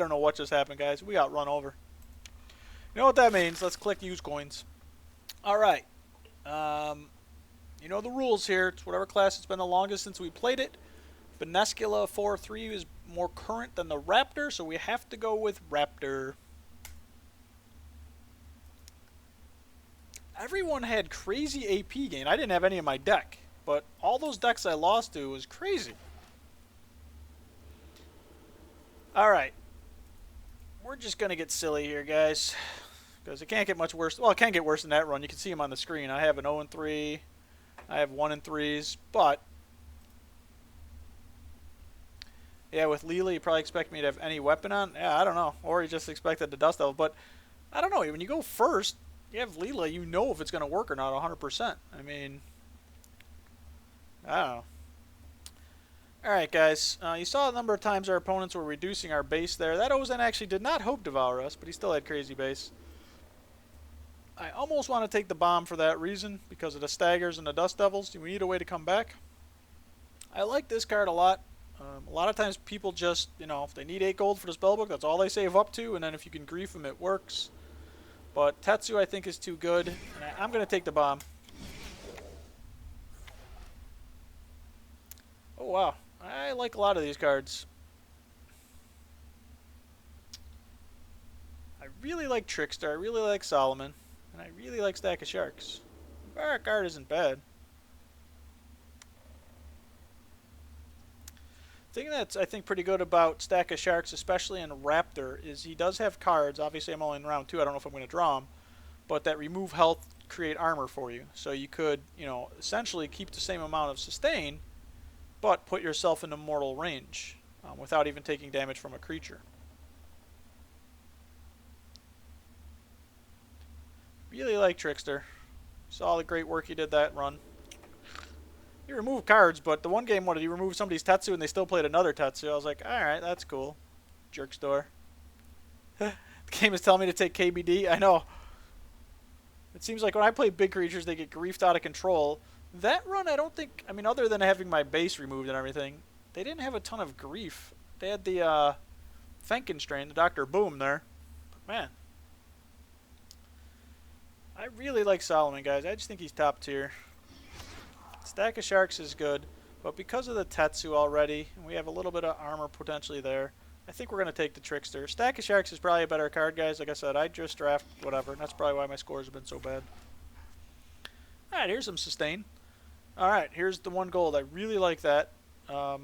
don't know what just happened, guys. We got run over. You know what that means. Let's click use coins. Alright. You know the rules here. It's whatever class it's been the longest since we played it. Benescula 4-3 is more current than the Raptor, so we have to go with Raptor. Everyone had crazy AP gain. I didn't have any in my deck, but all those decks I lost to was crazy. Alright. We're just going to get silly here, guys. Because it can't get much worse. Well, it can get worse than that run. You can see them on the screen. I have an 0-3. I have 1-3s. But, yeah, with Leela, you probably expect me to have any weapon on. Yeah, I don't know. Or you just expected the Dust Devil. But, I don't know. When you go first, you have Leela, you know if it's going to work or not 100%. I mean, I don't know. Alright, guys. You saw a number of times our opponents were reducing our base there. That Ozen actually did not Hope Devour us, but he still had crazy base. I almost want to take the bomb for that reason, because of the Staggers and the Dust Devils. We need a way to come back. I like this card a lot. A lot of times people just, you know, if they need 8 gold for the spellbook, that's all they save up to, and then if you can grief them, it works. But Tetsu, I think, is too good, and I'm going to take the bomb. Oh, wow. I like a lot of these cards. I really like Trickster, I really like Solomon, and I really like Stack of Sharks. Our card isn't bad. The thing that's, I think, pretty good about Stack of Sharks, especially in Raptor, is he does have cards. Obviously, I'm only in round 2. I don't know if I'm going to draw them. But that remove health, create armor for you. So you could, you know, essentially keep the same amount of sustain, but put yourself into mortal range without even taking damage from a creature. Really like Trickster. Saw the great work he did that run. He removed cards, but the one game, what did he remove somebody's Tetsu and they still played another Tetsu? I was like, alright, that's cool. Jerk store. The game is telling me to take KBD. I know. It seems like when I play big creatures, they get griefed out of control. That run, I don't think, I mean, other than having my base removed and everything, they didn't have a ton of grief. They had the Fenkenstrain, the Dr. Boom there. But man. I really like Solomon, guys. I just think he's top tier. Stack of Sharks is good, but because of the Tetsu already, and we have a little bit of armor potentially there, I think we're going to take the Trickster. Stack of Sharks is probably a better card, guys. Like I said, I just draft whatever, and that's probably why my scores have been so bad. Alright, here's some sustain. Alright, here's the 1 gold. I really like that. Yeah,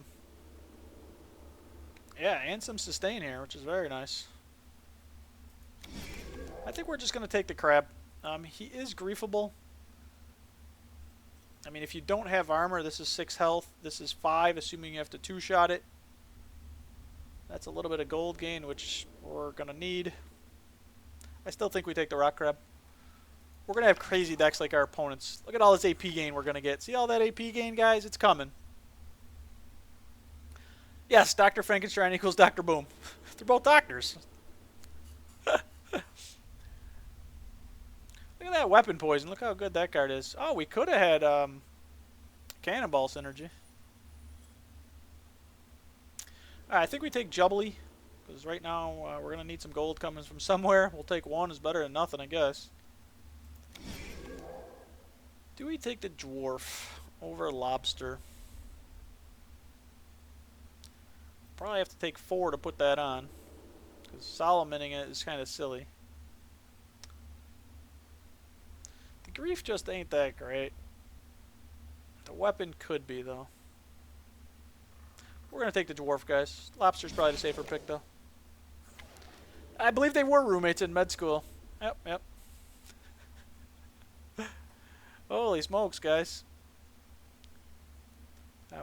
and some sustain here, which is very nice. I think we're just going to take the crab. He is griefable. I mean, if you don't have armor, this is 6 health. This is 5, assuming you have to 2-shot it. That's a little bit of gold gain, which we're going to need. I still think we take the rock crab. We're going to have crazy decks like our opponents. Look at all this AP gain we're going to get. See all that AP gain, guys? It's coming. Yes, Dr. Frankenstein equals Dr. Boom. They're both doctors. Look at that weapon poison. Look how good that card is. Oh, we could have had Cannonball synergy. Alright, I think we take Jubbly. Because right now we're going to need some gold coming from somewhere. We'll take 1 is better than nothing, I guess. Do we take the Dwarf over Lobster? Probably have to take 4 to put that on. Because Solomoning it is kind of silly. The grief just ain't that great. The weapon could be, though. We're going to take the Dwarf, guys. Lobster's probably the safer pick, though. I believe they were roommates in med school. Yep, yep. Holy smokes, guys.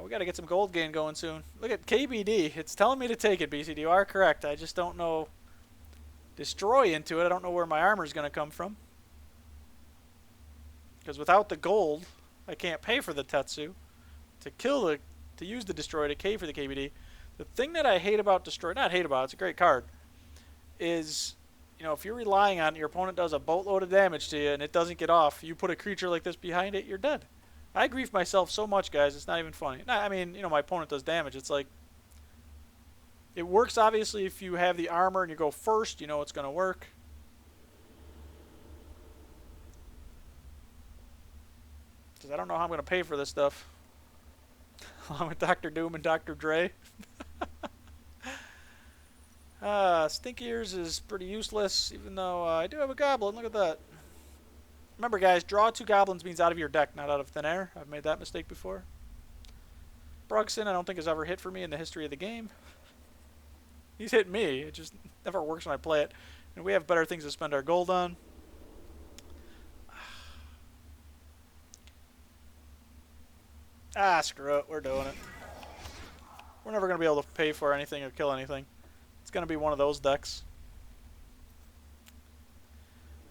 We got to get some gold gain going soon. Look at KBD. It's telling me to take it, BCD. You are correct. I just don't know. Destroy into it. I don't know where my armor is going to come from. Because without the gold, I can't pay for the Tetsu. To use the Destroy to pay for the KBD. The thing that I hate about Destroy, not hate about, it's a great card, is, you know, if you're relying on it, your opponent does a boatload of damage to you and it doesn't get off, you put a creature like this behind it, you're dead. I grief myself so much, guys, it's not even funny. I mean, you know, my opponent does damage. It's like, It works, obviously, if you have the armor and you go first, you know it's going to work. Because I don't know how I'm going to pay for this stuff. Along with Dr. Doom and Dr. Dre. Stinky Ears is pretty useless, even though I do have a goblin. Look at that. Remember, guys, draw 2 goblins means out of your deck, not out of thin air. I've made that mistake before. Brugson, I don't think has ever hit for me in the history of the game. He's hit me. It just never works when I play it. And we have better things to spend our gold on. Screw it. We're doing it. We're never going to be able to pay for anything or kill anything. It's going to be one of those decks.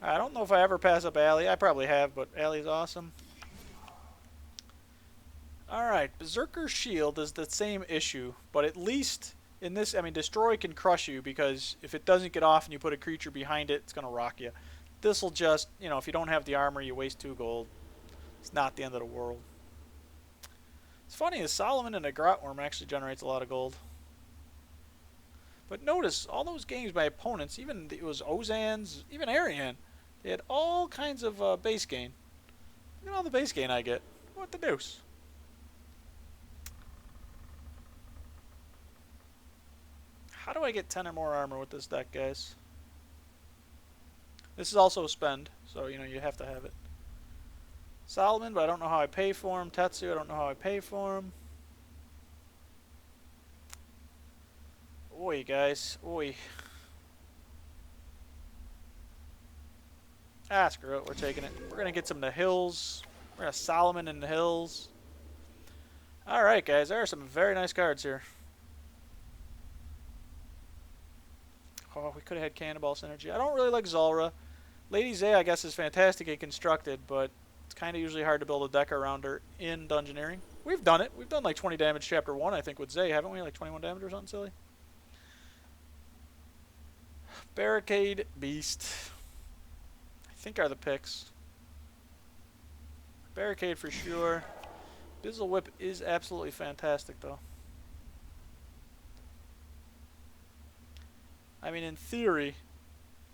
I don't know if I ever pass up Alley. I probably have, but Alley's awesome. Alright, Berserker's Shield is the same issue, but at least in this, I mean, Destroy can crush you because if it doesn't get off and you put a creature behind it, it's going to rock you. This will just, you know, if you don't have the armor, you waste 2 gold. It's not the end of the world. It's funny, is Solomon and a Grotworm actually generates a lot of gold. But notice, all those games by opponents, even it was Ozan's, even Arian, they had all kinds of base gain. Look at all the base gain I get. What the deuce? How do I get 10 or more armor with this deck, guys? This is also a spend, so, you know, you have to have it. Solomon, but I don't know how I pay for him. Tetsu, I don't know how I pay for him. Oi, guys. Oi. Screw it. We're taking it. We're going to get some in the hills. We're going to Solomon in the hills. Alright, guys. There are some very nice cards here. Oh, we could have had Cannonball Synergy. I don't really like Zulrah. Lady Zay, I guess, is fantastically constructed, but it's kind of usually hard to build a deck around her in Dungeoneering. We've done it. We've done like 20 damage Chapter 1, I think, with Zay, haven't we? Like 21 damage or something silly. Barricade, Beast. I think are the picks. Barricade for sure. Bizzle Whip is absolutely fantastic, though. I mean, in theory,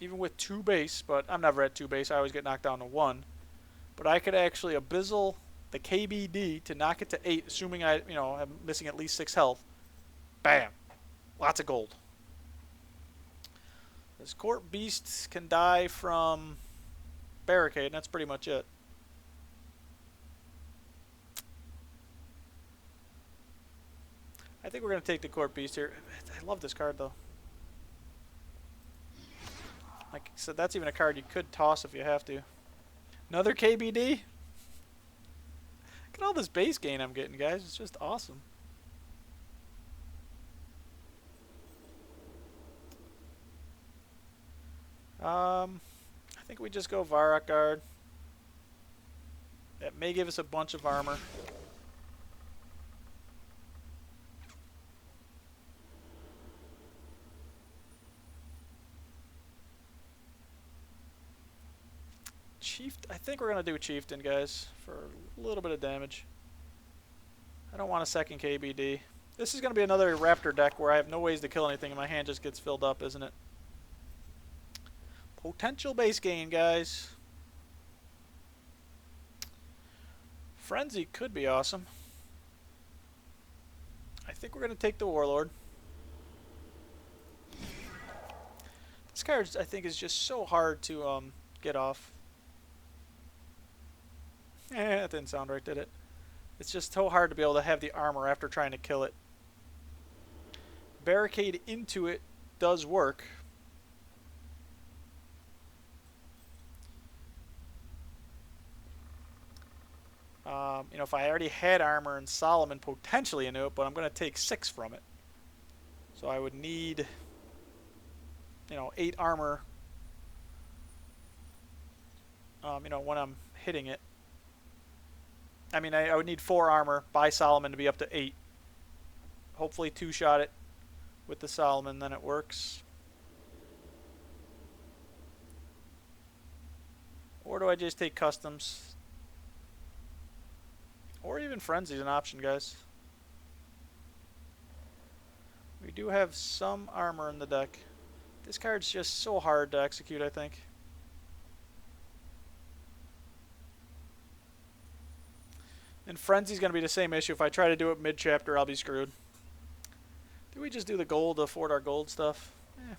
even with 2 base, but I'm never at 2 base. I always get knocked down to 1. But I could actually Abyssal the KBD to knock it to 8, assuming I, you know, I'm missing at least 6 health. Bam. Lots of gold. This Court Beast can die from Barricade, and that's pretty much it. I think we're going to take the Court Beast here. I love this card, though. Like I said, that's even a card you could toss if you have to. Another KBD? Look at all this base gain I'm getting, guys. It's just awesome. I think we just go Varrock Guard. That may give us a bunch of armor. I think we're going to do Chieftain, guys, for a little bit of damage. I don't want a second KBD. This is going to be another Raptor deck where I have no ways to kill anything and my hand just gets filled up, isn't it? Potential base gain, guys. Frenzy could be awesome. I think we're going to take the Warlord. This card, I think, is just so hard to get off. That didn't sound right, did it? It's just so hard to be able to have the armor after trying to kill it. Barricade into it does work. You know, if I already had armor and Solomon potentially into it, but I'm going to take 6 from it. So I would need, you know, 8 armor, you know, when I'm hitting it. I mean, I would need 4 armor by Solomon to be up to 8. Hopefully 2-shot it with the Solomon, then it works. Or do I just take customs? Or even Frenzy's an option, guys. We do have some armor in the deck. This card's just so hard to execute, I think. And Frenzy's going to be the same issue. If I try to do it mid-chapter, I'll be screwed. Do we just do the gold to afford our gold stuff? Eh.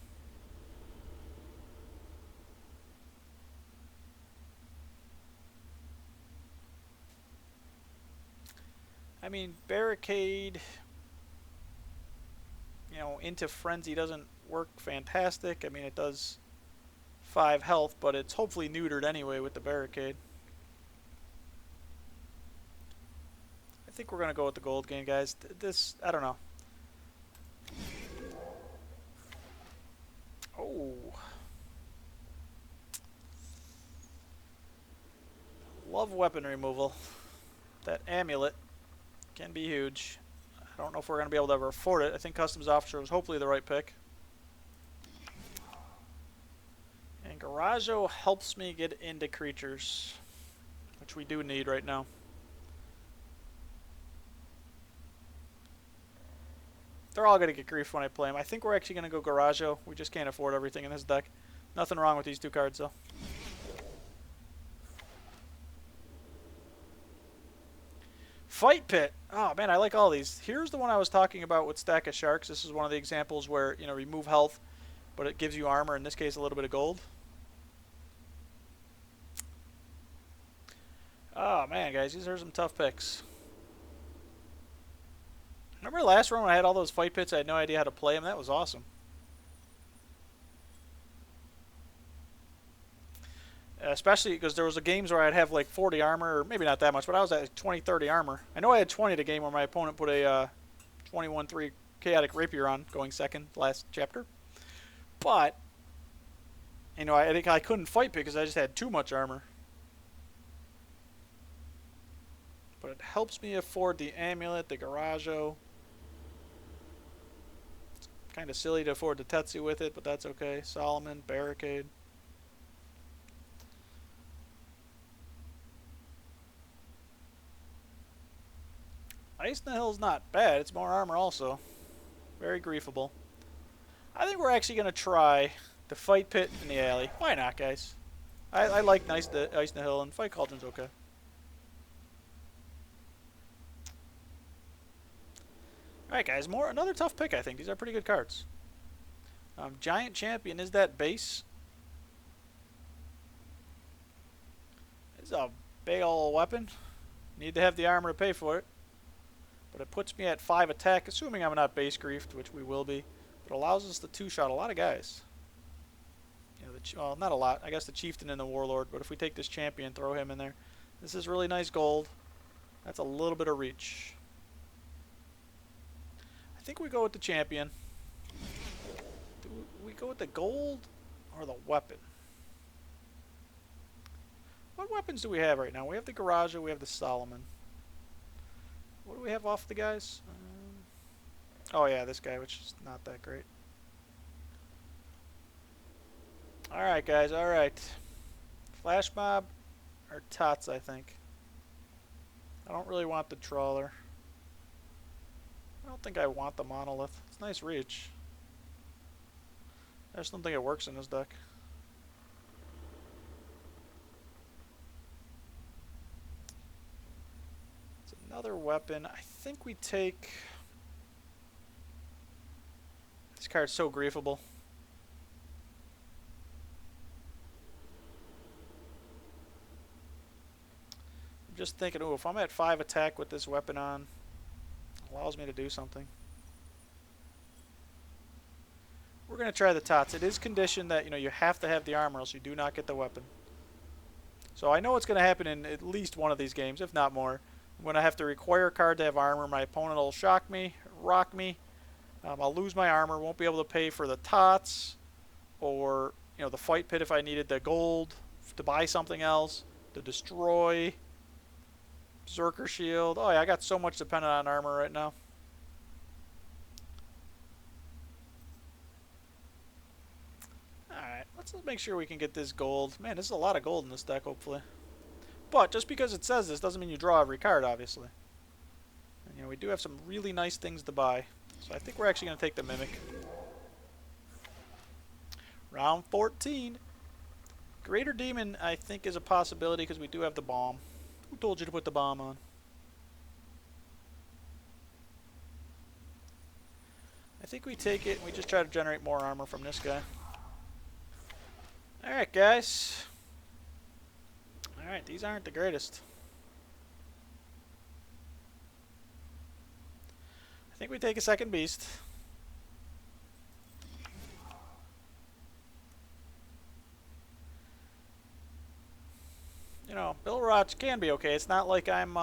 I mean, Barricade, you know, into Frenzy doesn't work fantastic. I mean, it does 5 health, but it's hopefully neutered anyway with the Barricade. I think we're going to go with the gold gain, guys. This, I don't know. Oh. Love weapon removal. That amulet can be huge. I don't know if we're going to be able to ever afford it. I think Customs Officer was hopefully the right pick. And Garajo helps me get into creatures, which we do need right now. They're all going to get grief when I play them. I think we're actually going to go Garajo. We just can't afford everything in this deck. Nothing wrong with these 2 cards, though. Fight Pit. Oh, man, I like all these. Here's the one I was talking about with Stack of Sharks. This is one of the examples where, you know, remove health, but it gives you armor. In this case, a little bit of gold. Oh, man, guys, these are some tough picks. Remember last run when I had all those fight pits? I had no idea how to play them. That was awesome. Especially because there was a games where I'd have like 40 armor, or maybe not that much, but I was at 20, 30 armor. I know I had 20 the game where my opponent put a 21-3 Chaotic Rapier on, going second last chapter. But, you know, I think I couldn't fight because I just had too much armor. But it helps me afford the amulet, the Garajo. It's kind of silly to afford the Tetsu with it, but that's okay. Solomon, Barricade. Ice in the Hill's not bad. It's more armor also. Very griefable. I think we're actually going to try the Fight Pit in the alley. Why not, guys? I like Ice in the Hill, and Fight Cauldron's okay. Alright, guys. Another tough pick, I think. These are pretty good cards. Giant Champion. Is that base? It's a big ol' weapon. Need to have the armor to pay for it. But it puts me at 5 attack, assuming I'm not base griefed, which we will be. But allows us to 2-shot a lot of guys. You know, well, not a lot. I guess the Chieftain and the Warlord. But if we take this Champion, throw him in there. This is really nice gold. That's a little bit of reach. I think we go with the Champion. Do we go with the gold or the weapon? What weapons do we have right now? We have the Garajo, we have the Solomon. What do we have off the guys? Oh yeah, this guy, which is not that great. Alright guys, alright. Flash Mob or Tots, I think. I don't really want the Trawler. I don't think I want the Monolith. It's nice reach. I just don't think it works in this deck. It's another weapon. I think we take... This card's so griefable. I'm just thinking, ooh, if I'm at 5 attack with this weapon on, it allows me to do something. We're going to try the Tots. It is conditioned that, you know, you have to have the armor else you do not get the weapon. So I know what's going to happen in at least one of these games, if not more. I'm going to have to require a card to have armor. My opponent will shock me, rock me. I'll lose my armor, won't be able to pay for the Tots or, you know, the Fight Pit if I needed the gold to buy something else, to destroy, Berserker Shield. Oh yeah, I got so much dependent on armor right now. Alright, let's make sure we can get this gold. Man, there's a lot of gold in this deck, hopefully. But just because it says this doesn't mean you draw every card, obviously. And, you know, we do have some really nice things to buy. So I think we're actually going to take the Mimic. Round 14. Greater Demon, I think, is a possibility because we do have the bomb. Who told you to put the bomb on? I think we take it and we just try to generate more armor from this guy. Alright, guys. Alright, these aren't the greatest. I think we take a second beast. You know, Bill Roch can be okay. It's not like I'm,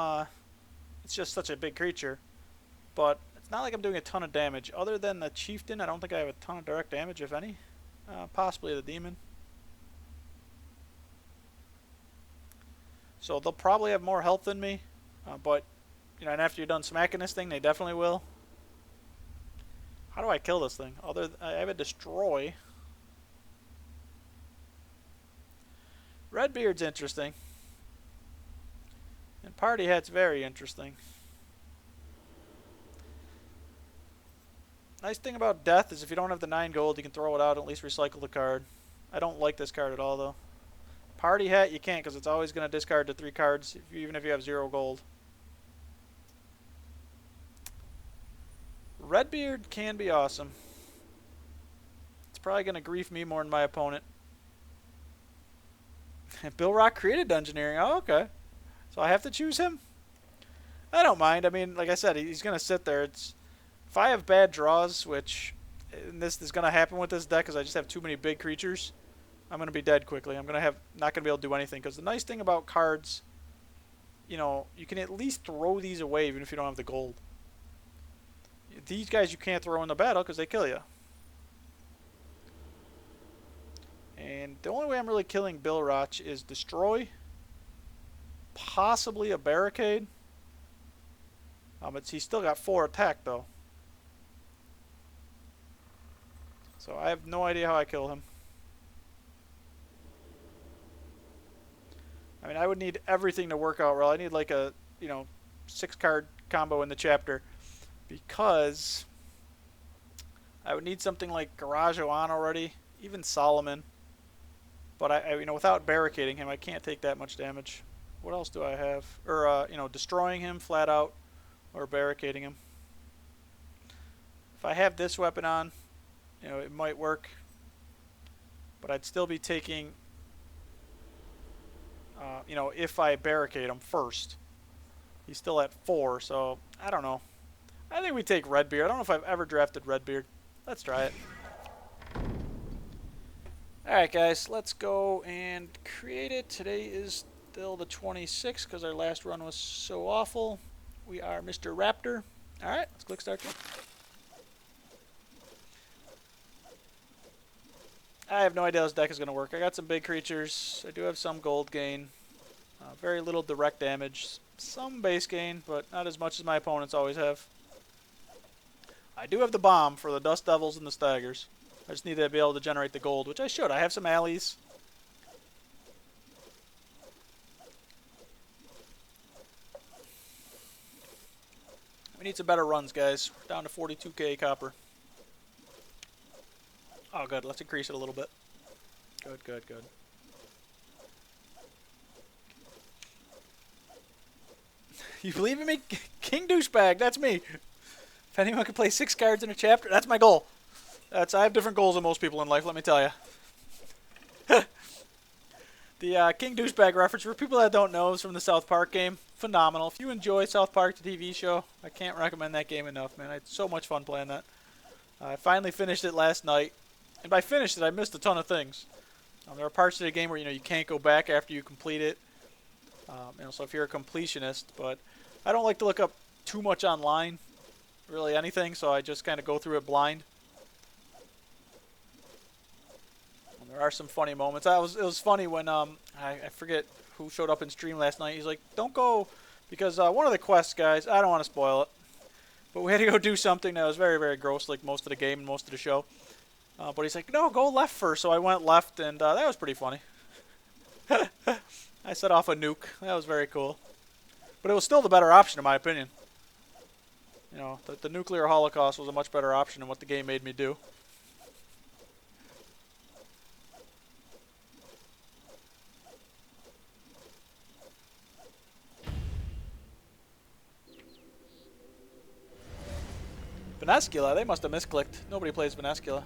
it's just such a big creature. But it's not like I'm doing a ton of damage. Other than the Chieftain, I don't think I have a ton of direct damage, if any. Possibly the Demon. So they'll probably have more health than me. But, you know, and after you're done smacking this thing, they definitely will. How do I kill this thing? I have a Destroy. Redbeard's interesting. And Party Hat's very interesting. Nice thing about Death is if you don't have the 9 gold, you can throw it out and at least recycle the card. I don't like this card at all, though. Party Hat, you can't because it's always going to discard the 3 cards, even if you have 0 gold. Redbeard can be awesome. It's probably going to grief me more than my opponent. Bill Rock created Dungeoneering. Oh, okay. So I have to choose him? I don't mind. I mean, like I said, he's going to sit there. If I have bad draws, which and this is going to happen with this deck because I just have too many big creatures, I'm going to be dead quickly. I'm not going to be able to do anything because the nice thing about cards, you know, you can at least throw these away even if you don't have the gold. These guys you can't throw in the battle because they kill you. And the only way I'm really killing Bill Roch is Destroy, possibly a Barricade. He's still got 4 attack though. So I have no idea how I kill him. I mean, I would need everything to work out well. I need like a, you know, 6-card combo in the chapter because I would need something like Garage on already, even Solomon. But you know, without barricading him, I can't take that much damage. What else do I have? Or you know, destroying him flat out, or barricading him. If I have this weapon on, you know, it might work. But I'd still be taking, you know, if I barricade him first. He's still at 4, so I don't know. I think we take Redbeard. I don't know if I've ever drafted Redbeard. Let's try it. Alright guys, let's go and create it. Today is still the 26th because our last run was so awful. We are Mr. Raptor. Alright, let's click start. I have no idea how this deck is going to work. I got some big creatures. I do have some gold gain. Very little direct damage. Some base gain, but not as much as my opponents always have. I do have the bomb for the Dust Devils and the Staggers. I just need to be able to generate the gold, which I should. I have some alleys. We need some better runs, guys. We're down to 42k copper. Oh, good. Let's increase it a little bit. Good, good, good. You believe in me? King Douchebag, that's me. If anyone can play 6 cards in a chapter, that's my goal. I have different goals than most people in life, let me tell you. The King Douchebag reference, for people that don't know, is from the South Park game. Phenomenal. If you enjoy South Park, the TV show, I can't recommend that game enough, man. I had so much fun playing that. I finally finished it last night. And by finished it, I missed a ton of things. There are parts of the game where, you know, you can't go back after you complete it. You know, so if you're a completionist, but I don't like to look up too much online, really anything, so I just kind of go through it blind. And there are some funny moments. It was funny when I forget who showed up in stream last night. He's like, "Don't go," because one of the quests, guys, I don't want to spoil it, but we had to go do something that was very, very gross, like most of the game and most of the show. But he's like, "No, go left first." So I went left, and that was pretty funny. I set off a nuke. That was very cool. But it was still the better option, in my opinion. You know, the nuclear holocaust was a much better option than what the game made me do. Venescula, they must have misclicked. Nobody plays Venescula.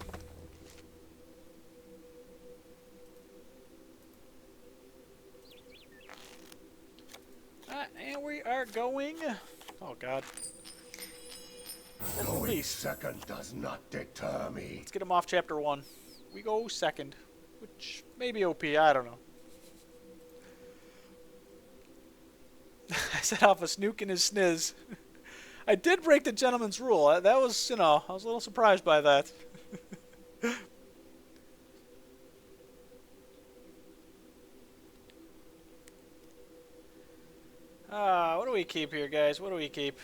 And we are going... Oh, God. Going second does not deter me. Let's get him off chapter 1. We go second, which may be OP, I don't know. I set off a snook and his sniz. I did break the gentleman's rule. That was, you know, I was a little surprised by that. What do we keep here, guys? What do we keep?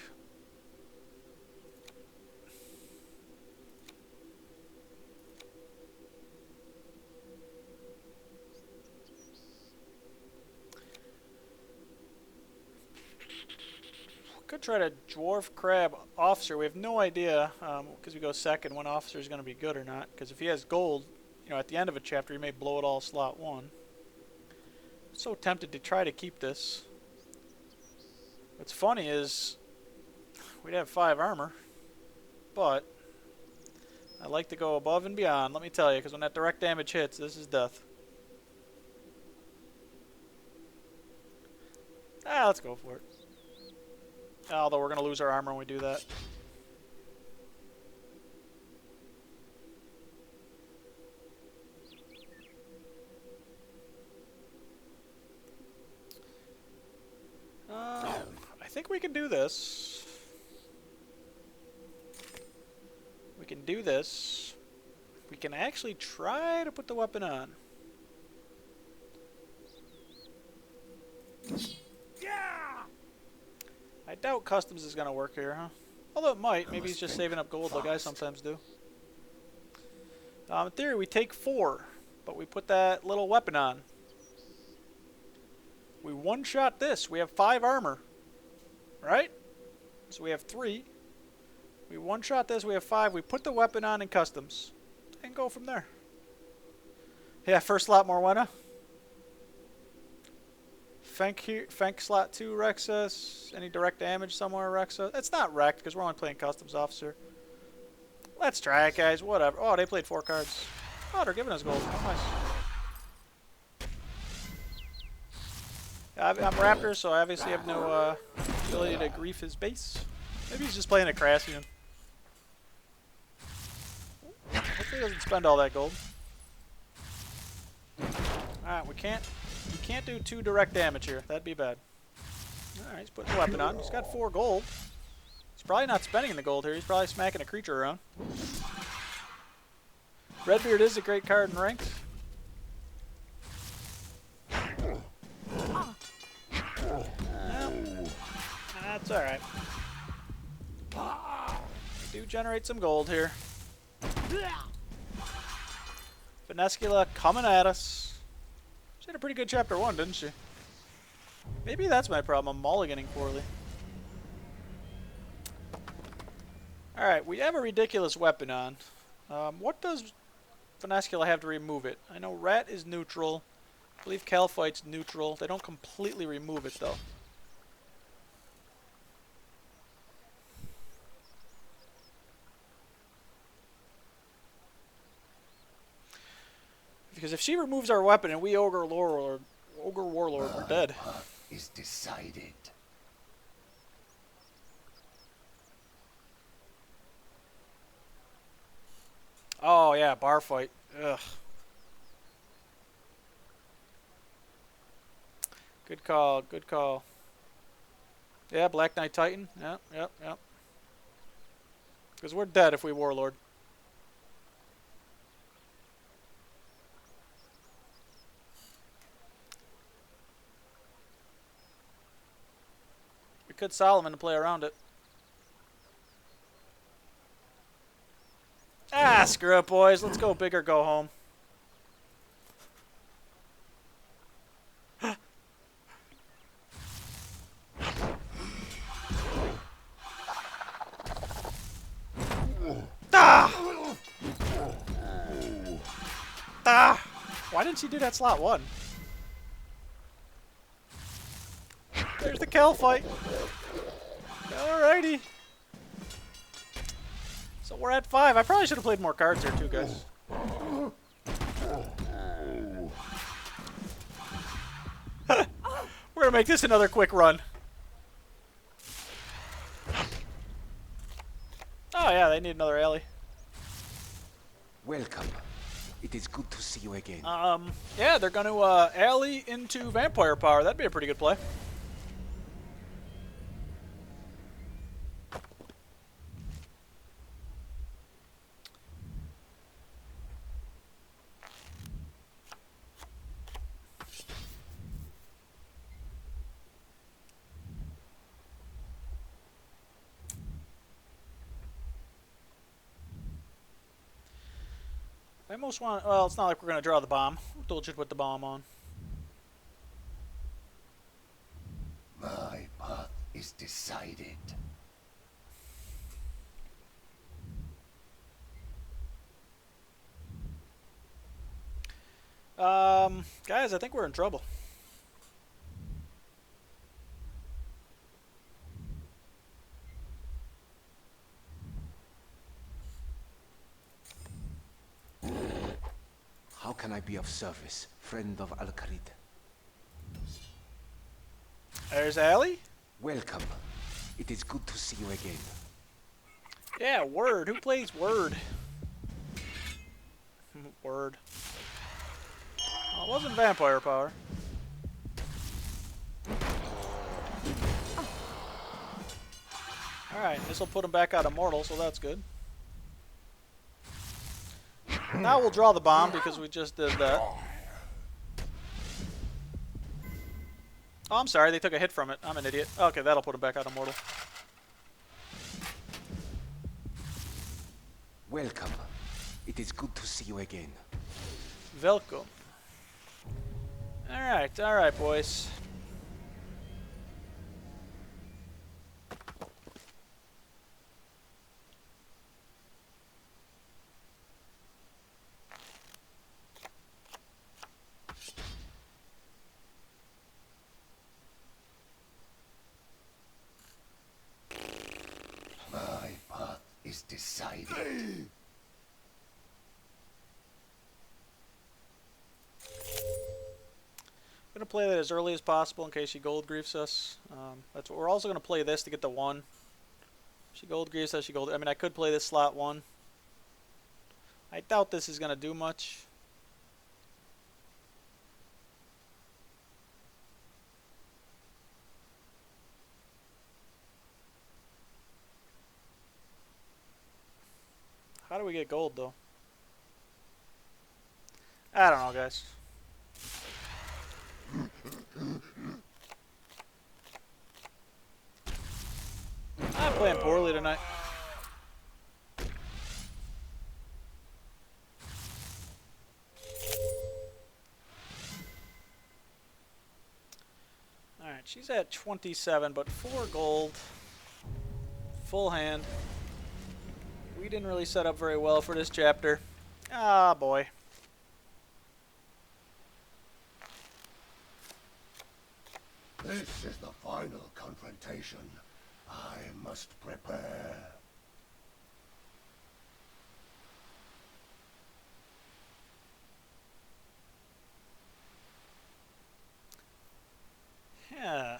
Could try to dwarf crab officer. We have no idea because we go second when officer is going to be good or not. Because if he has gold, you know, at the end of a chapter, he may blow it all slot 1. I'm so tempted to try to keep this. What's funny is we'd have 5 armor, but I like to go above and beyond. Let me tell you, because when that direct damage hits, this is death. Let's go for it. Although we're going to lose our armor when we do that. I think we can do this. We can do this. We can actually try to put the weapon on. I doubt customs is going to work here, huh? Although it might. Maybe he's just saving up gold like I sometimes do. In theory, we take 4, but we put that little weapon on. We one-shot this. We have 5 armor. Right? So we have 3. We one-shot this. We have 5. We put the weapon on in customs. And go from there. Yeah, first slot Morwenna. Fenk slot 2 Rexus. Any direct damage somewhere Rexus? It's not wrecked because we're only playing customs officer. Let's try it, guys. Whatever. Oh, they played 4 cards. Oh, they're giving us gold. Oh, nice. I'm Raptor, so I obviously have no ability to grief his base. Maybe he's just playing a Crassian. Hopefully he doesn't spend all that gold. Alright, we can't do 2 direct damage here. That'd be bad. Alright, he's putting the weapon on. He's got 4 gold. He's probably not spending the gold here. He's probably smacking a creature around. Redbeard is a great card in ranked. That's alright. We do generate some gold here. Venescula coming at us. She had a pretty good chapter 1, didn't she? Maybe that's my problem. I'm mulliganing poorly. Alright, we have a ridiculous weapon on. What does Venescula have to remove it? I know Rat is neutral. I believe Calphite's neutral. They don't completely remove it, though. Because if she removes our weapon and we Ogre Warlord, we're dead. Is decided. Oh yeah, bar fight. Ugh. Good call, good call. Yeah, Black Knight Titan. Yep, yep, yep. Because we're dead if we Warlord. We could Solomon to play around it. Ah, screw it, boys. Let's go big or go home. Why didn't she do that slot 1? There's the Kel fight. Alrighty. So we're at 5. I probably should have played more cards here too, guys. We're gonna make this another quick run. Oh yeah, they need another alley. Welcome. It is good to see you again. Yeah, they're gonna alley into vampire power. That'd be a pretty good play. I almost want. Well, it's not like we're gonna draw the bomb. We'll just put the bomb on. My path is decided. Guys, I think we're in trouble. How can I be of service, friend of Al-Kharid? There's Allie. Welcome. It is good to see you again. Yeah, Word. Who plays Word? Word. Well, it wasn't vampire power. Alright, this will put him back out of mortal, so that's good. Now we'll draw the bomb because we just did that. Oh, I'm sorry, they took a hit from it. I'm an idiot. Okay, that'll put him back out of mortal. Welcome. It is good to see you again. Welcome. Alright, boys. My path is decided. I'm going to play that as early as possible in case she gold griefs us. That's what we're also going to play this to get the 1. She gold griefs us, I mean, I could play this slot 1. I doubt this is going to do much. How do we get gold, though? I don't know, guys. I'm playing poorly tonight. Alright, she's at 27, but 4 gold. Full hand. We didn't really set up very well for this chapter. Ah, boy. This is the final confrontation. I must prepare. Yeah.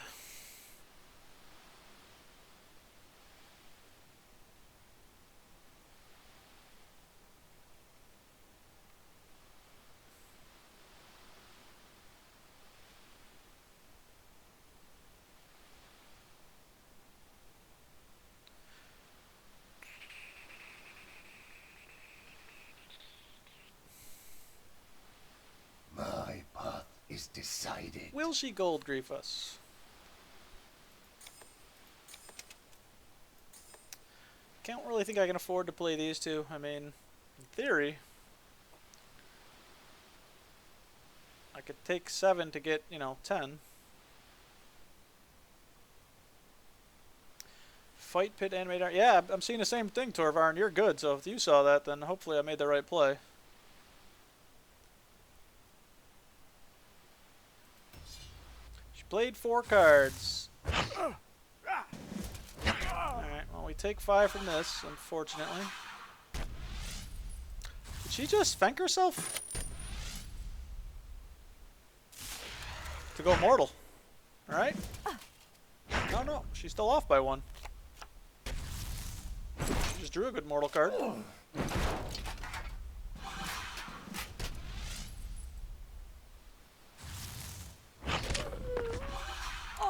My path is decided. Will she gold grief us? Can't really think I can afford to play these two. I mean, in theory, I could take 7 to get, 10. Fight pit animator. Yeah, I'm seeing the same thing, Torvarn. You're good. So if you saw that, then hopefully I made the right play. played 4 cards. Alright, well, we take 5 from this, unfortunately. Did she just fenk herself? To go mortal. Alright. No, no, she's still off by 1. She just drew a good mortal card.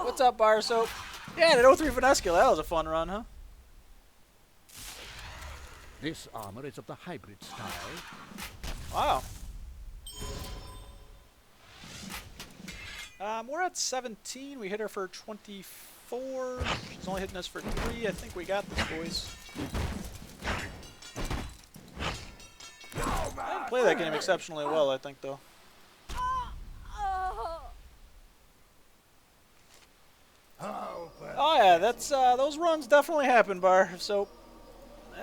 What's up, Bar Soap? Yeah, an 03 Finescula. That was a fun run, huh? This armor is of the hybrid style. Wow. We're at 17. We hit her for 24. She's only hitting us for 3. I think we got this, boys. I didn't play that game exceptionally well, I think, though. Oh yeah, that's those runs definitely happen, Bar. So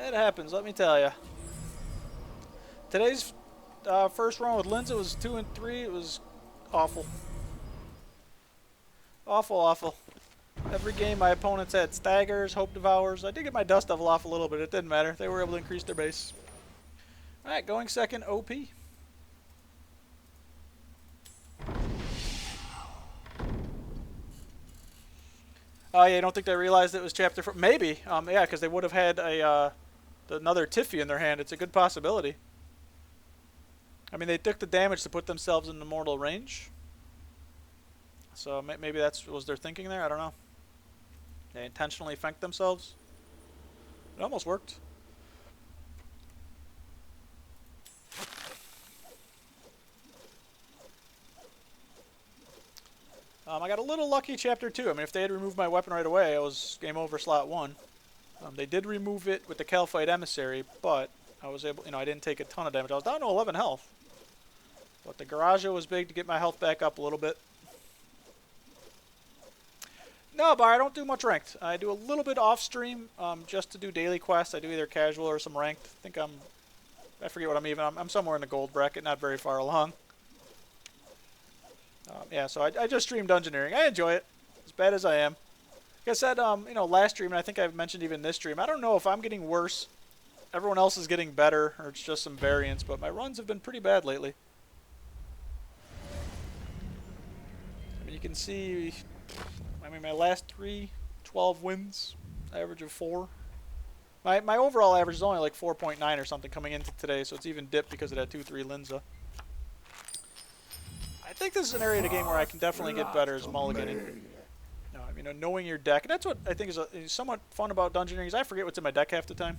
it happens. Let me tell you. Today's first run with Linza was 2 and 3. It was awful. Awful, awful. Every game my opponents had staggers, hope devours. I did get my dust devil off a little bit. It didn't matter. They were able to increase their base. All right, going second, OP. Oh, yeah, you don't think they realized it was chapter 4? Maybe. Yeah, because they would have had another Tiffy in their hand. It's a good possibility. I mean, they took the damage to put themselves in the mortal range. So maybe that was their thinking there. I don't know. They intentionally fenked themselves. It almost worked. I got a little lucky chapter 2. I mean, if they had removed my weapon right away, it was game over slot 1. They did remove it with the Calphite Emissary, but I was able, I didn't take a ton of damage. I was down to 11 health. But the Garage was big to get my health back up a little bit. No, Bar, I don't do much ranked. I do a little bit off stream just to do daily quests. I do either casual or some ranked. I forget what I'm even. I'm somewhere in the gold bracket, not very far along. Yeah, so I just stream Dungeoneering. I enjoy it, as bad as I am. Like I said, last stream, and I think I've mentioned even this stream, I don't know if I'm getting worse, everyone else is getting better, or it's just some variance, but my runs have been pretty bad lately. I mean, you can see, my last 3, 12 wins, average of 4. My overall average is only like 4.9 or something coming into today, so it's even dipped because of that 2-3 Linza. I think this is an area of the game where I can definitely get better as mulliganing. No, I mean, knowing your deck. And that's what I think is somewhat fun about Dungeoneering is I forget what's in my deck half the time.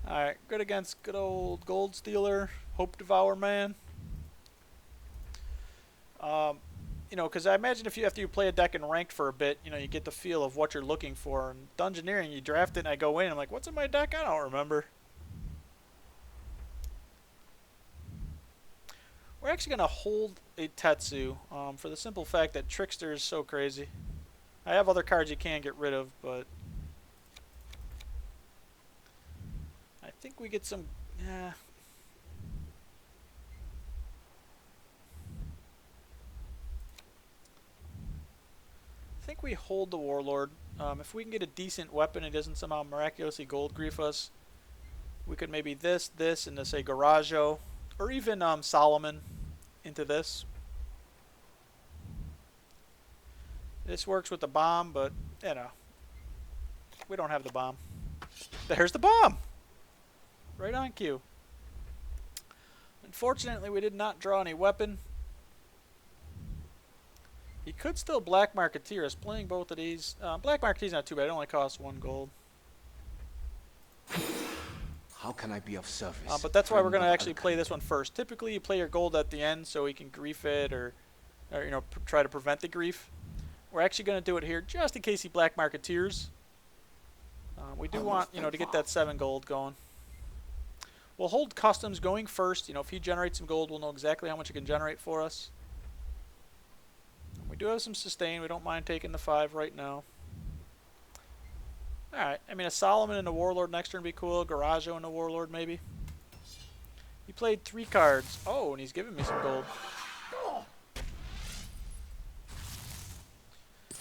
Alright, good against good old Gold Stealer, Hope Devour Man. Because I imagine after you play a deck in ranked for a bit, you get the feel of what you're looking for. And Dungeoneering, you draft it and I go in, I'm like, what's in my deck? I don't remember. We're actually going to hold a Tetsu for the simple fact that Trickster is so crazy. I have other cards you can get rid of, but I think we get some... I think we hold the Warlord. If we can get a decent weapon, it doesn't somehow miraculously gold grief us. We could maybe this, and to say Garajo, or even Solomon into this. This works with the bomb, but, we don't have the bomb. There's the bomb! Right on cue. Unfortunately, we did not draw any weapon. He could still Black Marketeer us, playing both of these. Black Marketeer's not too bad, it only costs 1 gold. How can I be of service? But that's why we're going to actually play this one first. Typically, you play your gold at the end so we can grief it or try to prevent the grief. We're actually going to do it here just in case he Black Marketeers. We do want, to get that 7 gold going. We'll hold customs going first. If he generates some gold, we'll know exactly how much he can generate for us. We do have some sustain. We don't mind taking the 5 right now. Alright, I mean, a Solomon and a Warlord next turn would be cool. Garajo and a Warlord, maybe. He played 3 cards. Oh, and he's giving me some gold.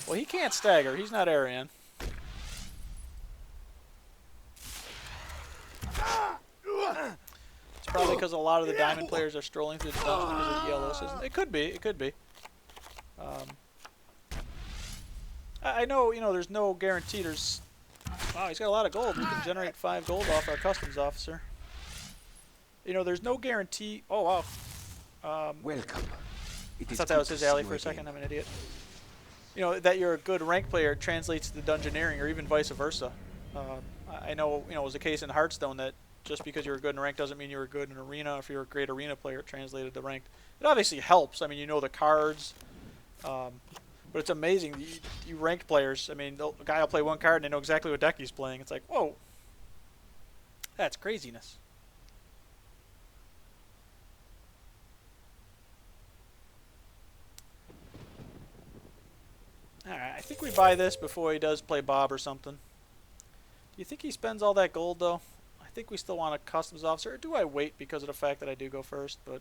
Well, he can't stagger. He's not Arian. It's probably because a lot of the diamond players are strolling through the dungeon because of the yellow system. It could be. It could be. I know, you know, there's no guarantee. There's... Wow, he's got a lot of gold. We can generate 5 gold off our customs officer. You know, there's no guarantee... Oh, wow. Welcome. I thought that was his alley for a second. I'm an idiot. You know, that you're a good rank player translates to Dungeoneering, or even vice versa. I know, you know, it was the case in Hearthstone that just because you were good in rank doesn't mean you were good in arena. If you're a great arena player, it translated to ranked. It obviously helps. I mean, you know the cards. But it's amazing. You ranked players, I mean, the guy will play one card and they know exactly what deck he's playing. It's like, whoa. That's craziness. Alright, I think we buy this before he does play Bob or something. Do you think he spends all that gold, though? I think we still want a customs officer. Or do I wait because of the fact that I do go first? But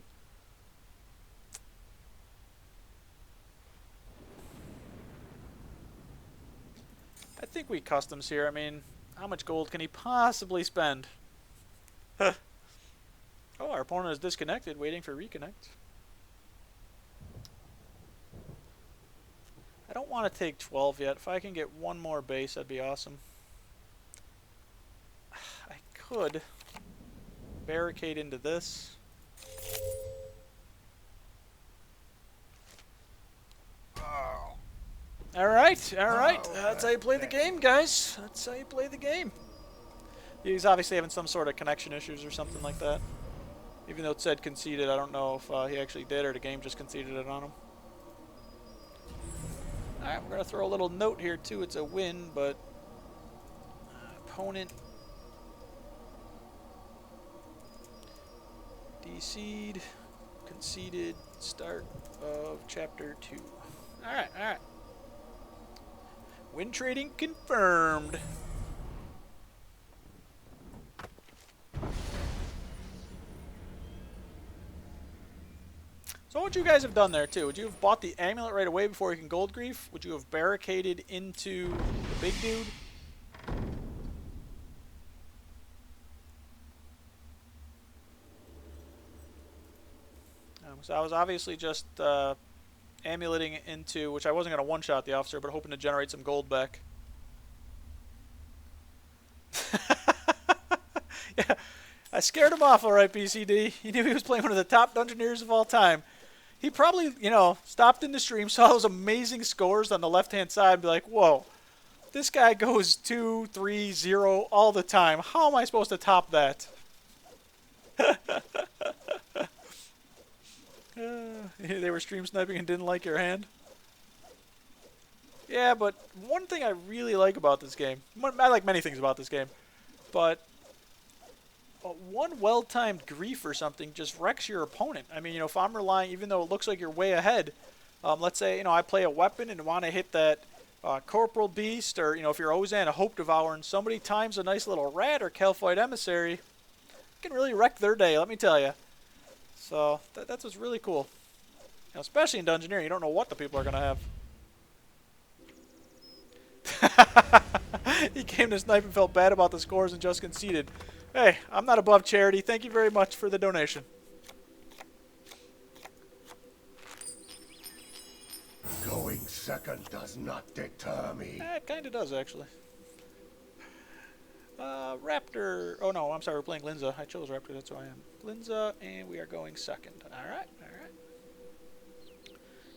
I think we customs here. I mean, how much gold can he possibly spend? Oh, our opponent is disconnected, waiting for reconnect. I don't want to take 12 yet. If I can get one more base, that'd be awesome. I could barricade into this. Alright, alright. That's how you play the game, guys. That's how you play the game. He's obviously having some sort of connection issues or something like that. Even though it said conceded, I don't know if he actually did or the game just conceded it on him. Alright, we're going to throw a little note here too. It's a win, but opponent DC'd, conceded, start of chapter 2. Alright, alright. Win trading confirmed. So what would you guys have done there too? Would you have bought the amulet right away before you can gold grief? Would you have barricaded into the big dude? So I was obviously just amuleting into, which I wasn't going to one-shot the officer, but hoping to generate some gold back. Yeah, I scared him off all right, BCD. He knew he was playing one of the top Dungeoneers of all time. He probably, you know, stopped in the stream, saw those amazing scores on the left-hand side, and be like, whoa, this guy goes 2, 3, 0 all the time. How am I supposed to top that? They were stream sniping and didn't like your hand. Yeah, but one thing I really like about this game, I like many things about this game, but one well-timed grief or something just wrecks your opponent. I mean, you know, if I'm relying, even though it looks like you're way ahead, let's say, you know, I play a weapon and want to hit that Corporal Beast, or, you know, if you're Ozan, a Hope Devourer, and somebody times a nice little Rat or Calphoid Emissary, it can really wreck their day, let me tell you. So, that's what's really cool. You know, especially in Dungeoneering, you don't know what the people are going to have. He came to snipe and felt bad about the scores and just conceded. Hey, I'm not above charity. Thank you very much for the donation. Going second does not deter me. It kind of does, actually. Raptor. Oh, no, I'm sorry. We're playing Linza. I chose Raptor. That's who I am. Linza, and we are going second. All right, all right.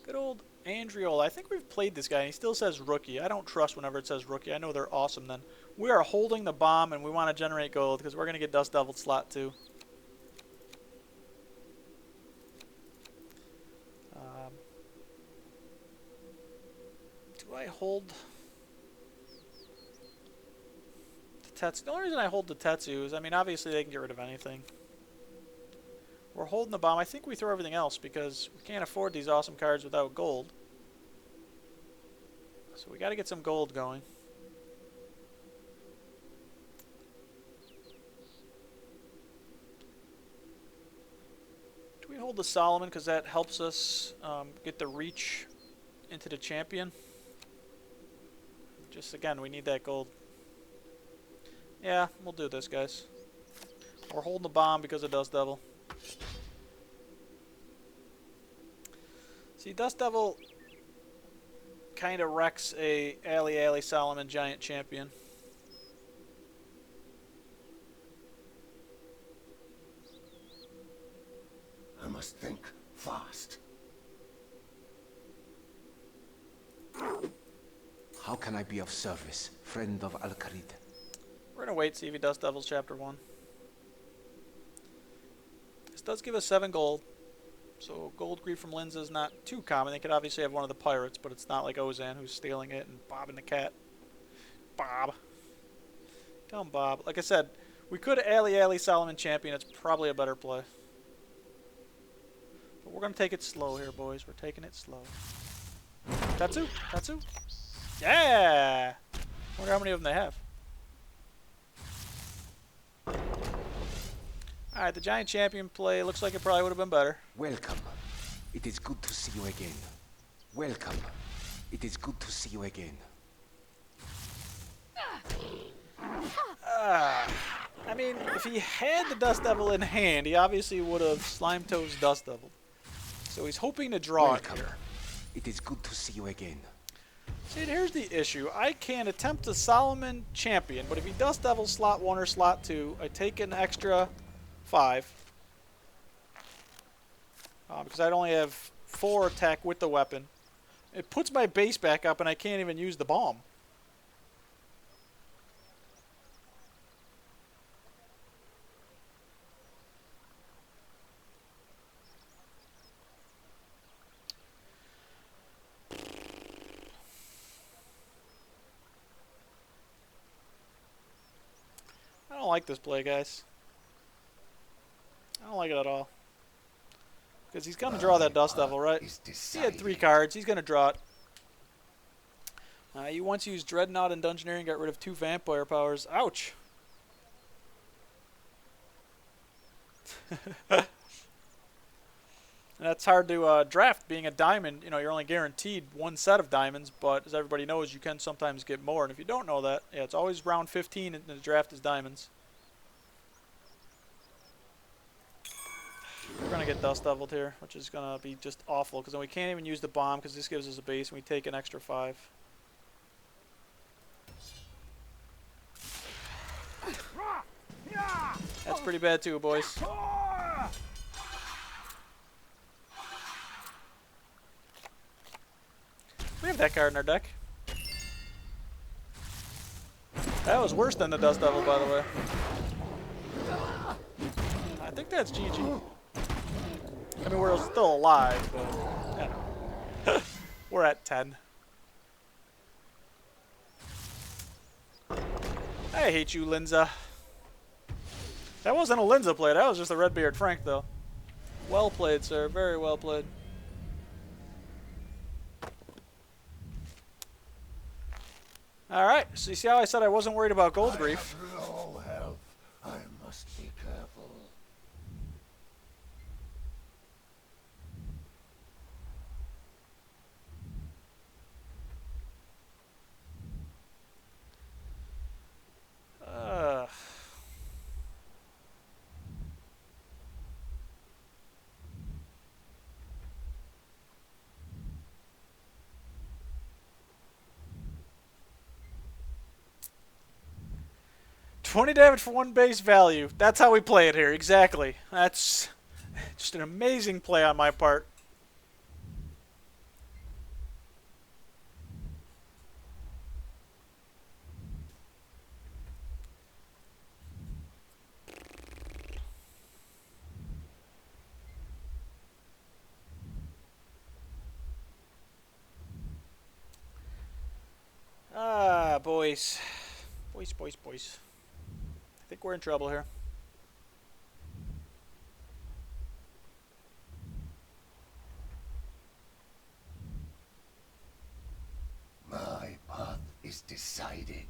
Good old Andriola. I think we've played this guy, and he still says rookie. I don't trust whenever it says rookie. I know they're awesome then. We are holding the bomb, and we want to generate gold, because we're going to get Dust Devil slot 2. Do I hold the Tetsu? The only reason I hold the Tetsu is, I mean, obviously they can get rid of anything. We're holding the bomb. I think we throw everything else because we can't afford these awesome cards without gold. So we got to get some gold going. Do we hold the Solomon because that helps us get the reach into the champion? Just, again, we need that gold. Yeah, we'll do this, guys. We're holding the bomb because of Dust Devil. See, Dust Devil kind of wrecks a Ali Solomon Giant Champion. I must think fast. How can I be of service, friend of Al-Kharid? We're going to wait, see if he Dust Devils Chapter 1. This does give us 7 gold. So gold greed from Linza is not too common. They could obviously have one of the pirates, but it's not like Ozan who's stealing it and bobbing the cat. Bob. Tell him Bob. Like I said, we could Ali Solomon Champion. It's probably a better play. But we're going to take it slow here, boys. We're taking it slow. Tatsu. Tatsu. Yeah! Wonder how many of them they have. Alright, the Giant Champion play looks like it probably would have been better. Welcome. It is good to see you again. Welcome. It is good to see you again. I mean, if he had the Dust Devil in hand, he obviously would have Slime Toes Dust Devil. So he's hoping to draw Welcome. it here. It is good to see you again. See, here's the issue. I can attempt a Solomon Champion, but if he Dust Devil slot 1 or slot 2, I take an extra 5. Because I'd only have 4 attack with the weapon. It puts my base back up and I can't even use the bomb. I don't like this play, guys. I don't like it at all. Because he's going to draw that Dust Devil, right? He had 3 cards. He's going to draw it. He once used Dreadnought and Dungeoneering, got rid of 2 vampire powers. Ouch! And that's hard to draft, being a diamond. You know, you're only guaranteed 1 set of diamonds, but as everybody knows, you can sometimes get more. And if you don't know that, yeah, it's always round 15 and the draft is diamonds. We're going to get Dust Deviled here, which is going to be just awful, because then we can't even use the bomb, because this gives us a base, and we take an extra 5. That's pretty bad too, boys. We have that card in our deck. That was worse than the Dust Devil, by the way. I think that's GG. I mean, we're still alive, but, you know. We're at 10. I hate you, Linza. That wasn't a Linza play. That was just a Redbeard Frank, though. Well played, sir. Very well played. Alright, so you see how I said I wasn't worried about gold grief? I have low health. I must be careful. $20 damage for 1 base value. That's how we play it here. Exactly. That's just an amazing play on my part. Boys. Boys. I think we're in trouble here. My path is decided.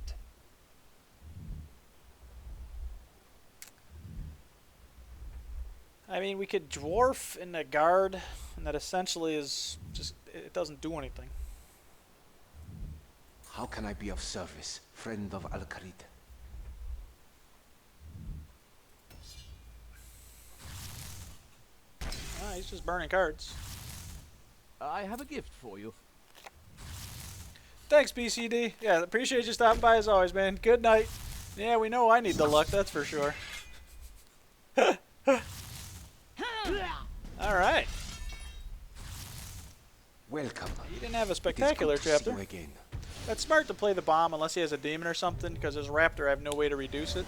I mean, we could dwarf in the guard, and that essentially is just, it doesn't do anything. How can I be of service, friend of Al-Kharid? Ah, he's just burning cards. I have a gift for you. Thanks, BCD. Yeah, appreciate you stopping by as always, man. Good night. Yeah, we know I need the luck, that's for sure. Alright. Welcome. He didn't have a It is spectacular good to see chapter. you again. That's smart to play the bomb unless he has a demon or something, because his Raptor I have no way to reduce it.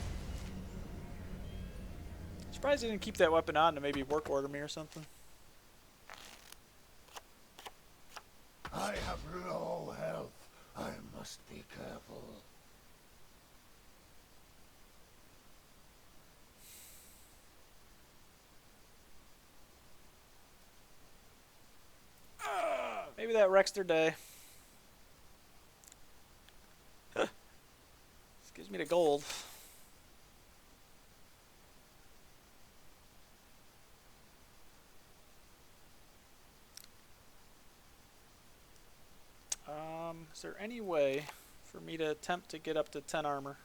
Surprised he didn't keep that weapon on to maybe work order me or something. I have low health. I must be careful. Maybe that wrecks their day. This gives me the gold. Is there any way for me to attempt to get up to 10 armor?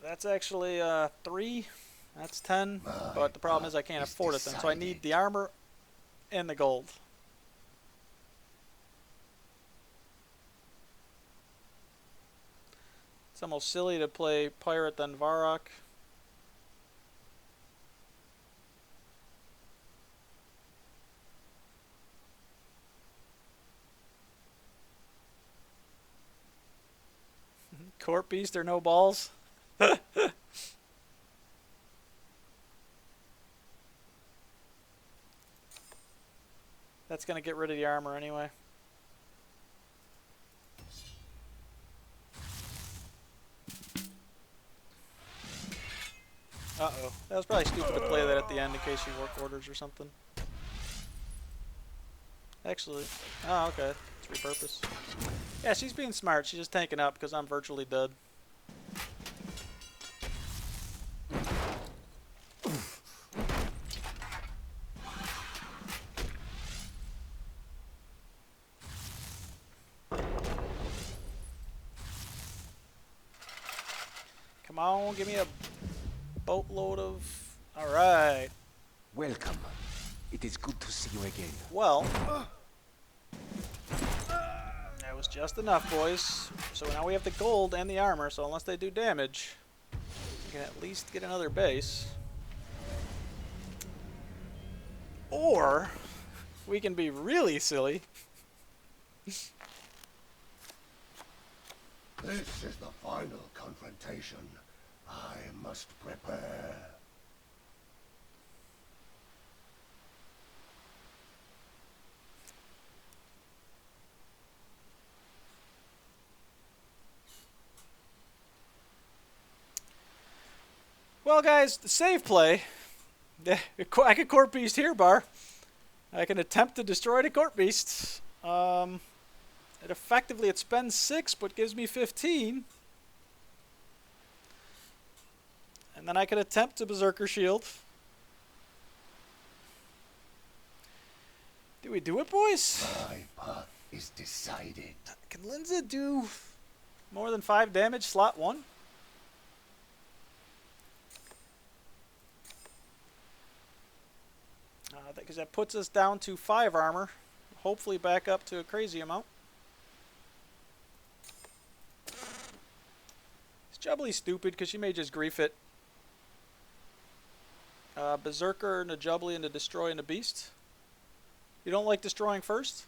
That's actually 3. That's 10. But the problem is I can't afford it then. So I need the armor and the gold. It's almost silly to play Pirate then Varrock. Court Beast or no balls? That's going to get rid of the armor anyway. Uh-oh. That was probably stupid to play that at the end in case you work orders or something. Actually, oh, okay. It's repurpose. Yeah, she's being smart. She's just tanking up because I'm virtually dead. Come on, give me a boatload of... Alright. Welcome. It is good to see you again. Well, that was just enough, boys. So now we have the gold and the armor, so unless they do damage, we can at least get another base. Or, we can be really silly. This is the final confrontation. I must prepare. Well, guys, the save play. I could Court Beast here, Bar. I can attempt to destroy the Court Beast. It effectively spends 6, but gives me 15. And then I could attempt to Berserker Shield. Do we do it, boys? My path is decided. Can Linza do more than 5 damage slot 1? Because that puts us down to 5 armor. Hopefully back up to a crazy amount. Is Jubbly stupid? Because she may just grief it. Berserker and a Jubbly and a Destroy and a Beast. You don't like destroying first?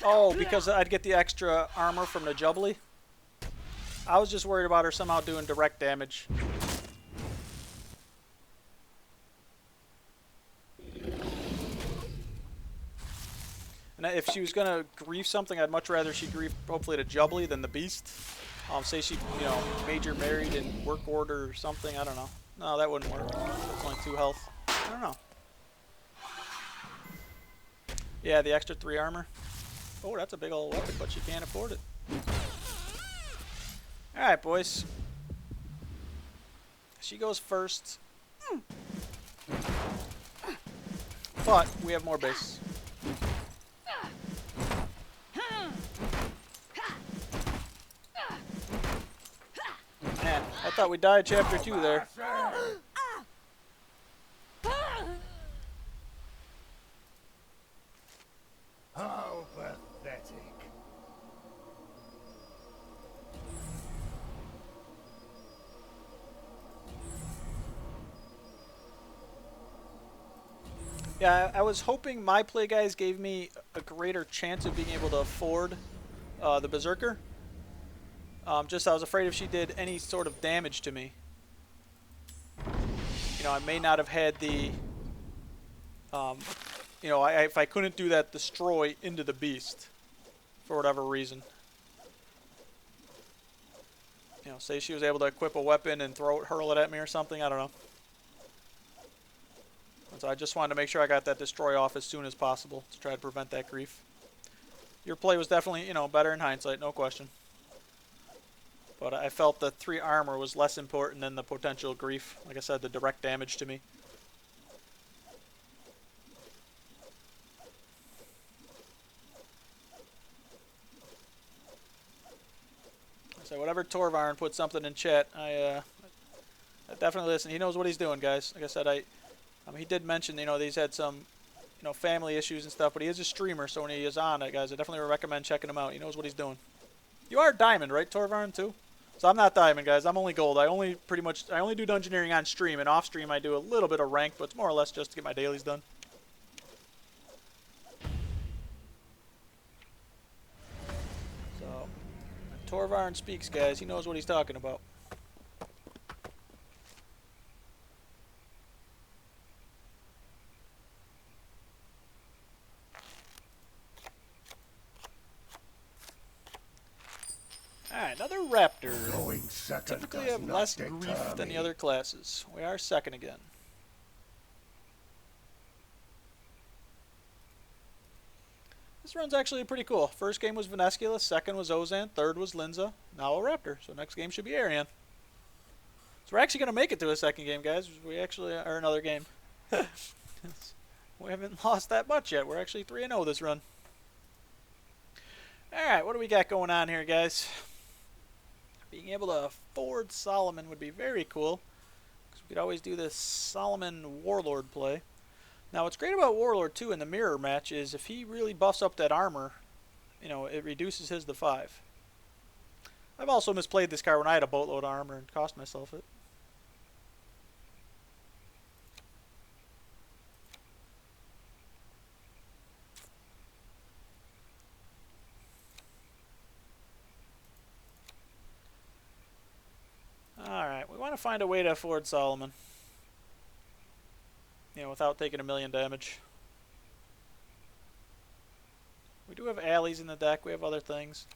Oh, because I'd get the extra armor from the Jubbly? I was just worried about her somehow doing direct damage. And if she was going to grief something, I'd much rather she grief hopefully the Jubbly than the Beast. Say she, you know, major married in work order or something. I don't know. No, that wouldn't work. That's only 2 health. I don't know. Yeah, the extra 3 armor. Oh, that's a big old weapon, but she can't afford it. Alright, boys. She goes first. But we have more base. Man, I thought we died chapter 2 there. How pathetic. Yeah, I was hoping my play guys gave me a greater chance of being able to afford the Berserker. Just I was afraid if she did any sort of damage to me, you know, I may not have had the, you know, if I couldn't do that destroy into the beast for whatever reason. You know, say she was able to equip a weapon and hurl it at me or something, I don't know. So I just wanted to make sure I got that destroy off as soon as possible to try to prevent that grief. Your play was definitely, you know, better in hindsight, no question. But I felt the 3 armor was less important than the potential grief. Like I said, the direct damage to me. So whatever Torvarn put something in chat, I definitely listen. He knows what he's doing, guys. Like I said, he did mention, you know, that he's had some, you know, family issues and stuff, but he is a streamer, so when he is on it, guys, I definitely recommend checking him out. He knows what he's doing. You are Diamond, right, Torvarn, too? So I'm not Diamond, guys. I'm only Gold. I only do Dungeoneering on stream, and off stream I do a little bit of rank, but it's more or less just to get my dailies done. So, Torvarn speaks, guys. He knows what he's talking about. Alright, another Raptor. Going second Typically does have not less deter grief than me. the other classes. We are second again. This run's actually pretty cool. First game was Venescula, second was Ozan, third was Linza, now a Raptor. So next game should be Arian. So we're actually going to make it to a second game, guys. We actually are another game. We haven't lost that much yet. We're actually 3-0 this run. Alright, what do we got going on here, guys? Being able to afford Solomon would be very cool, because we could always do this Solomon Warlord play. Now, what's great about Warlord, too, in the mirror match is if he really buffs up that armor, you know, it reduces his to 5. I've also misplayed this card when I had a boatload of armor and cost myself it. Alright, we want to find a way to afford Solomon. You know, without taking 1,000,000 damage. We do have alleys in the deck. We have other things.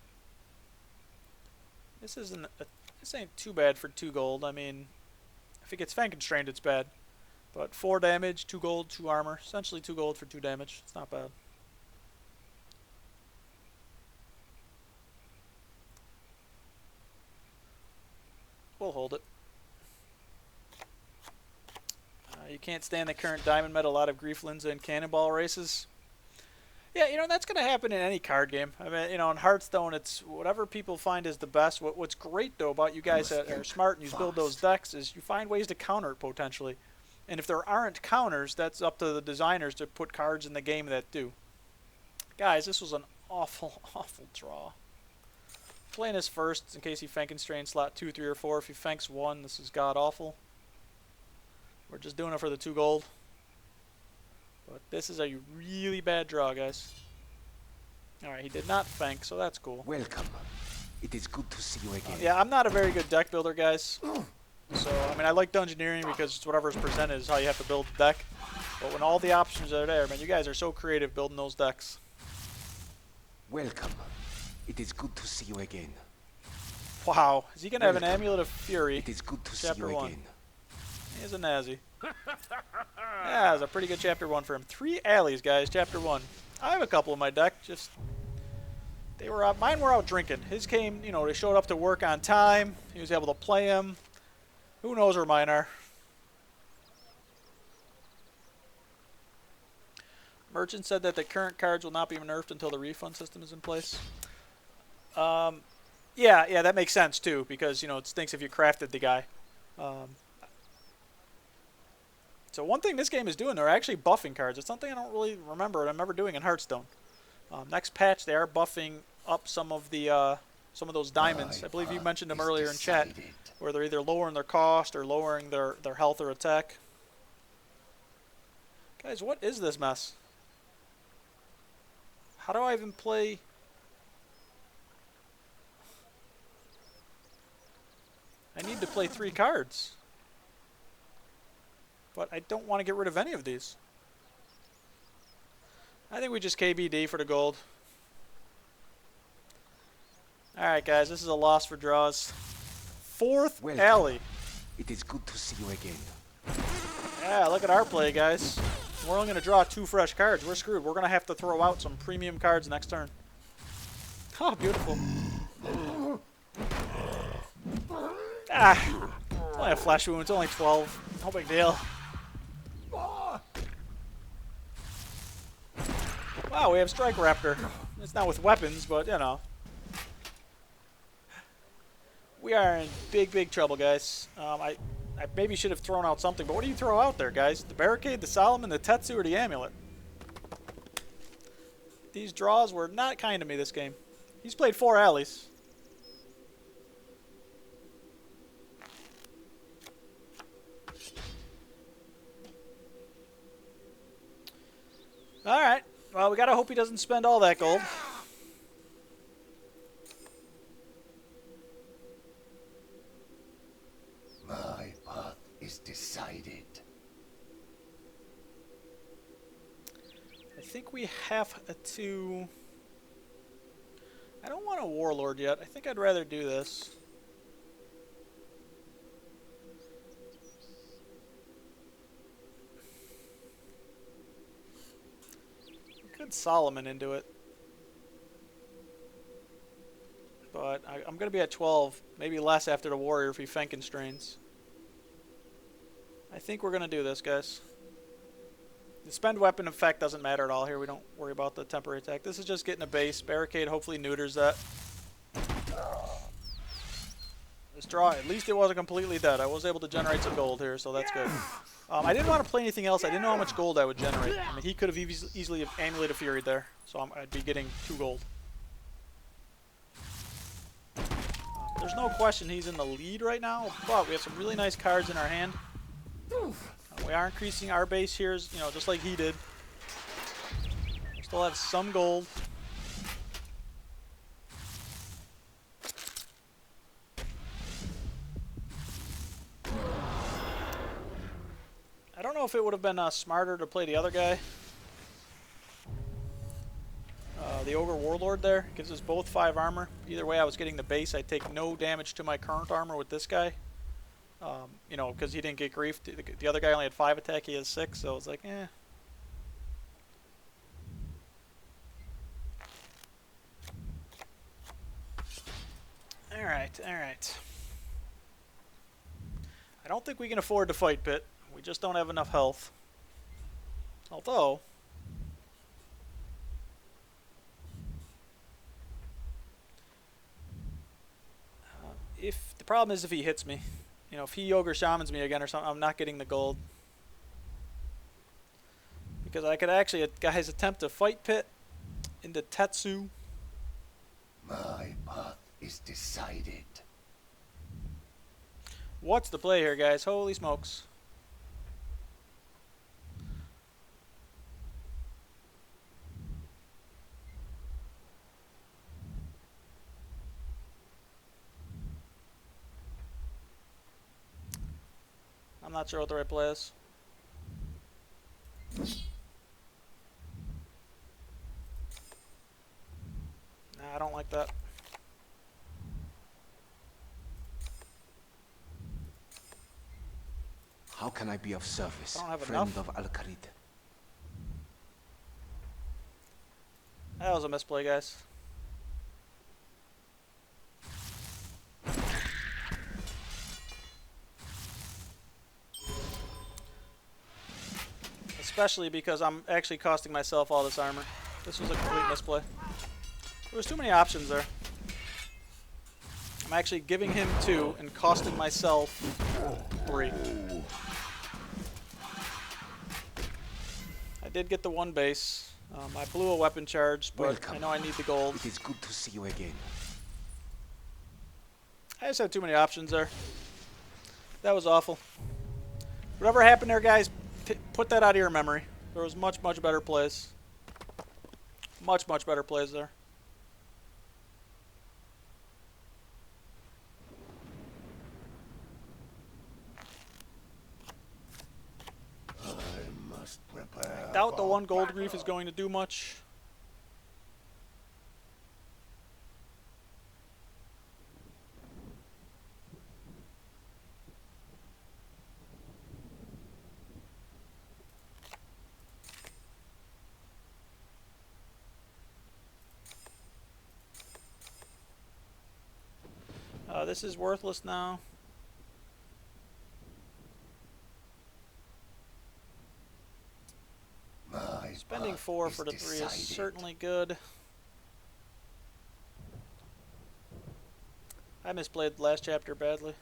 This ain't too bad for 2 gold. I mean, if it gets fan constrained, it's bad. But 4 damage, 2 gold, 2 armor. Essentially 2 gold for 2 damage. It's not bad. We'll hold it. You can't stand the current Diamond Med, a lot of Grief Linza and Cannonball races. Yeah, you know, that's going to happen in any card game. I mean, you know, in Hearthstone, it's whatever people find is the best. What's great, though, about you guys that are smart and you build those decks is you find ways to counter it, potentially. And if there aren't counters, that's up to the designers to put cards in the game that do. Guys, this was an awful, awful draw. Playing this first in case he fan constrains slot 2, 3, or 4. If he fanks 1, this is god-awful. We're just doing it for the 2 gold. But this is a really bad draw, guys. Alright, he did not fank, so that's cool. Welcome. It is good to see you again. Yeah, I'm not a very good deck builder, guys. So, I mean, I like Dungeoneering because it's whatever's presented is how you have to build the deck. But when all the options are there, man, you guys are so creative building those decks. Welcome. It is good to see you again. Wow. Is he going to have an Welcome. Amulet of Fury? It is good to see Chapter you 1. again. He's a Nazi. Yeah, it was a pretty good Chapter 1 for him. 3 alleys, guys, Chapter 1. I have a couple in my deck, just... They were out, mine were out drinking. His came, you know, they showed up to work on time. He was able to play them. Who knows where mine are? Merchant said that the current cards will not be nerfed until the refund system is in place. Yeah, that makes sense too, because, you know, it stinks if you crafted the guy. So one thing this game is doing, they're actually buffing cards. It's something I don't really remember, and I'm never doing in Hearthstone. Next patch, they are buffing up some of those diamonds. I believe you mentioned them earlier in chat, where they're either lowering their cost or lowering their health or attack. Guys, what is this mess? How do I even play? I need to play 3 cards. But I don't want to get rid of any of these. I think we just KBD for the gold. Alright guys, this is a loss for draws. 4th Welcome. alley. It is good to see you again. Yeah, look at our play, guys. We're only going to draw 2 fresh cards. We're screwed. We're going to have to throw out some premium cards next turn. Oh, beautiful. Ah, it's only a flesh wound. It's only 12. No big deal. Wow, we have Strike Raptor. It's not with weapons, but, you know. We are in big trouble, guys. I maybe should have thrown out something, but what do you throw out there, guys? The Barricade, the Solomon, the Tetsu, or the Amulet? These draws were not kind to me this game. He's played 4 alleys. Alright. Well, we gotta hope he doesn't spend all that gold. My path is decided. I think we have to... I don't want a Warlord yet. I think I'd rather do this. Could Solomon into it. But I'm going to be at 12. Maybe less after the Warrior if he Fenkenstrains. I think we're going to do this, guys. The spend weapon effect doesn't matter at all here. We don't worry about the temporary attack. This is just getting a base. Barricade hopefully neuters that. This draw, at least it wasn't completely dead. I was able to generate some gold here, so that's good. I didn't want to play anything else. I didn't know how much gold I would generate. I mean, he could have easily have Amulet of Fury there, so I'd be getting 2 gold. There's no question he's in the lead right now, but we have some really nice cards in our hand. We are increasing our base here, you know, just like he did. Still have some gold. I don't know if it would have been smarter to play the other guy. The Ogre Warlord there gives us both 5 armor. Either way, I was getting the base. I take no damage to my current armor with this guy. You know, because he didn't get grief. The other guy only had 5 attack. He has 6, so it's like, eh. Alright. I don't think we can afford to fight Pit. We just don't have enough health. Although... if the problem is if he hits me. You know, if he Ogre Shamans me again or something, I'm not getting the gold. Because I could actually, guys, attempt to fight Pit into Tetsu. My path is decided. What's the play here, guys? Holy smokes. I'm not sure what the right play is. Nah, I don't like that. can I be of service, I don't have friend enough. of Al-Kharid? That was a misplay, guys. Especially because I'm actually costing myself all this armor. This was a complete misplay. There was too many options there. I'm actually giving him 2 and costing myself 3. I did get the 1 base. I blew a weapon charge, but Welcome. I know I need the gold. It is good to see you again. I just had too many options there. That was awful. Whatever happened there, guys, put that out of your memory. There was much, much better plays. Much, much better plays there. I must prepare. I doubt the for 1 gold battle. reef is going to do much. This is worthless now. My Spending path 4 is for the 3 is decided. certainly good. I misplayed the last chapter badly.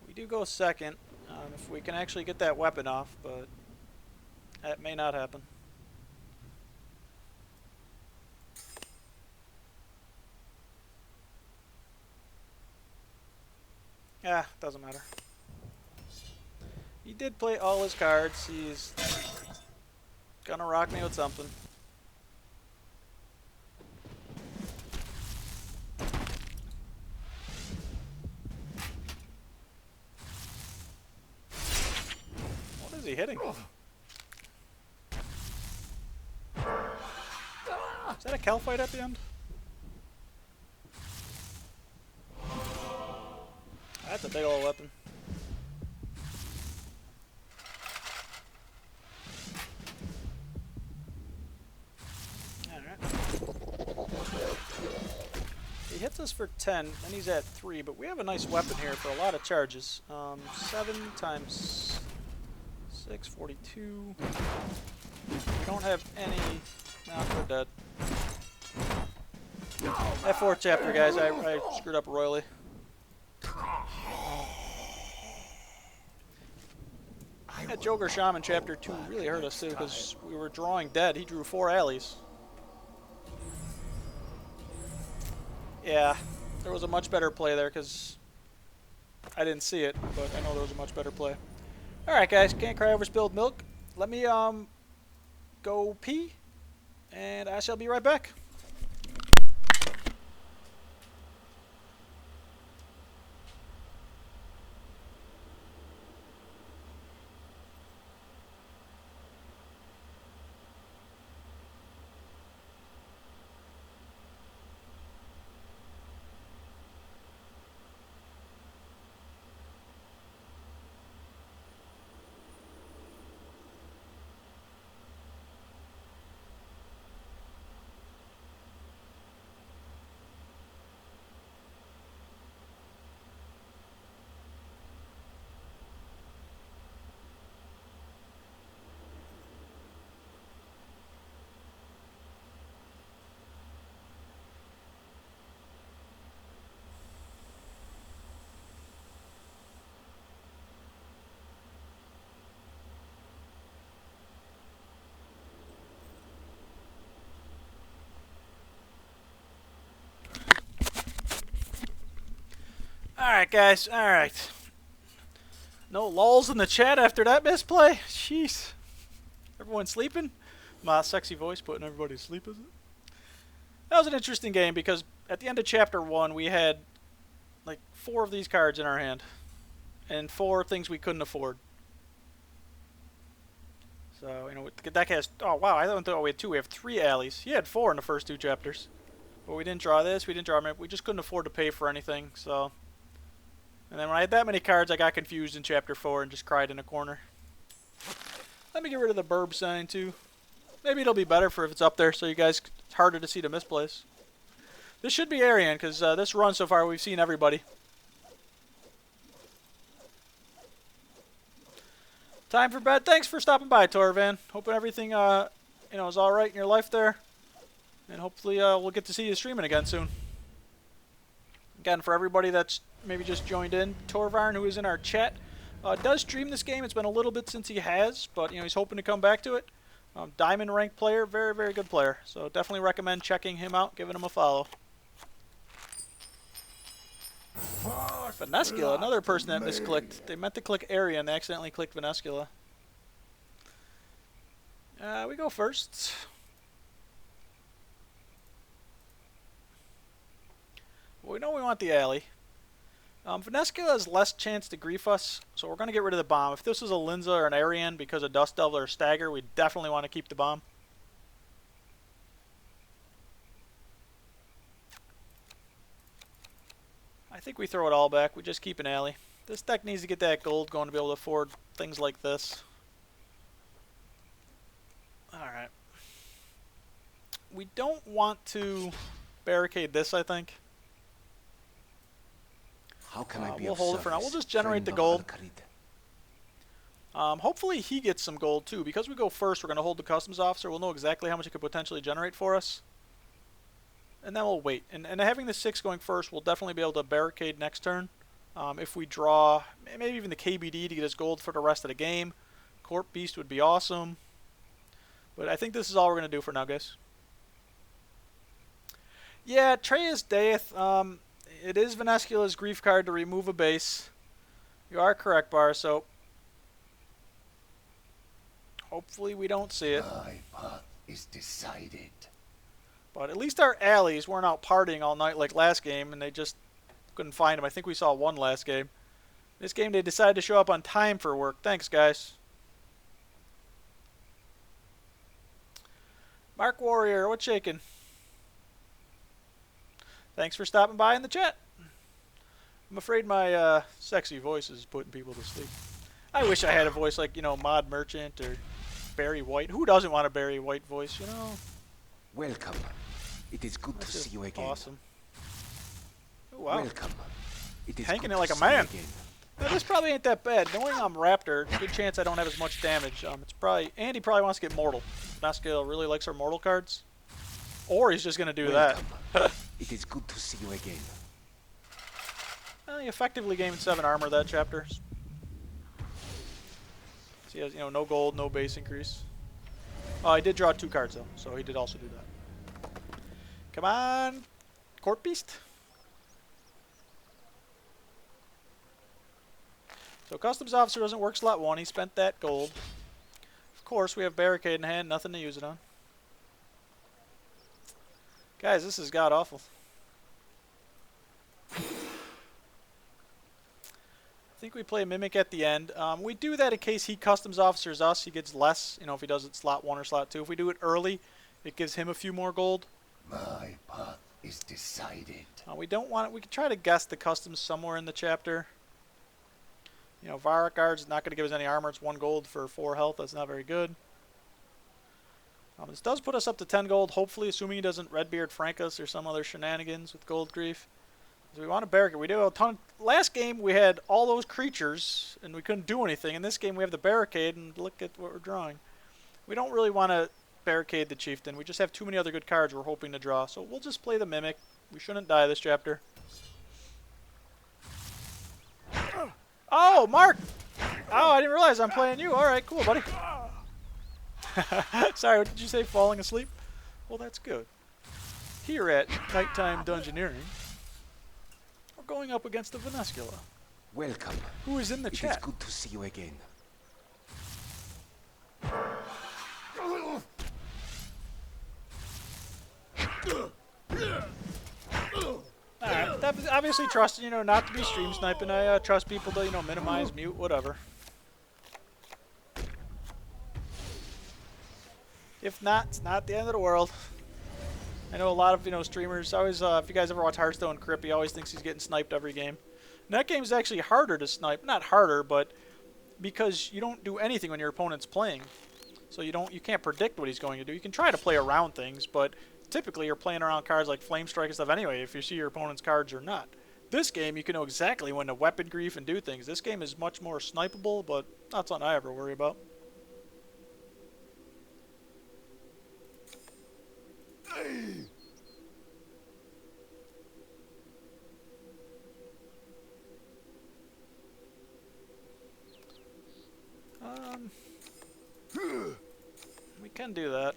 We do go second if we can actually get that weapon off, but that may not happen. Yeah, doesn't matter. He did play all his cards. He's gonna rock me with something. What is he hitting? Is that a Cal fight at the end? That's a big old weapon. He hits us for 10, then he's at 3, but we have a nice weapon here for a lot of charges. 7 times 6, 42. We don't have any... No, we're dead. That 4th chapter, guys, I screwed up royally. That Joker Shaman chapter 2 really hurt us too, because we were drawing dead. He drew 4 alleys. Yeah, there was a much better play there, because I didn't see it, but I know there was a much better play. Alright guys, can't cry over spilled milk. Let me go pee, and I shall be right back. Alright guys, alright. No lulls in the chat after that misplay? Jeez. Everyone sleeping? My sexy voice putting everybody to sleep, is it? That was an interesting game because at the end of chapter 1 we had like 4 of these cards in our hand. And 4 things we couldn't afford. So, you know, that has... Oh wow, I thought we had 2. We have 3 alleys. He had 4 in the first 2 chapters. But we didn't draw this, we didn't draw... We just couldn't afford to pay for anything, so... And then when I had that many cards, I got confused in Chapter 4 and just cried in a corner. Let me get rid of the burb sign, too. Maybe it'll be better for if it's up there, so you guys, it's harder to see the misplace. This should be Arian, because this run so far, we've seen everybody. Time for bed. Thanks for stopping by, Torvan. Hoping everything, you know, is all right in your life there. And hopefully we'll get to see you streaming again soon. Again, for everybody that's maybe just joined in, Torvarn, who is in our chat, does stream this game. It's been a little bit since he has, but you know he's hoping to come back to it. Diamond ranked player, very, very good player. So definitely recommend checking him out, giving him a follow. Venescula, another person that misclicked. They meant to click Area and they accidentally clicked Venescula. We go first. Well, we know we want the alley. Venescula has less chance to grief us, so we're going to get rid of the bomb. If this was a Linza or an Arian because of Dust Devil or Stagger, we definitely want to keep the bomb. I think we throw it all back. We just keep an alley. This deck needs to get that gold going to be able to afford things like this. Alright. We don't want to barricade this, I think. How can I be we'll of hold it for now. We'll service, just generate friend the of gold. Al-Khalid? Hopefully he gets some gold too. Because we go first, we're going to hold the customs officer. We'll know exactly how much it could potentially generate for us. And then we'll wait. And having the 6 going first, we'll definitely be able to barricade next turn. If we draw, maybe even the KBD to get us gold for the rest of the game. Corp Beast would be awesome. But I think this is all we're going to do for now, guys. Yeah, Trey's Death. It is Venescula's grief card to remove a base. You are correct, Bar, so hopefully we don't see it. My path is decided. But at least our allies weren't out partying all night like last game, and they just couldn't find them. I think we saw one last game. This game they decided to show up on time for work. Thanks, guys. Mark Warrior, what's shaking? Thanks for stopping by in the chat. I'm afraid my sexy voice is putting people to sleep. I wish I had a voice like, you know, Mod Merchant or Barry White. Who doesn't want a Barry White voice, you know? Welcome. It is good to see you again. Awesome. Oh, wow. Welcome. It is Tanking good it like to a see you man. again. Now, this probably ain't that bad. Knowing I'm Raptor, good chance I don't have as much damage. It's probably Andy probably wants to get mortal. Venescula really likes our mortal cards. Or he's just gonna do Welcome. that. It is good to see you again. Well, he effectively gained 7 armor that chapter. So he has, you know, no gold, no base increase. Oh, he did draw 2 cards though, so he did also do that. Come on, Court Beast. So Customs Officer doesn't work slot 1. He spent that gold. Of course, we have Barricade in hand. Nothing to use it on. Guys, this is god-awful. I think we play Mimic at the end. We do that in case he Customs Officers us. He gets less, you know, if he does it slot 1 or slot 2. If we do it early, it gives him a few more gold. My path is decided. We don't want it. We could try to guess the customs somewhere in the chapter. You know, Varrock Guard's not going to give us any armor. It's 1 gold for 4 health. That's not very good. This does put us up to 10 gold, hopefully, assuming he doesn't Redbeard Frank us or some other shenanigans with gold grief. So we want to barricade. We do a ton. Last game we had all those creatures and we couldn't do anything. In this game we have the barricade and look at what we're drawing. We don't really want to barricade the chieftain. We just have too many other good cards we're hoping to draw. So we'll just play the Mimic. We shouldn't die this chapter. Oh, Mark! Oh, I didn't realize I'm playing you. Alright, cool, buddy. Sorry, what did you say? Falling asleep? Well, that's good. Here at Nighttime Dungeoneering, we're going up against the Venescula, Welcome. who is in the It is chat. good to see you again. Alright, obviously trust, you know, not to be stream sniping. I trust people to, you know, minimize, mute, whatever. If not, it's not the end of the world. I know a lot of, you know, streamers always, if you guys ever watch Hearthstone, Crippy always thinks he's getting sniped every game. And that game's actually harder to snipe. Not harder, but because you don't do anything when your opponent's playing. So you can't predict what he's going to do. You can try to play around things, but typically you're playing around cards like Flame Strike and stuff anyway, if you see your opponent's cards or not. This game, you can know exactly when to weapon grief and do things. This game is much more snipeable, but not something I ever worry about. We can do that.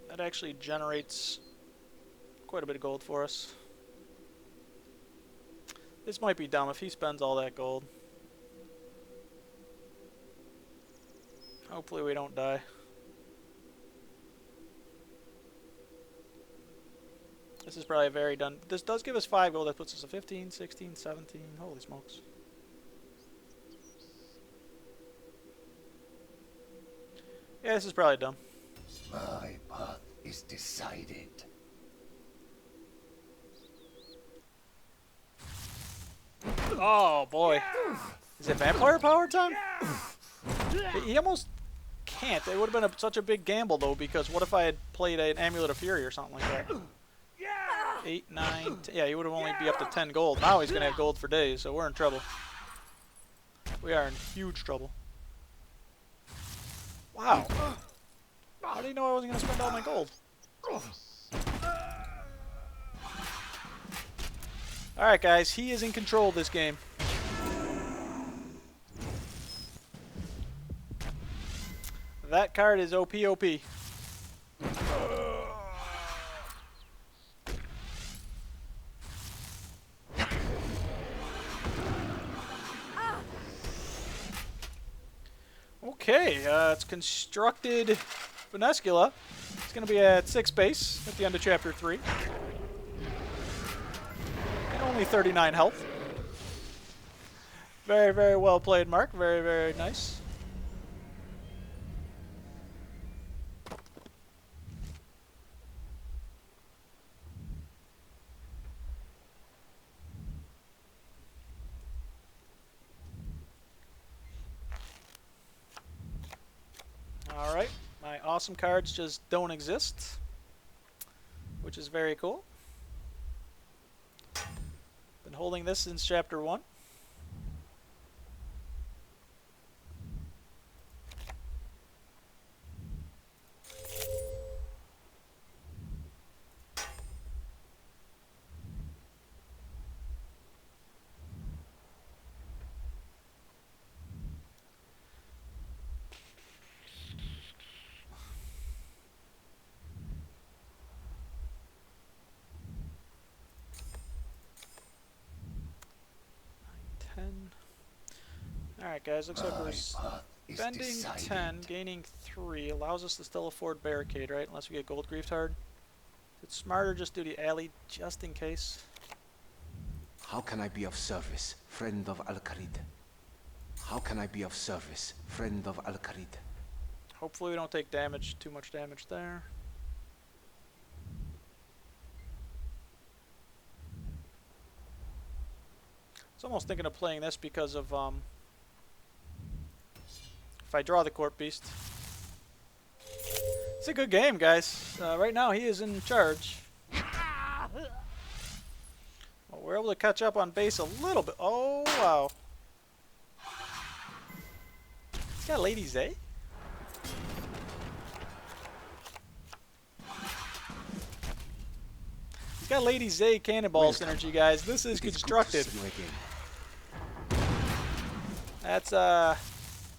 That actually generates quite a bit of gold for us. This might be dumb if he spends all that gold. Hopefully we don't die. This is probably very done. This does give us 5 gold. That puts us at 15, 16, 17. Holy smokes. Yeah, this is probably dumb. My path is decided. Oh boy. Is it vampire power time? He almost can't. It would have been such a big gamble though, because what if I had played an Amulet of Fury or something like that? 8, 9, 10. Yeah, he would have only be up to 10 gold. Now he's going to have gold for days, so we're in trouble. We are in huge trouble. Wow. How do you know I wasn't going to spend all my gold? Alright guys, he is in control of this game. That card is OP. Okay, it's constructed Venescula. It's going to be at 6 base at the end of Chapter 3. And only 39 health. Very, very well played, Mark. Very, very nice. Alright, my awesome cards just don't exist, which is very cool. Been holding this since Chapter 1. Alright guys, looks like we're spending 10, gaining 3, allows us to still afford Barricade, right? Unless we get Gold Griefed hard. It's smarter just do the alley just in case. How can I be of service, friend of Al-Kharid? How can I be of service, friend of Al-Kharid? Hopefully we don't take damage, too much damage there. I was almost thinking of playing this because of if I draw the Corp Beast. It's a good game, guys. Right now he is in charge. Well, we're able to catch up on base a little bit. Oh, wow. He's got Lady Zay? He's got Lady Zay Cannonball synergy, guys. This is constructed. That's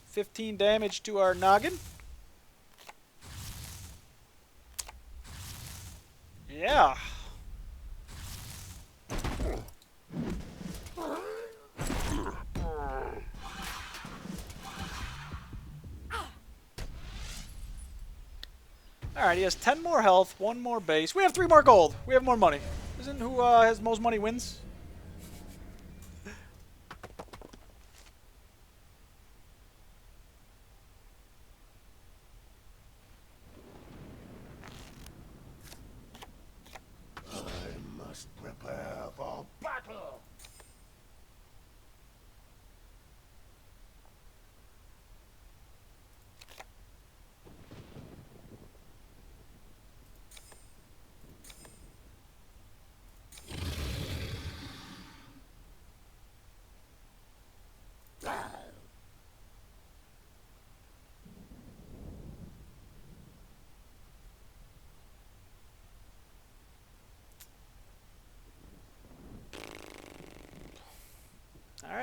15 damage to our noggin. Yeah. Alright, he has 10 more health, 1 more base. We have 3 more gold. We have more money. Isn't who has most money wins? I must prepare for battle.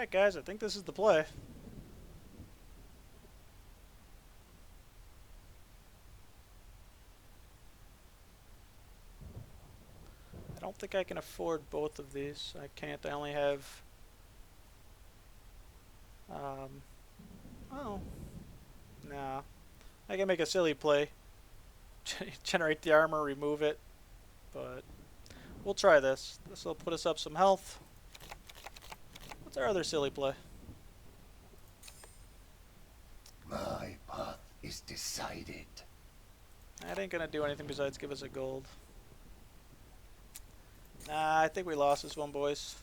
Alright guys, I think this is the play. I don't think I can afford both of these. I can't. I only have... oh. Nah. I can make a silly play. Generate the armor, remove it. But we'll try this. This will put us up some health. What's our other silly play? My path is decided. That ain't gonna do anything besides give us a gold. Nah, I think we lost this one, boys.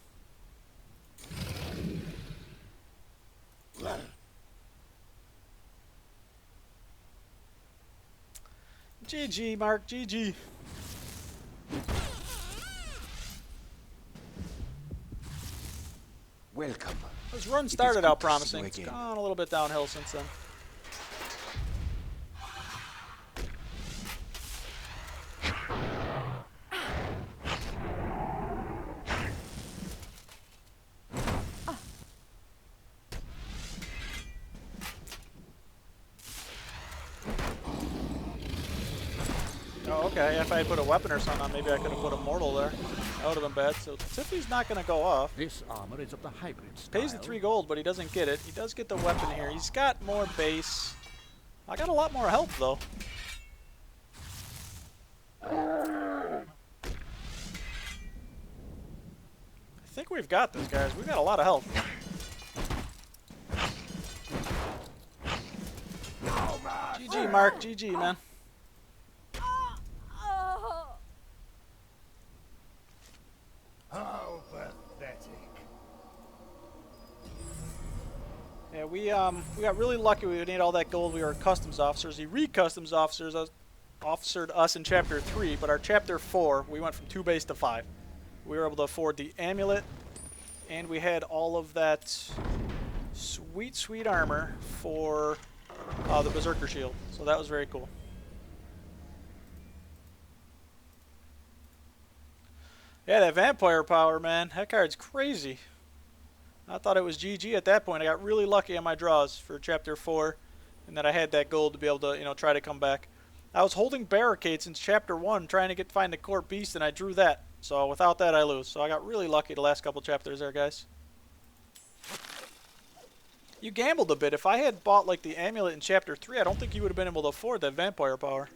GG, Mark, GG. Welcome. This run It is started good out to see promising. you It's again. gone a little bit downhill since then. Oh, okay. If I had put a weapon or something on, maybe I could have put a mortal there. That would have been bad. So Tiffy's not going to go off. This armor is of the hybrid style. Pays the 3 gold, but he doesn't get it. He does get the weapon here. He's got more base. I got a lot more health, though. I think we've got this, guys. We've got a lot of health. GG, Mark. GG, man. How pathetic. Yeah, we got really lucky. We need all that gold. We were customs officers. He re-customs officered us in chapter 3, but our chapter 4, we went from 2 base to 5. We were able to afford the amulet, and we had all of that sweet, sweet armor for the Berserker shield. So that was very cool. Yeah, that vampire power, man. That card's crazy. I thought it was GG at that point. I got really lucky on my draws for chapter 4, and that I had that gold to be able to, you know, try to come back. I was holding barricade since chapter 1, trying to find the court beast, and I drew that. So without that, I lose. So I got really lucky the last couple chapters there, guys. You gambled a bit. If I had bought like the amulet in chapter 3, I don't think you would have been able to afford that vampire power.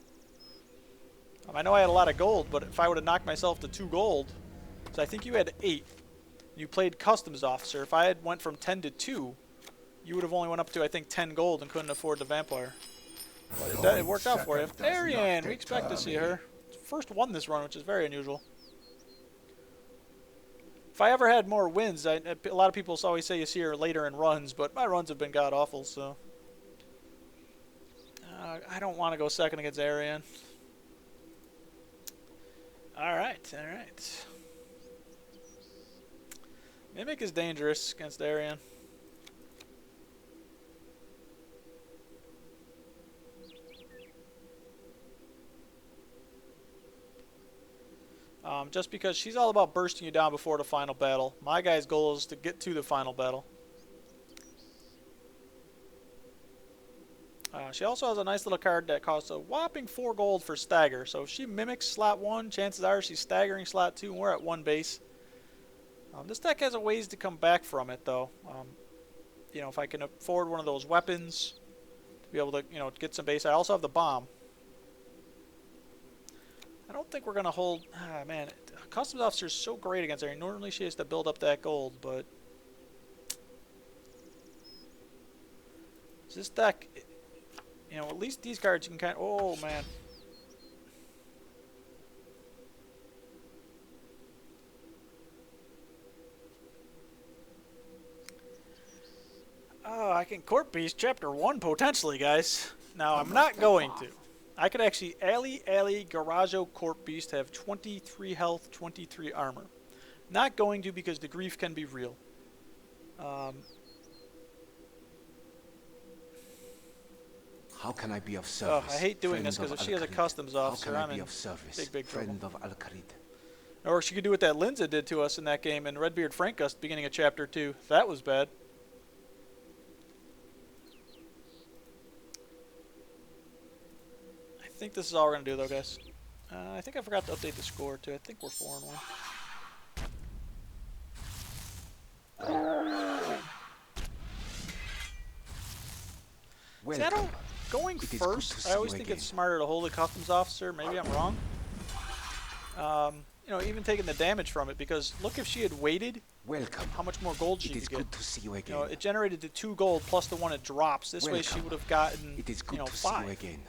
I know I had a lot of gold, but if I would have knocked myself to 2 gold, so I think you had 8. You played customs officer. If I had went from 10 to 2, you would have only went up to, I think, 10 gold and couldn't afford the vampire. But it worked out for you. Ariane, we expect to see her. First won this run, which is very unusual. If I ever had more wins, a lot of people always say you see her later in runs, but my runs have been god-awful, so... I don't want to go second against Ariane. Alright, alright. Mimic is dangerous against Ariane. Just because she's all about bursting you down before the final battle. My guy's goal is to get to the final battle. She also has a nice little card that costs a whopping 4 gold for stagger. So if she mimics slot 1, chances are she's staggering slot 2, and we're at 1 base. This deck has a ways to come back from it, though. You know, if I can afford one of those weapons to be able to, you know, get some base. I also have the bomb. I don't think we're going to hold... Ah, man, Customs Officer is so great against her. Normally she has to build up that gold, but... This deck... You know, at least these cards you can kind of... Oh, man. Oh, I can Court Beast Chapter 1 potentially, guys. Now, I'm not going to. I could actually Ali Garajo Court Beast have 23 health, 23 armor. Not going to because the grief can be real. How can I be of service? I hate doing this friend because of if she has a Al-Kharid? customs officer, How I'm can I be in of service, big trouble. friend of Al-Kharid? Or she could do what that Linza did to us in that game in Redbeard Frank us beginning of chapter 2. That was bad. I think this is all we're going to do though, guys. I think I forgot to update the score too. I think we're 4-1. See, I don't... Going first, I always think it's smarter to hold a customs officer. Maybe I'm wrong. You know, even taking the damage from it, because look, if she had waited, Welcome. how much more gold she It is could good get. to see you again. You know, it generated the 2 gold plus the 1 it drops. This way she would have gotten, It is good you know, to see 5. you again.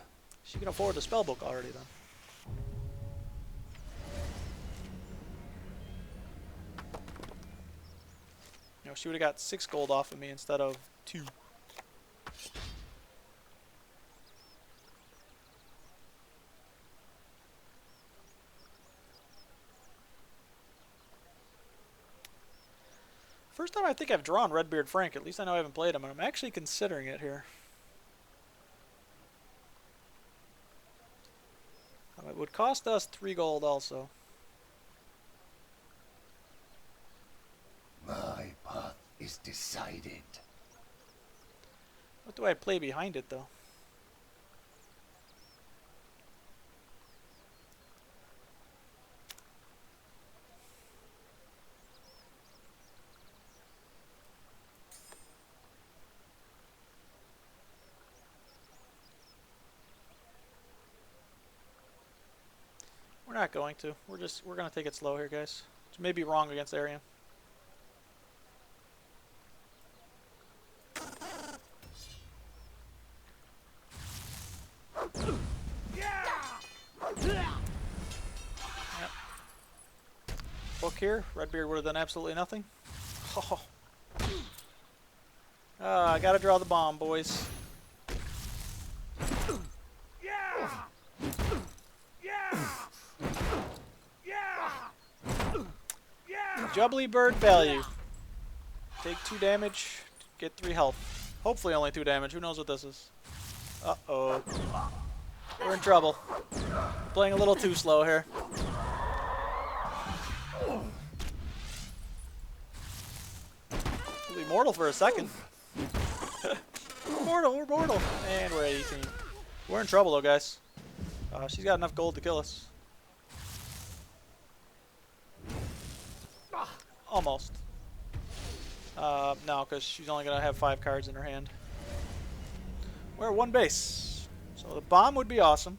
She can afford the spellbook already then. You know, she would have got 6 gold off of me instead of 2. First time I think I've drawn Redbeard Frank. At least I know I haven't played him, and I'm actually considering it here. It would cost us 3 gold also. My path is decided. What do I play behind it, though? We're not going to. We're gonna take it slow here, guys. Which may be wrong against Arian. Yep. Book here. Redbeard would have done absolutely nothing. Oh. I gotta draw the bomb, boys. Jubbly bird value. Take 2 damage, get 3 health. Hopefully only 2 damage. Who knows what this is? Uh-oh. We're in trouble. Playing a little too slow here. We'll be mortal for a second. We're mortal. And we're at 18. We're in trouble though, guys. She's got enough gold to kill us. Almost. No, because she's only going to have 5 cards in her hand. We're at 1 base. So the bomb would be awesome.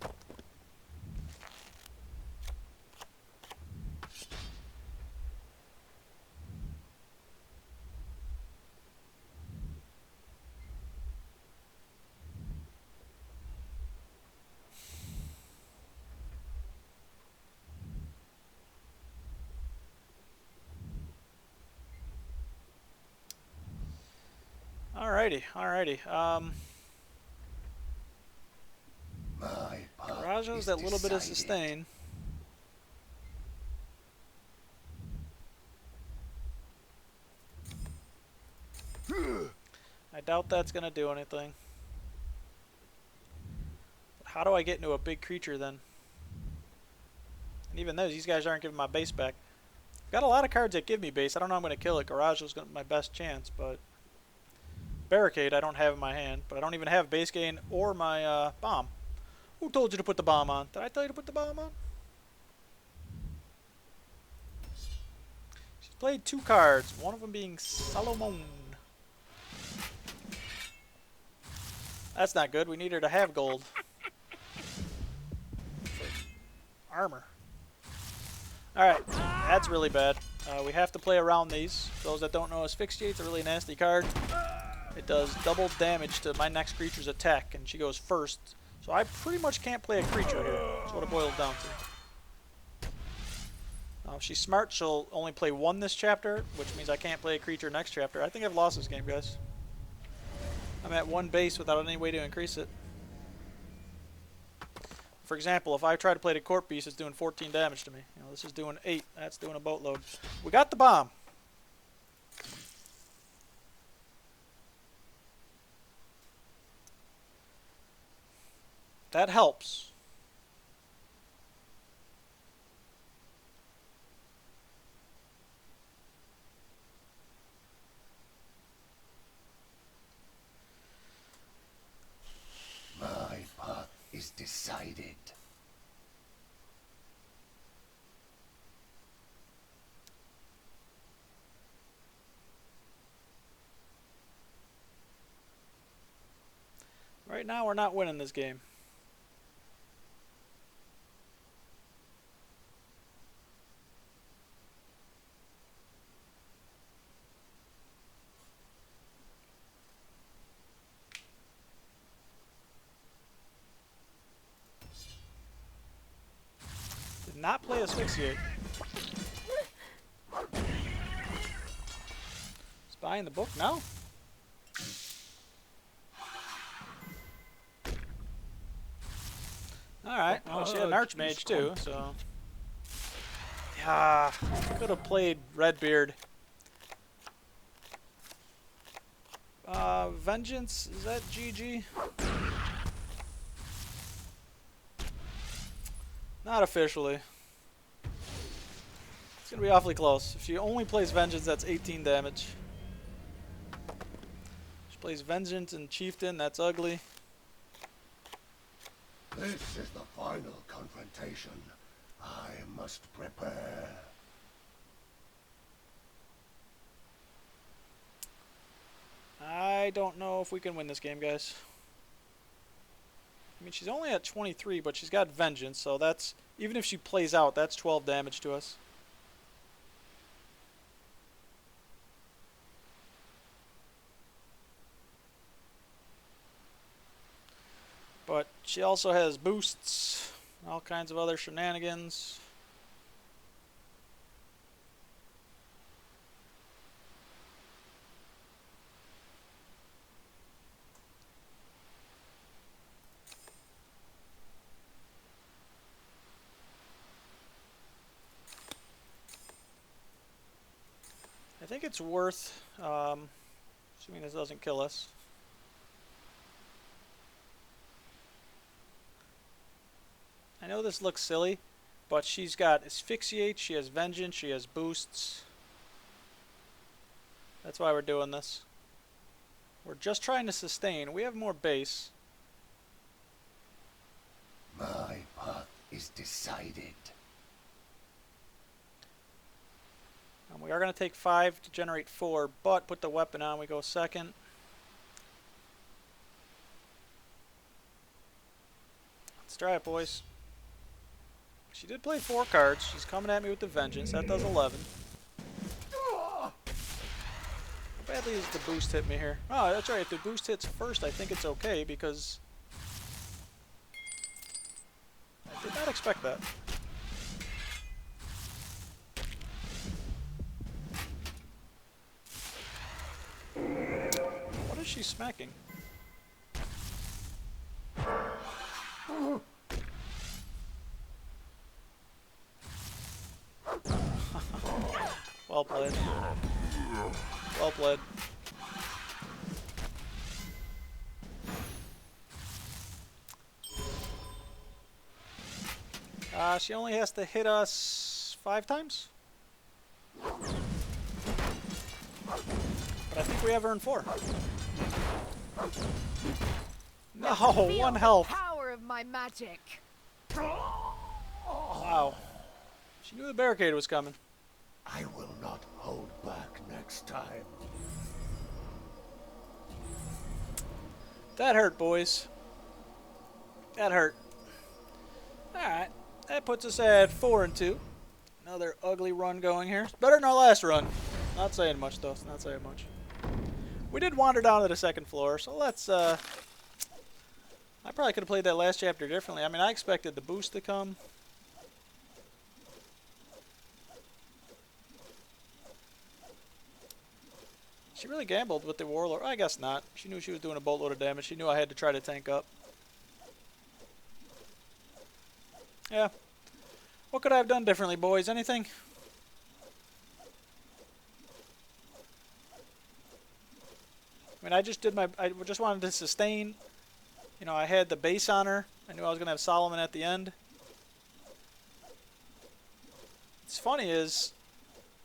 Alrighty. My path Rajo's is that little bit of decided. sustain. I doubt that's going to do anything. How do I get into a big creature then? And even those, these guys aren't giving my base back. I've got a lot of cards that give me base. I don't know I'm going to kill it. Garage is my best chance, but... Barricade I don't have in my hand, but I don't even have base gain or my bomb. Who told you to put the bomb on? Did I tell you to put the bomb on? She's played 2 cards, one of them being Salomon. That's not good. We need her to have gold. Armor. Alright, that's really bad. We have to play around these. Those that don't know, Asphyxiate's a really nasty card. It does double damage to my next creature's attack, and she goes first. So I pretty much can't play a creature here. That's what it boils down to. If she's smart, she'll only play 1 this chapter, which means I can't play a creature next chapter. I think I've lost this game, guys. I'm at 1 base without any way to increase it. For example, if I try to play the Court Beast, it's doing 14 damage to me. You know, this is doing 8. That's doing a boatload. We got the bomb. That helps. Right now, we're not winning this game. Did not play Asphyxiate. Spy in the book? No. Alright, well, she had an Archmage too, so... Yeah, could have played Redbeard. Vengeance, is that GG? Not officially. It's gonna be awfully close. If she only plays Vengeance, that's 18 damage. She plays Vengeance and Chieftain, that's ugly. This is the final confrontation. I must prepare. I don't know if we can win this game, guys. I mean, she's only at 23, but she's got Vengeance, so that's... Even if she plays out, that's 12 damage to us. But she also has boosts, all kinds of other shenanigans. I think it's worth, assuming this doesn't kill us. I know this looks silly, but she's got Asphyxiate, she has Vengeance, she has boosts. That's why we're doing this. We're just trying to sustain. We have more base. My path is decided. And we are going to take 5 to generate 4, but put the weapon on, we go second. Let's try it, boys. She did play 4 cards. She's coming at me with the Vengeance. That does 11. How badly does the boost hit me here? Oh, that's right. If the boost hits first, I think it's okay, because... I did not expect that. What is she smacking? Well played. Well played. She only has to hit us 5 times? But I think we have her in 4. No, 1 health. Power of my magic. Wow. She knew the barricade was coming. I will not hold back next time. That hurt, boys. That hurt. Alright. That puts us at 4 and 2. Another ugly run going here. It's better than our last run. Not saying much, though. It's not saying much. We did wander down to the 2nd floor, so let's, I probably could have played that last chapter differently. I mean, I expected the boost to come. She really gambled with the Warlord. I guess not. She knew she was doing a boatload of damage. She knew I had to try to tank up. Yeah. What could I have done differently, boys? Anything? I mean, I just did my... I just wanted to sustain. You know, I had the base on her. I knew I was going to have Solomon at the end. What's funny is...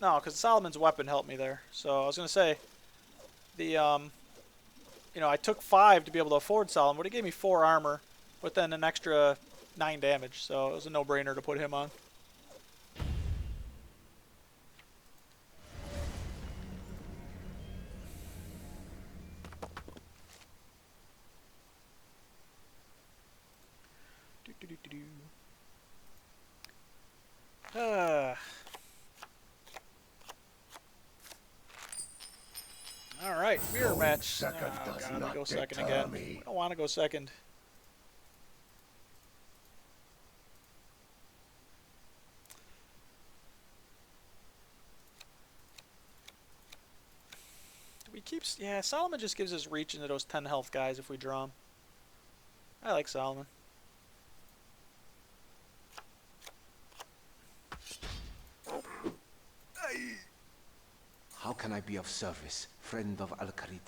No, because Solomon's weapon helped me there. So, I was going to say... The, you know, I took 5 to be able to afford Solomon, but it gave me 4 armor, but then an extra 9 damage, so it was a no-brainer to put him on. Alright, mirror Going match. second Oh, does God, we not go second deter again. me. We don't want to go second. We keep... Yeah, Solomon just gives us reach into those 10 health guys if we draw him. I like Solomon. How can I be of service, friend of Al-Kharid?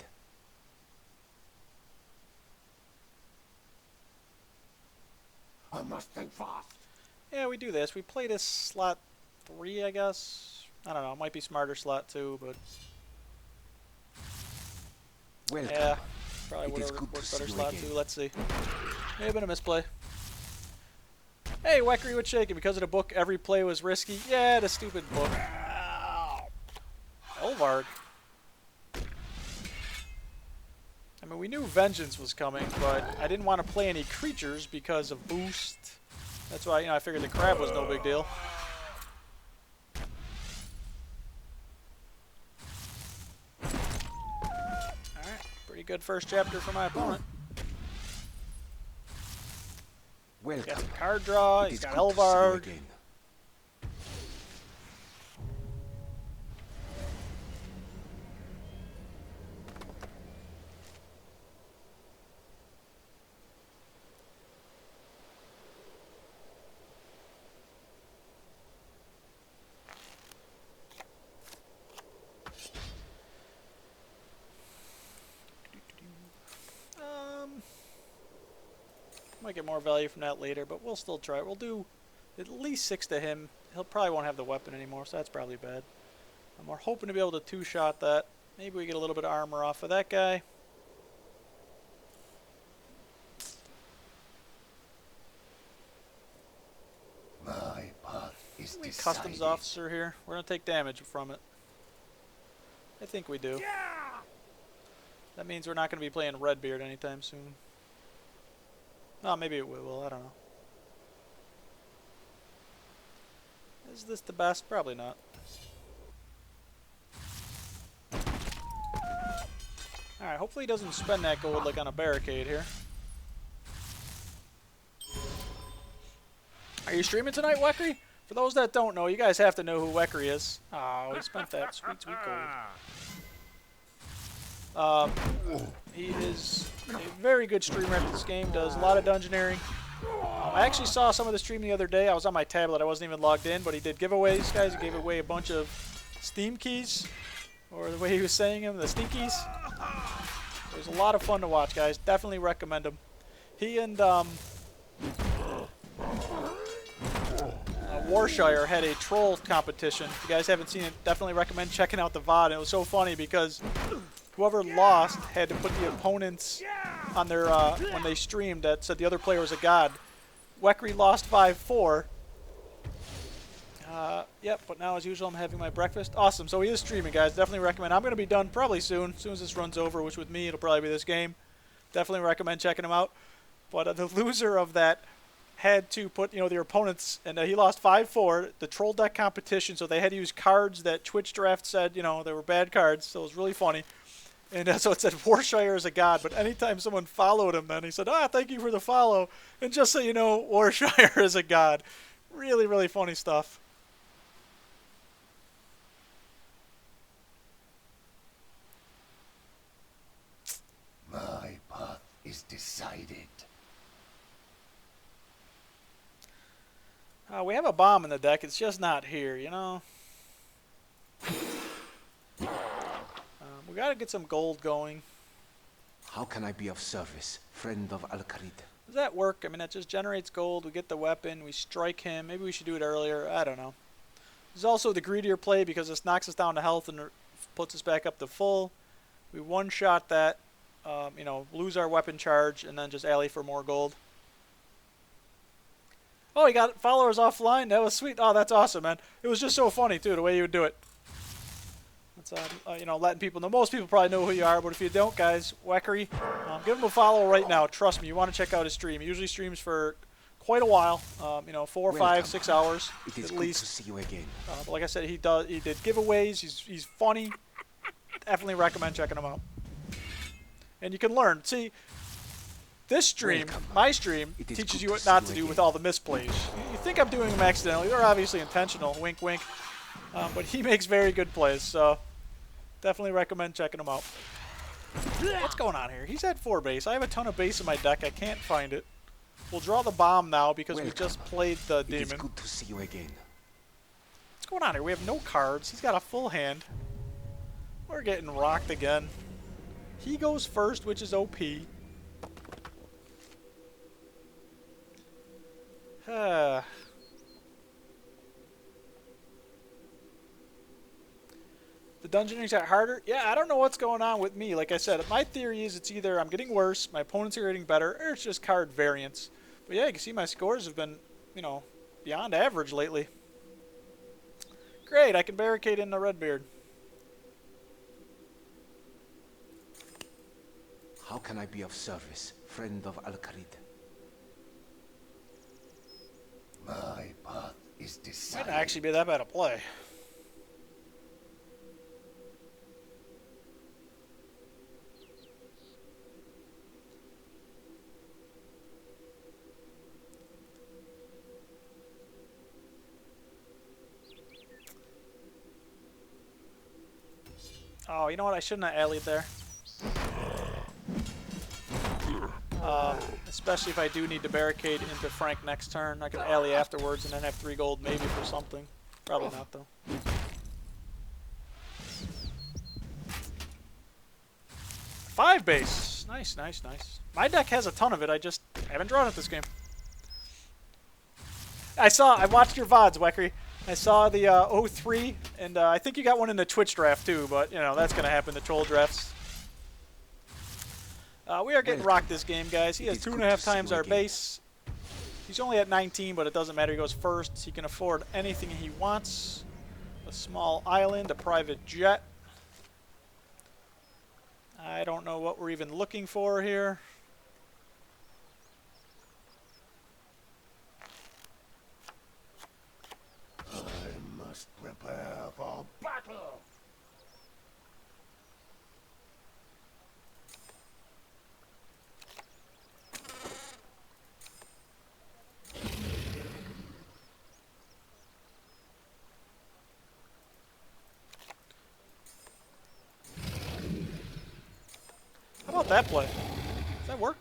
I must think fast. Yeah, we do this. We play this slot 3, I guess. I don't know. It might be smarter slot 2, but... Welcome. Yeah, probably It would is have good to worked see better you slot again. 2. Let's see. May have been a misplay. Hey, Weckery would shake it. Because of the book, every play was risky. Yeah, the stupid book. Ow. Elvard. I mean, we knew Vengeance was coming, but I didn't want to play any creatures because of boost. That's why, I figured the crab was no big deal. Alright, pretty good first chapter for my opponent. He's got Welcome. some card draw, It he's is got good to see you Elvard. again. Might get more value from that later, but we'll still try. We'll do at least 6 to him. He'll probably won't have the weapon anymore, so that's probably bad. We're hoping to be able to 2-shot that. Maybe we get a little bit of armor off of that guy. My path is We decided. customs officer here. We're gonna take damage from it. I think we do. That means we're not gonna be playing Redbeard anytime soon. Oh, maybe it will. I don't know. Is this the best? Probably not. Alright, hopefully he doesn't spend that gold like on a barricade here. Are you streaming tonight, Weckery? For those that don't know, you guys have to know who Weckery is. Oh, he spent that sweet, sweet gold. He is a very good streamer at this game, does a lot of dungeoneering. I actually saw some of the stream the other day. I was on my tablet, I wasn't even logged in, but he did giveaways, guys. He gave away a bunch of Steam keys, or the way he was saying them, the Stinkies. It was a lot of fun to watch, guys. Definitely recommend him. He and Warshire had a troll competition. If you guys haven't seen it, definitely recommend checking out the VOD. It was so funny because whoever lost had to put the opponents on their when they streamed that said the other player was a god. Weckery lost 5-4. Yep, but now as usual I'm having my breakfast. Awesome, so he is streaming, guys. Definitely recommend. I'm going to be done probably soon. As soon as this runs over, which with me it'll probably be this game. Definitely recommend checking him out. But the loser of that had to put, their opponents, and he lost 5-4, the troll deck competition, so they had to use cards that Twitch Draft said, they were bad cards, so it was really funny. And so it said Warshire is a god, but anytime someone followed him then, he said, thank you for the follow, and just so you know, Warshire is a god. Really, really funny stuff. My path is decided. We have a bomb in the deck, it's just not here, we gotta get some gold going. How can I be of service, friend of Al-Kharid? Does that work? I mean, that just generates gold, we get the weapon, we strike him. Maybe we should do it earlier, I don't know. There's also the greedier play because this knocks us down to health and puts us back up to full. We one-shot that, lose our weapon charge, and then just alley for more gold. Oh, he got followers offline. That was sweet. Oh, that's awesome, man. It was just so funny, too, the way you would do it. That's, letting people know. Most people probably know who you are, but if you don't, guys, Weckery, give him a follow right now. Trust me, you want to check out his stream. He usually streams for quite a while, 4, 5, 6 hours It is at good least. to see you again. But like I said, he did giveaways. He's funny. Definitely recommend checking him out. And you can learn. See, this stream, Welcome. my stream, It is teaches good you to what see not you to do again. with all the misplays. You think I'm doing them accidentally. They're obviously intentional. Wink, wink. But he makes very good plays, so definitely recommend checking him out. What's going on here? He's at 4 base. I have a ton of base in my deck. I can't find it. We'll draw the bomb now because we Welcome. just played the It is demon. good to see you again. What's going on here? We have no cards. He's got a full hand. We're getting rocked again. He goes first, which is OP. The dungeonering's got harder? Yeah, I don't know what's going on with me. Like I said, my theory is it's either I'm getting worse, my opponents are getting better, or it's just card variance. But yeah, you can see my scores have been, you know, beyond average lately. Great, I can barricade in the Redbeard. How can I be of service, friend of Al-Kharid? My path is Might decided. not actually be that bad a play. Oh, you know what? I shouldn't have allied there. Especially if I do need to barricade into Frank next turn. I can ally afterwards and then have 3 gold maybe for something. Probably not, though. Five base. Nice, nice, nice. My deck has a ton of it. I just haven't drawn it this game. I watched your VODs, Weckery. I saw the 03, and I think you got one in the Twitch draft too, but, you know, that's going to happen, the troll drafts. We are getting rocked this game, guys. He has 2.5 times our base. He's only at 19, but it doesn't matter. He goes first. He can afford anything he wants. A small island, a private jet. I don't know what we're even looking for here. I must prepare for battle. How about that play? Does that work?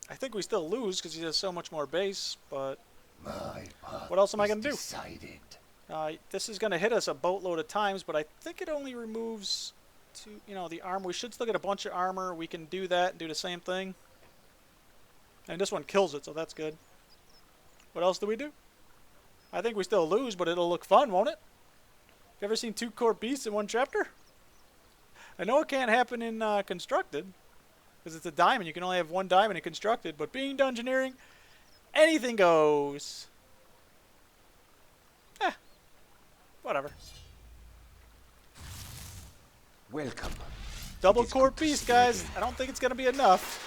I think we still lose because he has so much more base, but My path what else am I is going to do? decided. This is going to hit us a boatload of times, but I think it only removes the armor. We should still get a bunch of armor. We can do that and do the same thing. And this one kills it, so that's good. What else do we do? I think we still lose, but it'll look fun, won't it? Have you ever seen 2 core beasts in 1 chapter? I know it can't happen in Constructed, because it's a diamond. You can only have 1 diamond in Constructed, but being Dungeoneering, anything goes. Whatever. Welcome. Double It is core good to see beast, you guys. again. I don't think it's going to be enough.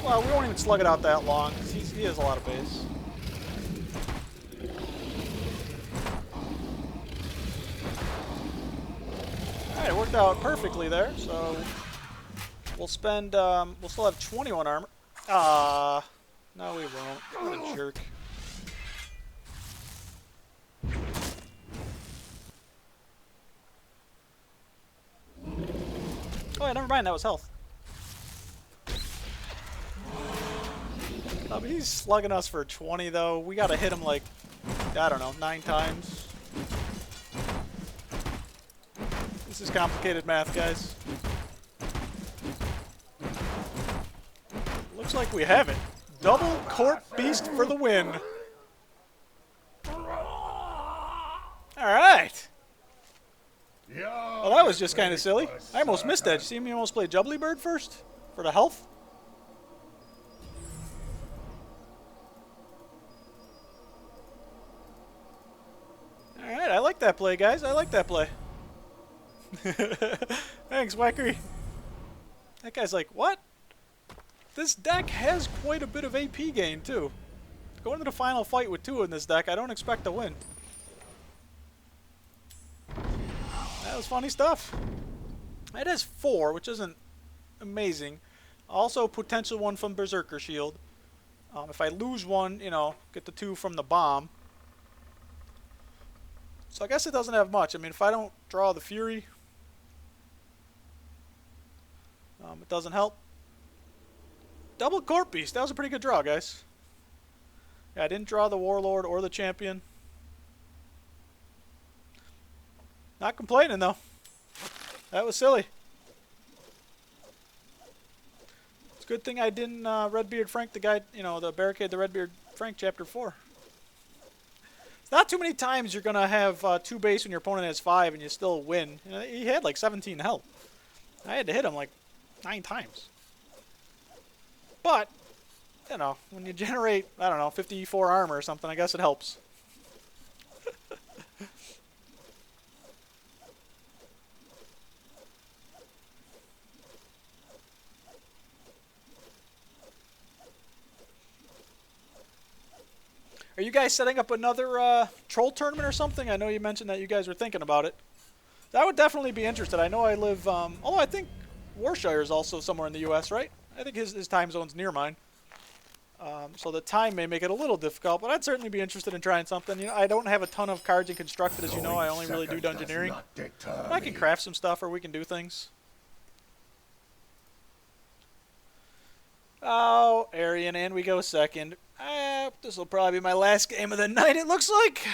Well, we won't even slug it out that long, because he has a lot of base. Alright, it worked out perfectly there, so we'll spend, we'll still have 21 armor. No we won't. What a jerk. Oh yeah, never mind, that was health. But he's slugging us for 20 though. We gotta hit him like, I don't know, 9 times. This is complicated math, guys. Looks like we have it. Double Court Beast for the win. Alright. Well, that was just kind of silly. I almost missed that. You see me almost play Jubbly Bird first? For the health? Alright, I like that play, guys. I like that play. Thanks, Wackery. That guy's like, what? This deck has quite a bit of AP gain, too. Going to the final fight with 2 in this deck, I don't expect to win. That was funny stuff. It has 4, which isn't amazing. Also, potential 1 from Berserker Shield. If I lose 1, you know, get the 2 from the bomb. So I guess it doesn't have much. I mean, if I don't draw the Fury, it doesn't help. Double Court Beast. That was a pretty good draw, guys. Yeah, I didn't draw the Warlord or the Champion. Not complaining, though. That was silly. It's a good thing I didn't Redbeard Frank the guy, you know, the Barricade the Redbeard Frank Chapter 4. It's not too many times you're going to have 2 base when your opponent has 5 and you still win. You know, he had like 17 health. I had to hit him like 9 times. But, you know, when you generate, I don't know, 54 armor or something, I guess it helps. Are you guys setting up another troll tournament or something? I know you mentioned that you guys were thinking about it. I would definitely be interested. I know I live, although I think Warshire is also somewhere in the U.S., right? I think his time zone's near mine. So the time may make it a little difficult, but I'd certainly be interested in trying something. You know, I don't have a ton of cards in Constructed, as you know. I only really do Dungeoneering. I can craft some stuff, or we can do things. Oh, Arian, and we go second. This will probably be my last game of the night, it looks like.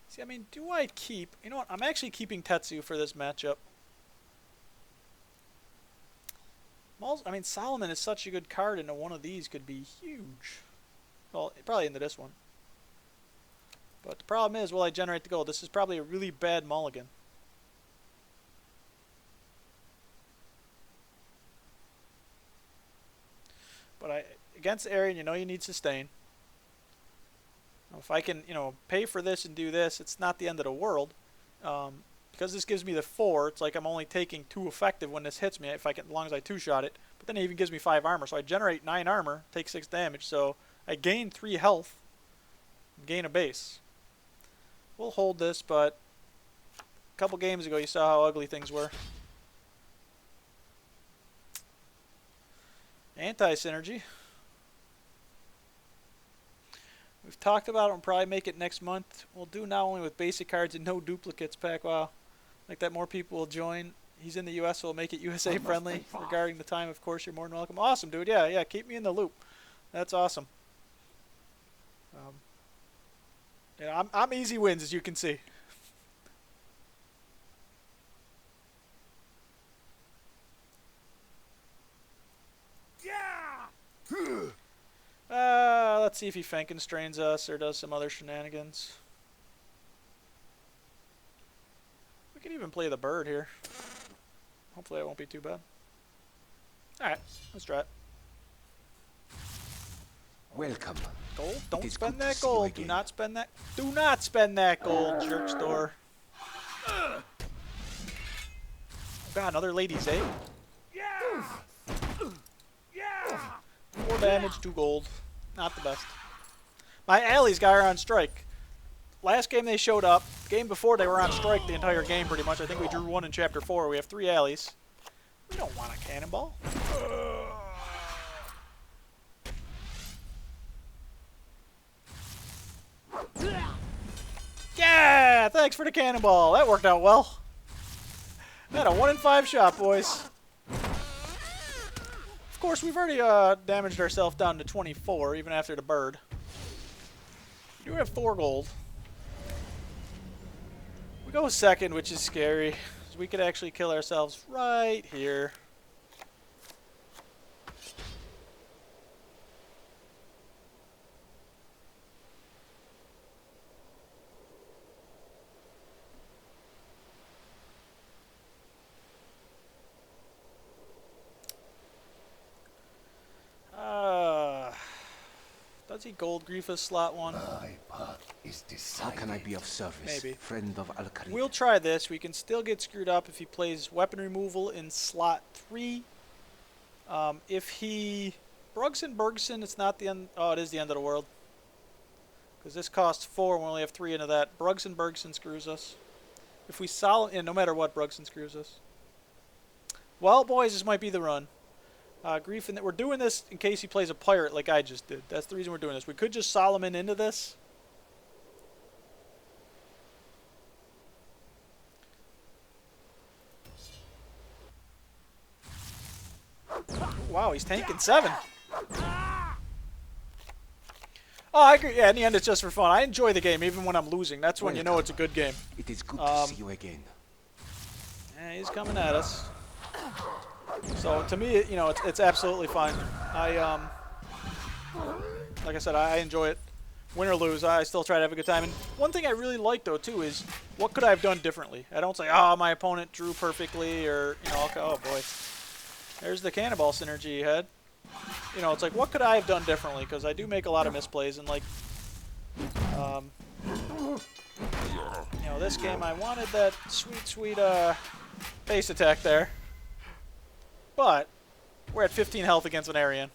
See, I mean, do I keep... You know what? I'm actually keeping Tetsu for this matchup. I mean, Solomon is such a good card, and one of these could be huge. Well, probably into this one. But the problem is, will I generate the gold? This is probably a really bad mulligan. But against Arian, you know you need sustain. If I can, you know, pay for this and do this, it's not the end of the world. Because this gives me the 4, it's like I'm only taking 2 effective when this hits me, if I can, as long as I 2-shot it. But then it even gives me 5 armor, so I generate 9 armor, take 6 damage, so I gain 3 health, gain a base. We'll hold this, but a couple games ago you saw how ugly things were. Anti-synergy. We've talked about it, we'll probably make it next month. We'll do not only with basic cards and no duplicates pack. Wow. Like that more people will join. He's in the US, so we'll make it USA friendly. Regarding the time, of course, you're more than welcome. Awesome, dude. Yeah, keep me in the loop. That's awesome. You know, I'm easy wins, as you can see. Let's see if he Frankenstrains us or does some other shenanigans. We could even play the bird here. Hopefully that won't be too bad. Alright, let's try it. Welcome. Gold? Don't spend that gold. Do not spend that. Do not spend that gold, jerk store. Got another ladies, eh? 4 damage, 2 gold. Not the best. My alleys guy are on strike. Last game they showed up. The game before they were on strike the entire game pretty much. I think we drew 1 in Chapter 4. We have 3 alleys. We don't want a cannonball. Yeah! Thanks for the cannonball. That worked out well. Had a 1 in 5 shot, boys. Of course, we've already damaged ourselves down to 24, even after the bird. We do have 4 gold. We go second, which is scary. We could actually kill ourselves right here. Was he Gold Griefus slot 1? My path is How decided. can I be of service, Maybe. friend of Al-Kharid? We'll try this. We can still get screwed up if he plays weapon removal in slot 3. If he... Bergson, it's not the end... Oh, it is the end of the world. Because this costs 4 and we only have 3 into that. Bergson screws us. If we Solomon... no matter what, Bergson screws us. Well, boys, this might be the run. Grief in that we're doing this in case he plays a pirate like I just did. That's the reason we're doing this. We could just Solomon into this. Wow, he's tanking 7. Oh, I agree. Yeah, in the end, it's just for fun. I enjoy the game, even when I'm losing. That's when you know it's a good game. It is good to see you again. Yeah, he's coming at us. So to me, you know, it's absolutely fine. Like I said, I enjoy it. Win or lose, I still try to have a good time. And one thing I really like though too is what could I have done differently? I don't say, oh, my opponent drew perfectly, or you know, okay, oh boy, there's the cannonball synergy you had. You know, it's like, what could I have done differently? Because I do make a lot of misplays, and like, you know, this game I wanted that sweet base attack there, but we're at 15 health against an Aryan.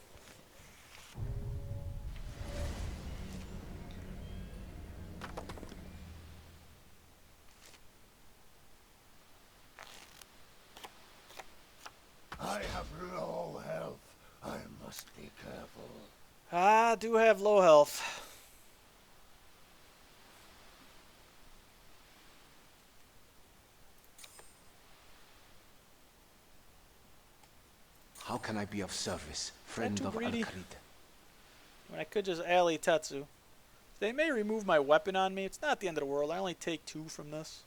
I have low health. I must be careful. I do have low health. How can I be of service, friend too of greedy? Al-Kharid? I mean, I could just ally Tetsu. They may remove my weapon on me. It's not the end of the world. I only take 2 from this.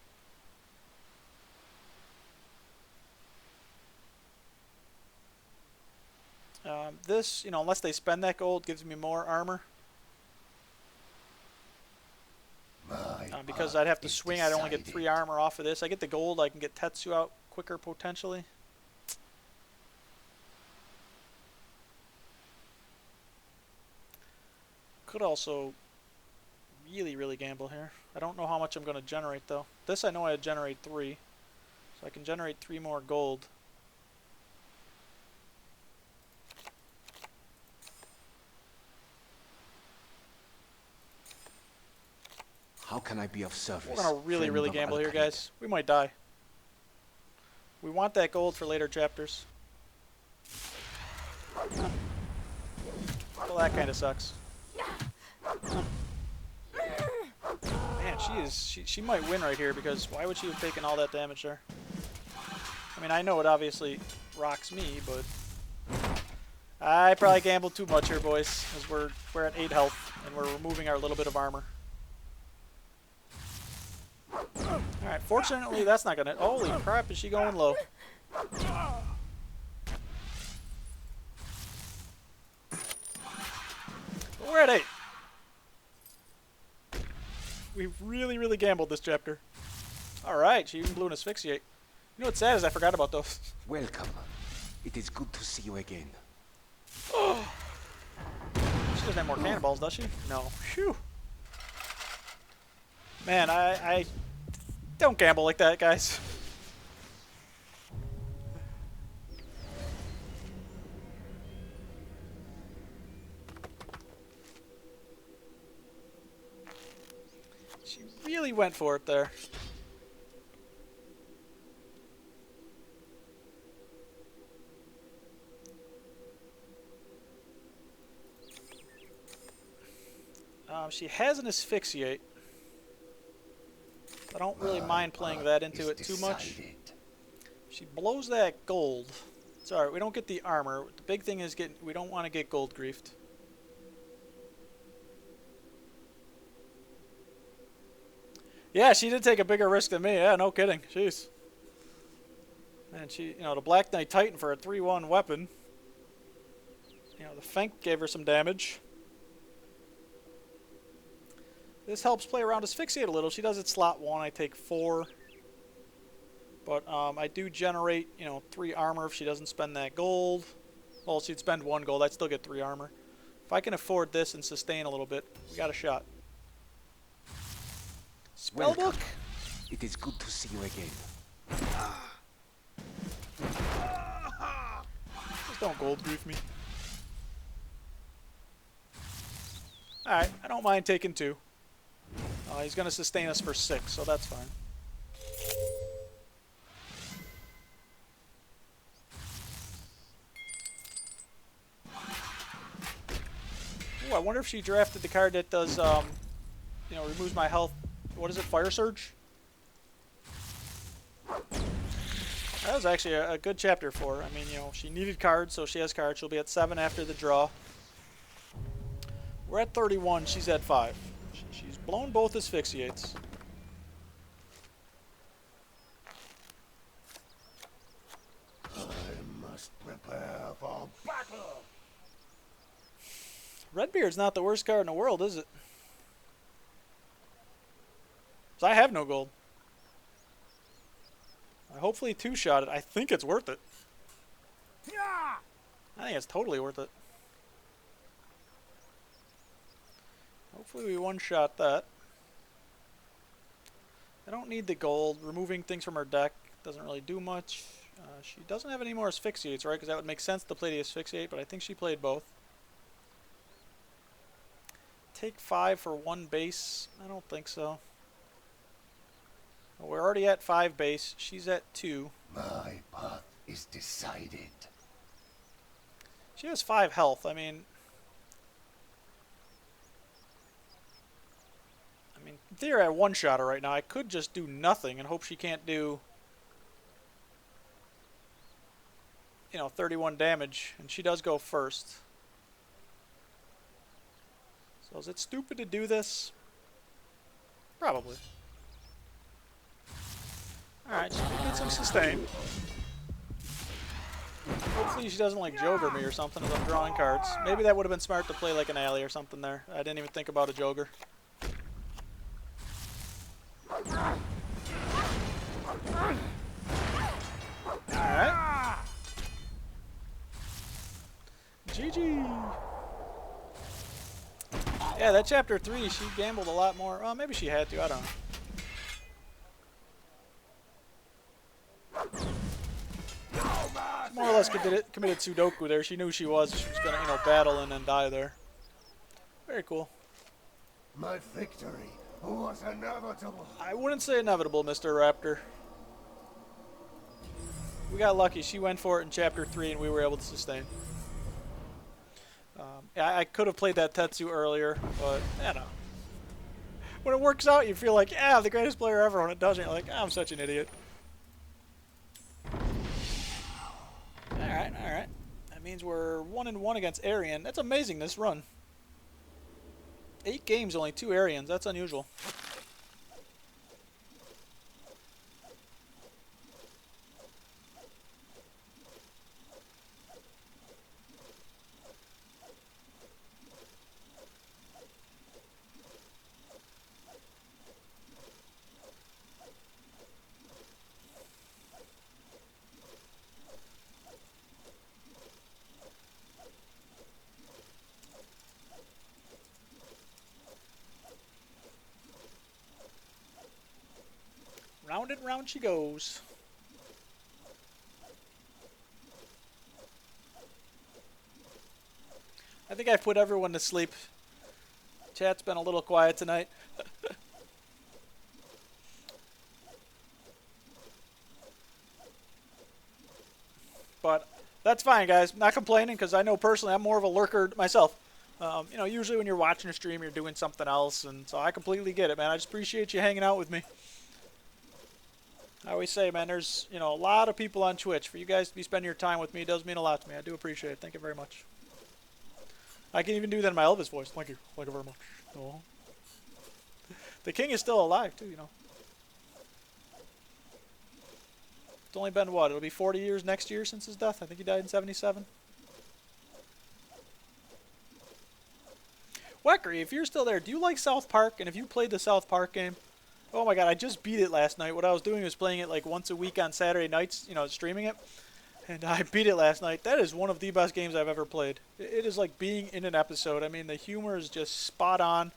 This, you know, unless they spend that gold, gives me more armor. Because I'd have to swing, I'd only get 3 armor off of this. I get the gold, I can get Tetsu out quicker potentially. Could also really gamble here. I don't know how much I'm going to generate though. This I know I generate 3. So I can generate 3 more gold. How can I be of service? We're going to really gamble here, guys. We might die. We want that gold for later chapters. Well, that kind of sucks. Man, she might win right here, because why would she have taken all that damage there? I mean, I know it obviously rocks me, but I probably gambled too much here, boys, as we're at 8 health and we're removing our little bit of armor. Alright, fortunately that's not gonna... Holy crap, is she going low? But we're at 8. We really gambled this chapter. Alright, she even blew an asphyxiate. You know what's sad is I forgot about those. Welcome. It is good to see you again. She doesn't have more cannonballs, does she? No. Phew. Man, I don't gamble like that, guys. She really went for it there. She has an asphyxiate. I don't really mind playing that into it too much. She blows that gold. It's alright, we don't get the armor. The big thing is we don't want to get gold griefed. Yeah, she did take a bigger risk than me. Yeah, no kidding. Jeez. And she, you know, the Black Knight Titan for a 3-1 weapon. You know, the Fenk gave her some damage. This helps play around Asphyxiate a little. She does it slot 1, I take 4. But I do generate, you know, 3 armor if she doesn't spend that gold. Well, she'd spend 1 gold, I'd still get 3 armor. If I can afford this and sustain a little bit, we got a shot. Spellbook? Welcome. It is good to see you again. Just don't gold grief me. Alright, I don't mind taking 2. He's going to sustain us for 6, so that's fine. Ooh, I wonder if she drafted the card that does, you know, removes my health. What is it? Fire Surge? That was actually a good chapter for her. I mean, you know, she needed cards, so she has cards. She'll be at 7 after the draw. We're at 31. She's at 5. She's blown both asphyxiates. I must prepare for battle. Redbeard's not the worst card in the world, is it? 'Cause I have no gold. I hopefully 2-shot it. I think it's worth it. I think it's totally worth it. Hopefully we 1-shot that. I don't need the gold. Removing things from her deck doesn't really do much. She doesn't have any more asphyxiates, right? Because that would make sense to play the asphyxiate, but I think she played both. Take 5 for 1 base? I don't think so. Well, we're already at 5 base. She's at 2. My path is decided. She has 5 health. I mean, in theory, I 1-shot her right now. I could just do nothing and hope she can't do, you know, 31 damage. And she does go first. So is it stupid to do this? Probably. Alright, she did get some sustain. Hopefully she doesn't like Joker me or something as I'm drawing cards. Maybe that would have been smart to play like an alley or something there. I didn't even think about a Joker. Alright. GG. Yeah, that chapter 3, she gambled a lot more. Well, maybe she had to. I don't know. She more or less committed Sudoku there. She knew she was going to, you know, battle and then die there. Very cool. My victory was inevitable. I wouldn't say inevitable, Mr. Raptor. We got lucky. She went for it in chapter 3 and we were able to sustain. I could have played that Tetsu earlier, but, you know. When it works out, you feel like, yeah, I'm the greatest player ever. When it doesn't, you're like, oh, I'm such an idiot. Alright, alright. That means we're 1-1 against Arian. That's amazing, this run. 8 games, only 2 Arians. That's unusual. Round and round she goes. I think I've put everyone to sleep. Chat's been a little quiet tonight. But that's fine, guys. Not complaining because I know personally I'm more of a lurker myself. You know, usually when you're watching a stream, you're doing something else, and so I completely get it, man. I just appreciate you hanging out with me. I always say, man, there's, you know, a lot of people on Twitch. For you guys to be spending your time with me does mean a lot to me. I do appreciate it. Thank you very much. I can even do that in my Elvis voice. Thank you. Thank you very much. Oh. The king is still alive, too, you know. It's only been, what, it'll be 40 years next year since his death. I think he died in 77. Weckery, if you're still there, do you like South Park? And if you played the South Park game, oh my god, I just beat it last night. What I was doing was playing it like once a week on Saturday nights, you know, streaming it. And I beat it last night. That is one of the best games I've ever played. It is like being in an episode. I mean, the humor is just spot on.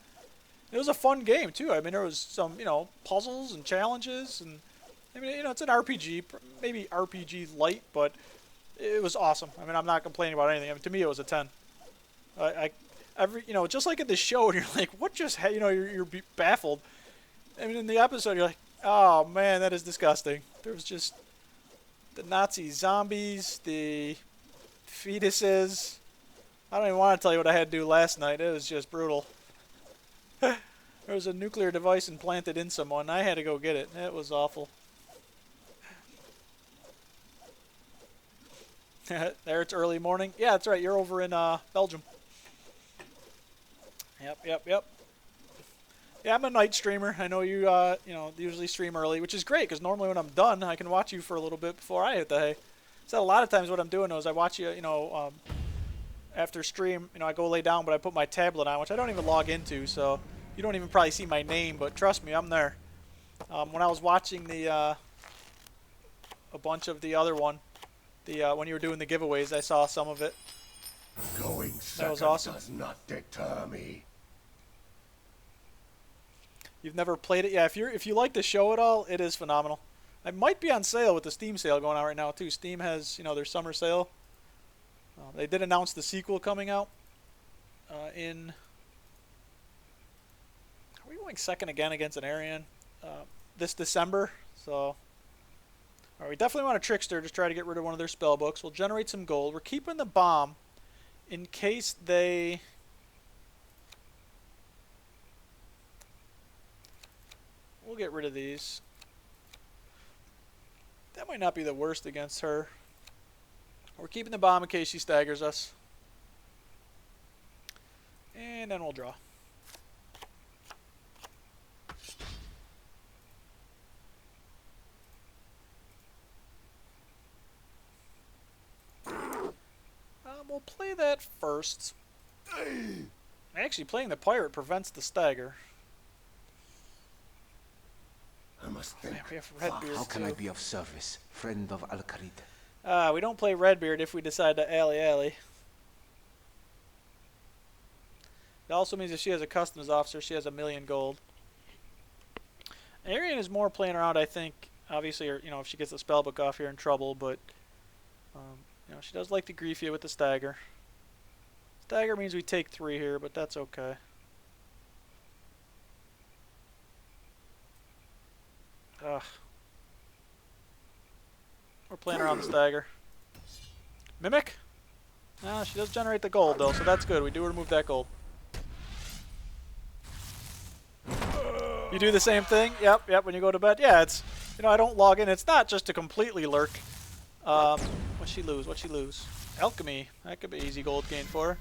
It was a fun game, too. I mean, there was some, puzzles and challenges. And, I mean, it's an RPG, maybe RPG light, but it was awesome. I mean, I'm not complaining about anything. I mean, to me, it was a 10. Just like at the show, and you're like, what just, you're baffled. I mean, in the episode, you're like, oh, man, that is disgusting. There was just the Nazi zombies, the fetuses. I don't even want to tell you what I had to do last night. It was just brutal. There was a nuclear device implanted in someone. I had to go get it. It was awful. There, it's early morning. Yeah, that's right. You're over in Belgium. Yep. Yeah, I'm a night streamer. I know you, usually stream early, which is great because normally when I'm done, I can watch you for a little bit before I hit the hay. So a lot of times what I'm doing is I watch you, after stream, I go lay down, but I put my tablet on, which I don't even log into, so you don't even probably see my name, but trust me, I'm there. When I was watching a bunch of the other one, when you were doing the giveaways, I saw some of it. Going That was second awesome. does not deter me. You've never played it? Yeah, if you like the show at all, it is phenomenal. It might be on sale with the Steam sale going on right now too. Steam has, their summer sale. They did announce the sequel coming out in... Are we going second again against an Aryan this December? So, all right, we definitely want a Trickster. Just try to get rid of one of their spell books. We'll generate some gold. We're keeping the bomb in case they... We'll get rid of these. That might not be the worst against her. We're keeping the bomb in case she staggers us. And then we'll draw. We'll play that first. Actually, playing the pirate prevents the stagger. I must think. We have Redbeard How can I too. be of service, friend of Al-Kharid? We don't play Redbeard if we decide to alley. It also means if she has a customs officer, she has 1,000,000 gold. Arian is more playing around, I think. Obviously, or, if she gets the spellbook off here in trouble, but she does like to grief you with the stagger. Stagger means we take 3 here, but that's okay. Ugh. We're playing around the stagger. Mimic? She does generate the gold, though, so that's good. We do remove that gold. You do the same thing? Yep, when you go to bed. Yeah, it's, I don't log in. It's not just to completely lurk. What'd she lose? Alchemy. That could be easy gold gain for her.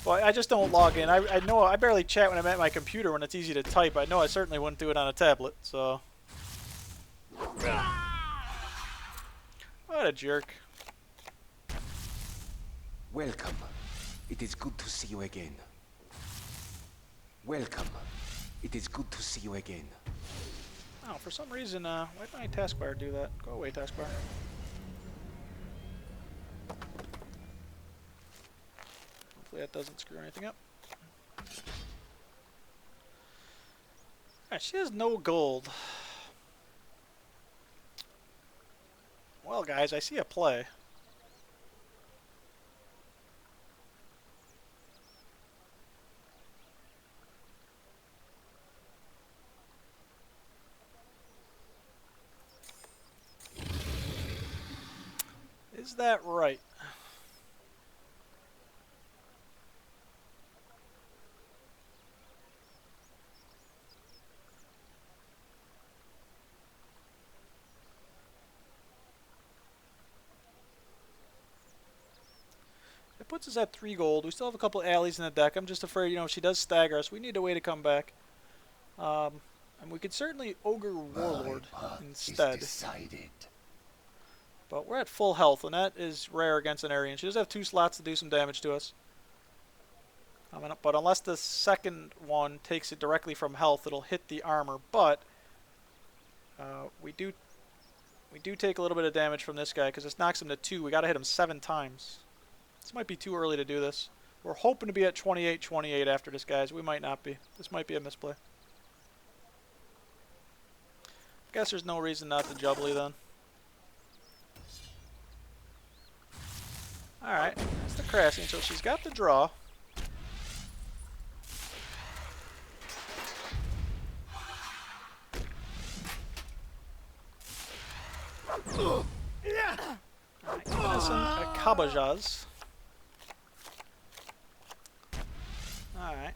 But I just don't log in. I know I barely chat when I'm at my computer when it's easy to type. I know I certainly wouldn't do it on a tablet, so... What a jerk. Welcome. It is good to see you again. Welcome. It is good to see you again. Oh, for some reason, why did my taskbar do that? Go away, taskbar. Hopefully that doesn't screw anything up. Alright, she has no gold. Well, guys, I see a play. Is that right? It puts us at 3 gold. We still have a couple alleys in the deck. I'm just afraid, if she does stagger us, we need a way to come back. And we could certainly Ogre Warlord instead. Decided. But we're at full health, and that is rare against an Aryan. She does have 2 slots to do some damage to us. But unless the second one takes it directly from health, it'll hit the armor. But we do We do take a little bit of damage from this guy because this knocks him to 2. We got to hit him 7 times. This might be too early to do this. We're hoping to be at 28-28 after this, guys. We might not be. This might be a misplay. Guess there's no reason not to jubbly then. Alright, that's the crashing. So she's got the draw. Alright, a Kabajaz. Alright.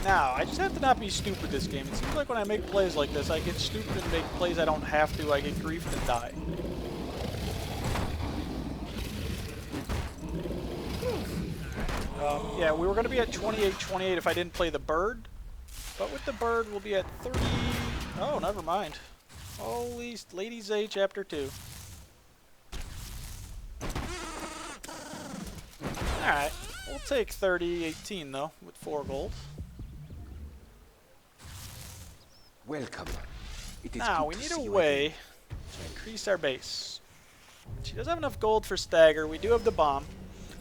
Now, I just have to not be stupid this game. It seems like when I make plays like this, I get stupid and make plays I don't have to. I get griefed and die. Yeah, we were going to be at 28-28 if I didn't play the bird. But with the bird, we'll be at 30... Oh, never mind. Holy Lady Zay, Chapter 2. Alright, we'll take 30-18 though, with 4 gold. Welcome. It is Now, good we to need see a you way again. to increase our base. She does have enough gold for stagger. We do have the bomb.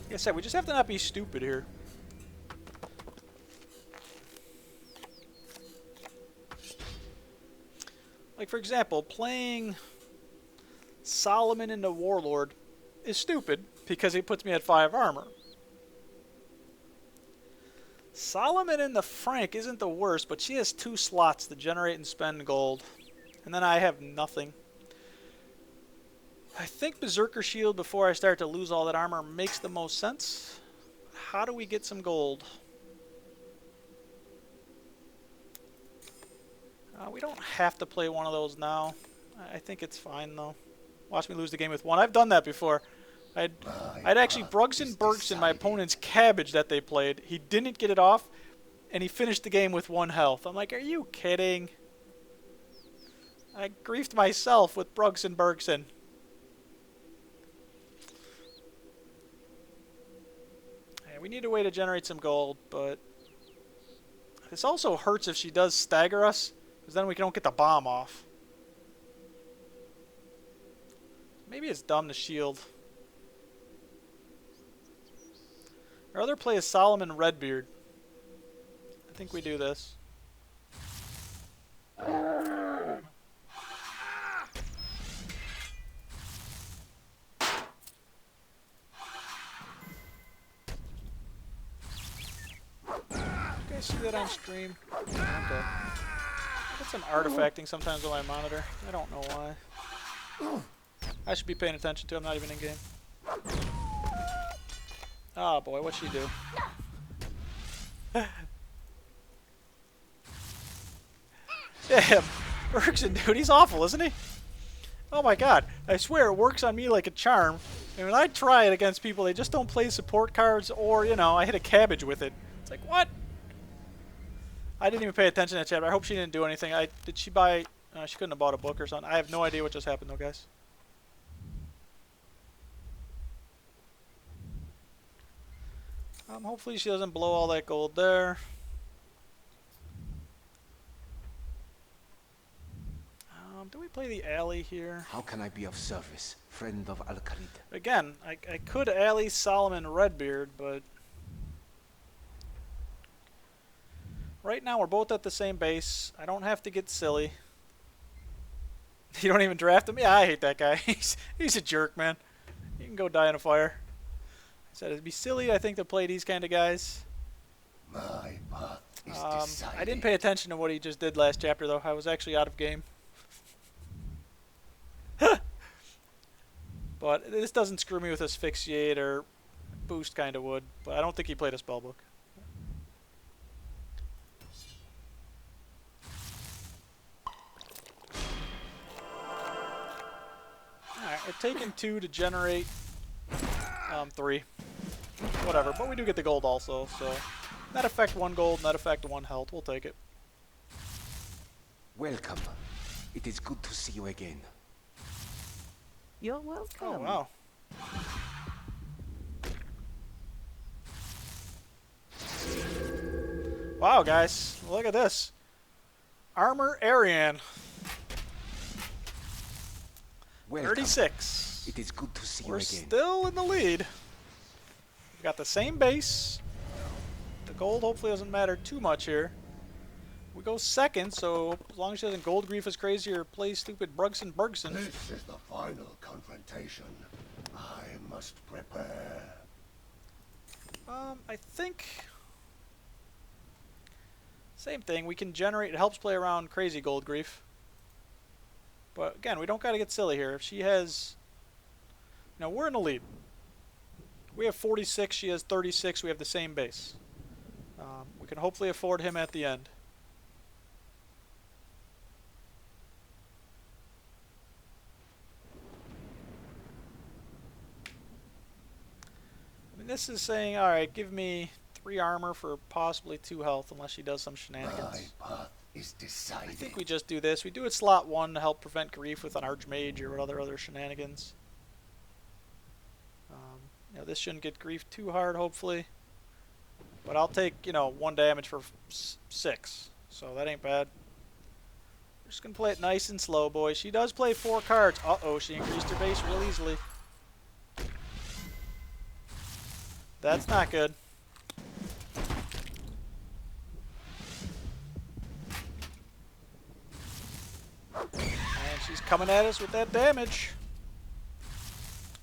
Like I said, we just have to not be stupid here. Like, for example, playing Solomon into Warlord is stupid because he puts me at 5 armor. Solomon in the Frank isn't the worst, but she has 2 slots to generate and spend gold. And then I have nothing. I think Berserker Shield before I start to lose all that armor makes the most sense. How do we get some gold? We don't have to play one of those now. I think it's fine though. Watch me lose the game with 1. I've done that before. I'd actually Brugson Bergson, my opponent's cabbage that they played. He didn't get it off, and he finished the game with 1 health. I'm like, are you kidding? I griefed myself with Brugson Bergson. Yeah, we need a way to generate some gold, but this also hurts if she does stagger us, because then we don't get the bomb off. Maybe it's dumb to shield. Our other play is Solomon Redbeard. I think we do this. You guys see that on stream? Okay. I get some artifacting sometimes on my monitor. I don't know why. I should be paying attention to. I'm not even in game. Oh boy, what'd she do? Damn, Bergson, dude, he's awful, isn't he? Oh my god, I swear it works on me like a charm. And when I try it against people, they just don't play support cards, or, you know, I hit a cabbage with it. It's like, what? I didn't even pay attention to that chapter. I hope she didn't do anything. Did she buy... she couldn't have bought a book or something. I have no idea what just happened, though, guys. Hopefully she doesn't blow all that gold there. Do we play the alley here? How can I be of service, friend of Al-Khalid? Again, I could alley Solomon Redbeard, but... right now we're both at the same base. I don't have to get silly. You don't even draft him? Yeah, I hate that guy. He's a jerk, man. You can go die in a fire. I said it'd be silly, I think, to play these kind of guys. My path is decided. I didn't pay attention to what he just did last chapter, though. I was actually out of game. But this doesn't screw me with Asphyxiate or Boost kind of would. But I don't think he played a spellbook. Alright, we're taking 2 to generate 3. Whatever, but we do get the gold also, so... net effect 1 gold, net effect 1 health. We'll take it. Welcome. It is good to see you again. You're welcome. Oh, wow. Wow, guys. Look at this. Armor Arian. Welcome. 36. It is good to see We're you again. still in the lead. We've got the same base. The gold hopefully doesn't matter too much here. We go second, so as long as she doesn't gold grief us crazy or play stupid Brugson. This is the final confrontation. I must prepare. I think same thing. We can generate. It helps play around crazy gold grief. But again, we don't got to get silly here. If she has, we're in the lead. We have 46. She has 36. We have the same base. We can hopefully afford him at the end. This is saying, alright, give me 3 armor for possibly 2 health unless she does some shenanigans. My path is decided. I think we just do this. We do it slot 1 to help prevent grief with an Archmage or other shenanigans. This shouldn't get grief too hard, hopefully. But I'll take, 1 damage for 6. So that ain't bad. We're just going to play it nice and slow, boys. She does play 4 cards. Uh-oh, she increased her base real easily. That's not good. And she's coming at us with that damage.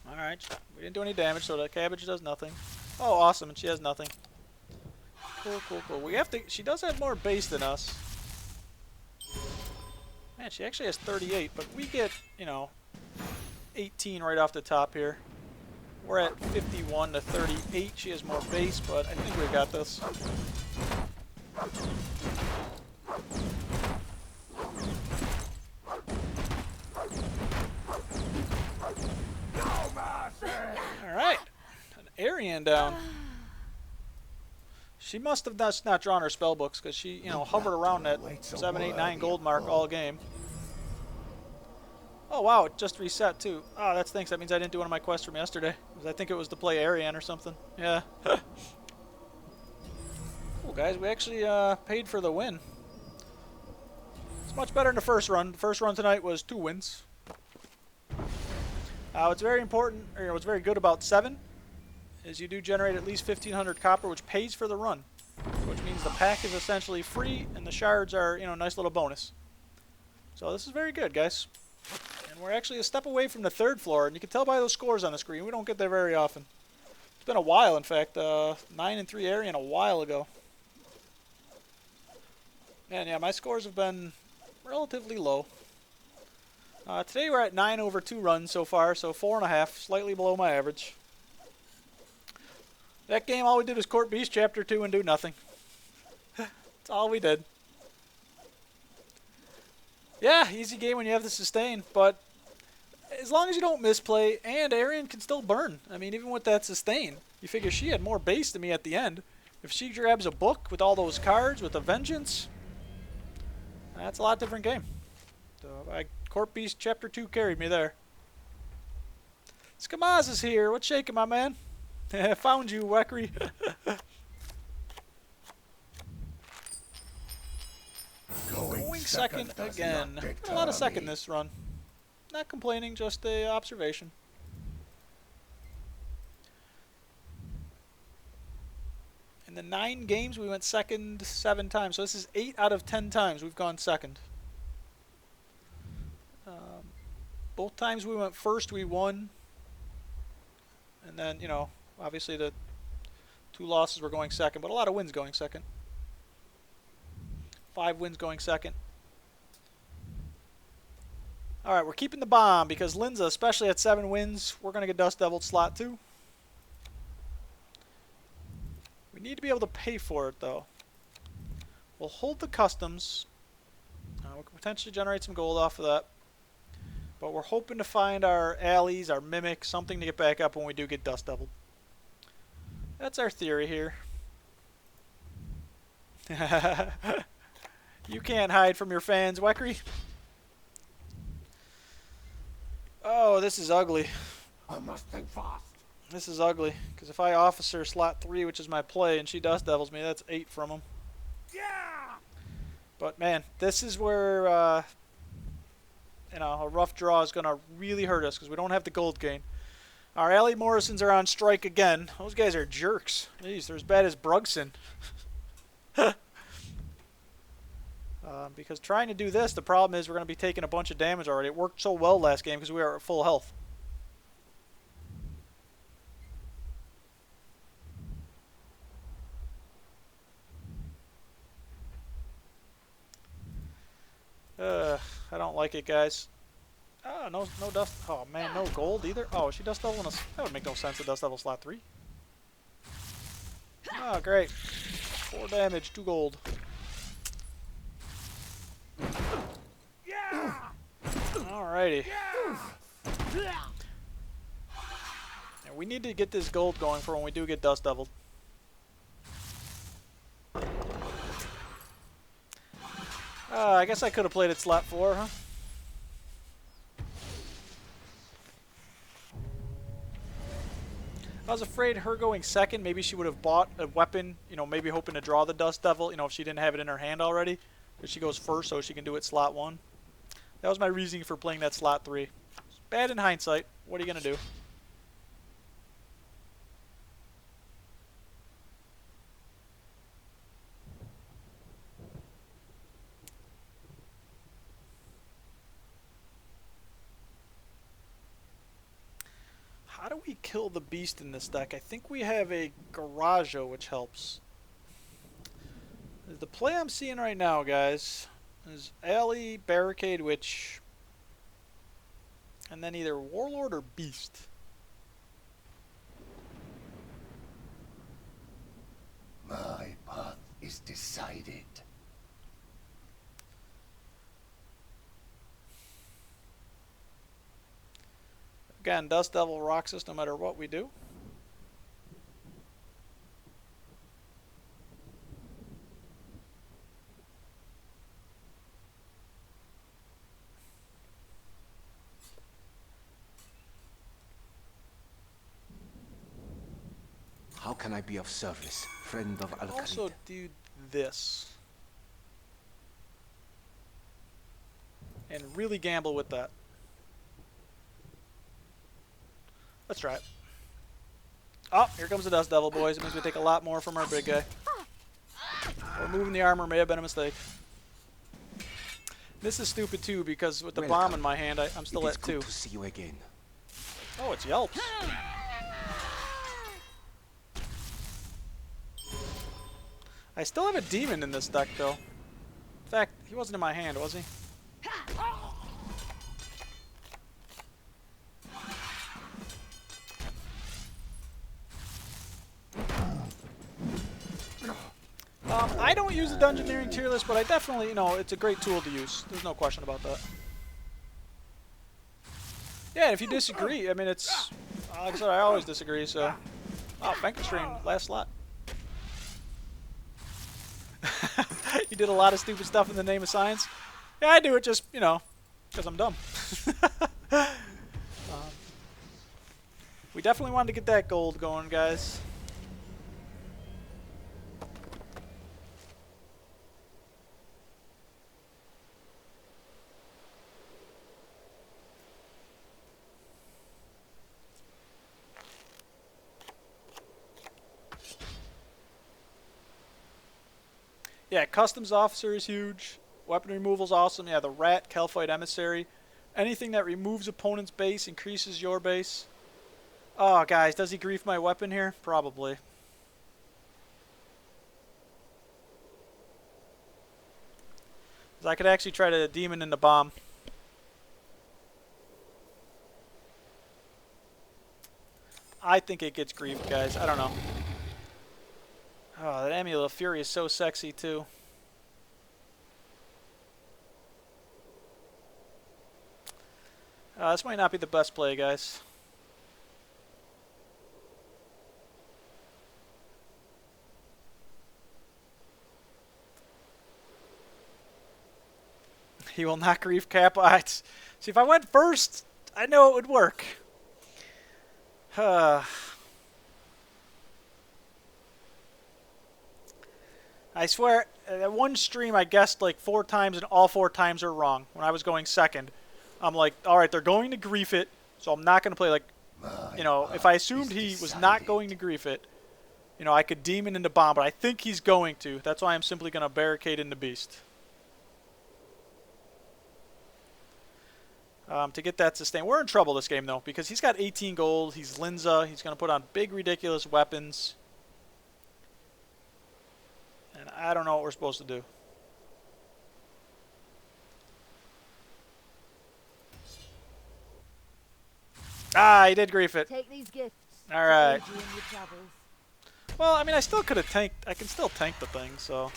Alright, we didn't do any damage, so the cabbage does nothing. Oh, awesome, and she has nothing. Cool. We have to. She does have more base than us. Man, she actually has 38, but we get, 18 right off the top here. We're at 51 to 38. She has more base, but I think we got this. Alright. An Aryan down. She must have not drawn her spell books because she, hovered around that 7, 8, 9 gold mark all game. Oh wow, it just reset too. Oh, that stinks. That means I didn't do one of my quests from yesterday. I think it was to play Ariane or something. Yeah. Cool, guys. We actually paid for the win. It's much better than the first run. The first run tonight was 2 wins. What's very important, or what's very good about 7, is you do generate at least 1,500 copper, which pays for the run. Which means the pack is essentially free, and the shards are, a nice little bonus. So this is very good, guys. And we're actually a step away from the 3rd floor, and you can tell by those scores on the screen. We don't get there very often. It's been a while, in fact. 9 and 3 Aryan a while ago. And yeah, my scores have been relatively low. Today we're at 9 over 2 runs so far, so 4.5, slightly below my average. That game, all we did was Court Beast Chapter 2 and do nothing. That's all we did. Yeah, easy game when you have the sustain, but as long as you don't misplay, and Aryan can still burn. I mean, even with that sustain, you figure she had more base than me at the end. If she grabs a book with all those cards, with a vengeance, that's a lot different game. So, Court Beast Chapter 2 carried me there. Skamaz is here. What's shaking, my man? Found you, Weckery. Going second again. A lot of second this run. Not complaining, just a observation. In the 9 games, we went second 7 times. So this is 8 out of 10 times we've gone second. Both times we went first, we won. And then, obviously the 2 losses were going second, but a lot of wins going second. 5 wins going second. Alright, we're keeping the bomb because Linza, especially at 7 wins, we're going to get Dust Deviled slot 2. We need to be able to pay for it, though. We'll hold the customs. We can potentially generate some gold off of that. But we're hoping to find our alleys, our mimic, something to get back up when we do get Dust Deviled. That's our theory here. You can't hide from your fans, Weckery. Oh, this is ugly. I must think fast. This is ugly, because if I officer slot 3, which is my play, and she Dust Devils me, that's 8 from him. Yeah! But man, this is where a rough draw is going to really hurt us because we don't have the gold gain. Our Allie Morrisons are on strike again. Those guys are jerks. Jeez, they're as bad as Brugson. Because trying to do this, the problem is we're going to be taking a bunch of damage already. It worked so well last game because we were at full health. I don't like it, guys. Oh, no dust. Oh man, no gold either. Oh, is she dust level? That would make no sense. A dust level slot 3. Oh, great. 4 damage, 2 gold. Alrighty. And we need to get this gold going for when we do get dust leveled. I guess I could have played it slot 4, huh? I was afraid her going second, maybe she would have bought a weapon, maybe hoping to draw the Dust Devil, if she didn't have it in her hand already. But she goes first so she can do it slot 1. That was my reasoning for playing that slot 3. It's bad in hindsight. What are you going to do? How do we kill the beast in this deck? I think we have a Garajo, which helps. The play I'm seeing right now, guys, is Alley, Barricade, Witch, and then either Warlord or Beast. My path is decided. Again, Dust Devil rocks us no matter what we do. How can I be of service, friend of Al-Khalid? Also do this. And really gamble with that. Let's try it. Oh, here comes the Dust Devil, boys. It means we take a lot more from our big guy. Removing the armor may have been a mistake. This is stupid too because with the bomb in my hand, I'm still at 2. Good to see you again. Oh, it's Yelps. I still have a demon in this deck, though. In fact, he wasn't in my hand, was he? I don't use the Dungeoneering tier list, but I definitely, it's a great tool to use. There's no question about that. Yeah, if you disagree, I mean, it's... like I said, I always disagree, so... Oh, Frankenstein, last slot. You did a lot of stupid stuff in the name of science. Yeah, I do it just, because I'm dumb. We definitely wanted to get that gold going, guys. Yeah, Customs Officer is huge. Weapon removal's awesome. Yeah, the Rat, Kelphite Emissary. Anything that removes opponent's base, increases your base. Oh, guys, does he grief my weapon here? Probably. I could actually try to demon in the bomb. I think it gets griefed, guys. I don't know. Oh, that Amulet of Fury is so sexy, too. This might not be the best play, guys. He will not grief Kappa. See, if I went first, I know it would work. I swear, at one stream I guessed like 4 times and all 4 times are wrong when I was going second. I'm like, all right, they're going to grief it, so I'm not going to play like, you know, if I assumed he was not going to grief it, you know, I could demon into bomb, but I think he's going to. That's why I'm simply going to barricade into beast. To get that sustain. We're in trouble this game, though, because he's got 18 gold. He's Linza. He's going to put on big, ridiculous weapons. And I don't know what we're supposed to do. Ah, he did grief it. Take these gifts. All right. To aid you in your travels. Well, I mean, I still could have tanked. I can still tank the thing, so.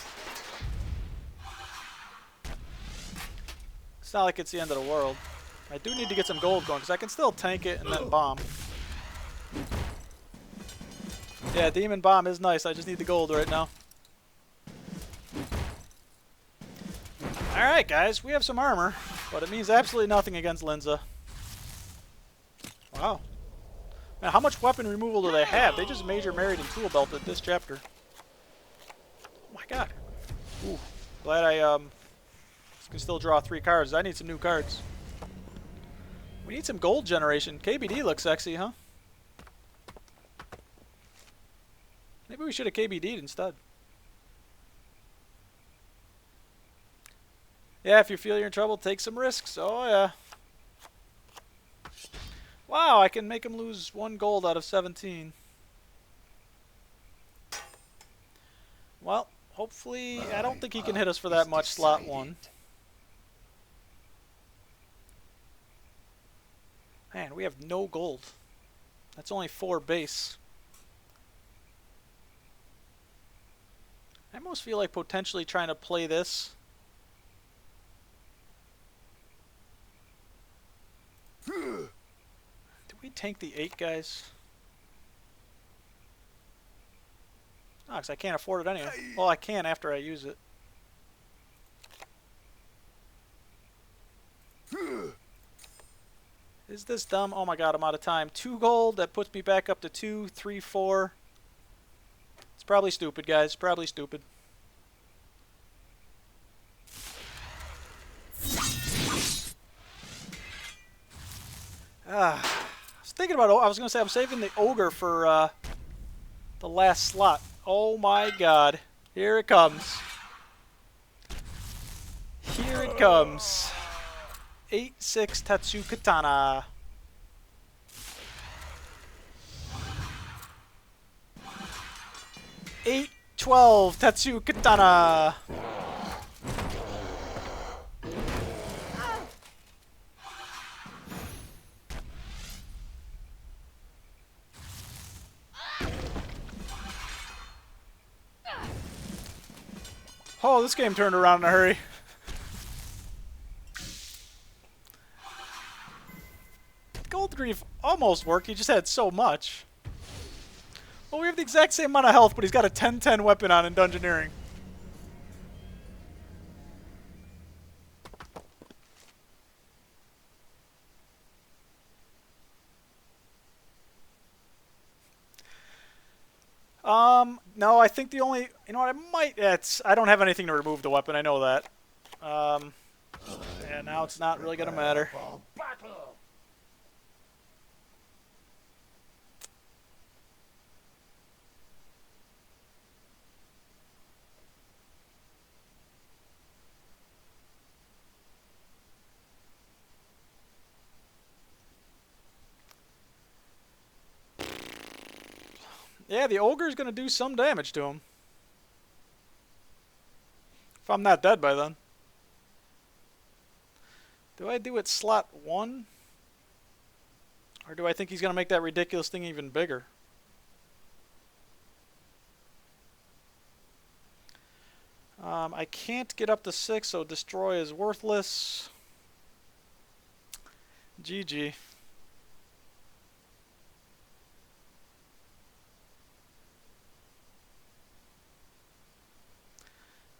It's not like it's the end of the world. I do need to get some gold going, because I can still tank it and then bomb. Yeah, Demon Bomb is nice. I just need the gold right now. Alright, guys. We have some armor, but it means absolutely nothing against Linza. Wow. Man, how much weapon removal do they have? They just major married and tool belted this chapter. Oh my god. Ooh. Glad I can still draw 3 cards. I need some new cards. We need some gold generation. KBD looks sexy, huh? Maybe we should have KBD'd instead. Yeah, if you feel you're in trouble, take some risks. Oh, yeah. Wow, I can make him lose 1 gold out of 17. Well, hopefully, I don't think he can hit us for that much slot 1. Man, we have no gold. That's only 4 base. I almost feel like potentially trying to play this. Do we tank the 8 guys? No, because I can't afford it anyway. Well, I can after I use it. Is this dumb? Oh my god, I'm out of time. 2 gold, that puts me back up to 2, 3, 4. It's probably stupid, guys. Probably stupid. I was thinking about, I was going to say I'm saving the ogre for the last slot. Oh my god. Here it comes. Here it comes. 8-6 Tatsu Katana. Eight 12 Tatsu Katana. Oh, this game turned around in a hurry. Gold Grief almost worked, he just had so much. Well, we have the exact same amount of health, but he's got a 10-10 weapon on in Dungeoneering. No, I think the only, you know what, I might, I don't have anything to remove the weapon, I know that. Yeah, now it's not really gonna matter. Yeah, the ogre's gonna do some damage to him. If I'm not dead by then. Do I do it slot 1? Or do I think he's gonna make that ridiculous thing even bigger? I can't get up to 6, so destroy is worthless. GG.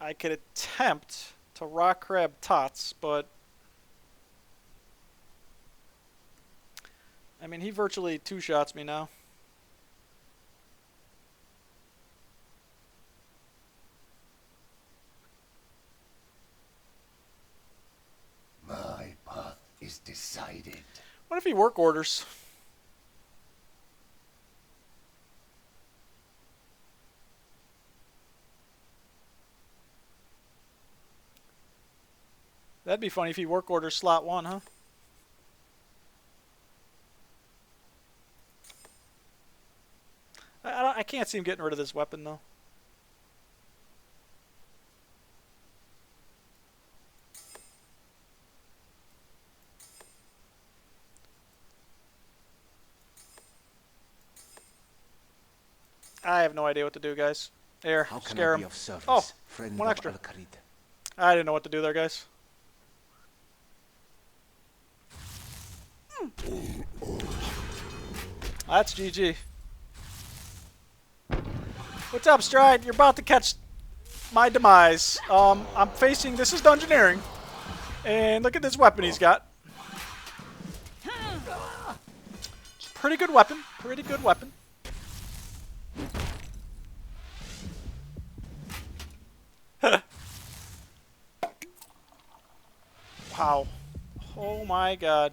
I could attempt to rock crab tots, but I mean, he virtually 2-shots me now. My path is is decided. What if he work orders? That'd be funny if he work orders slot 1, huh? I can't see him getting rid of this weapon, though. I have no idea what to do, guys. Here, How can scare I be him. of service, Oh, friend one of extra. Al-Kharid? I didn't know what to do there, guys. That's GG. What's up, Stride? You're about to catch my demise. I'm facing... This is Dungeoneering. And look at this weapon he's got. Pretty good weapon. Pretty good weapon. Wow. Oh my god.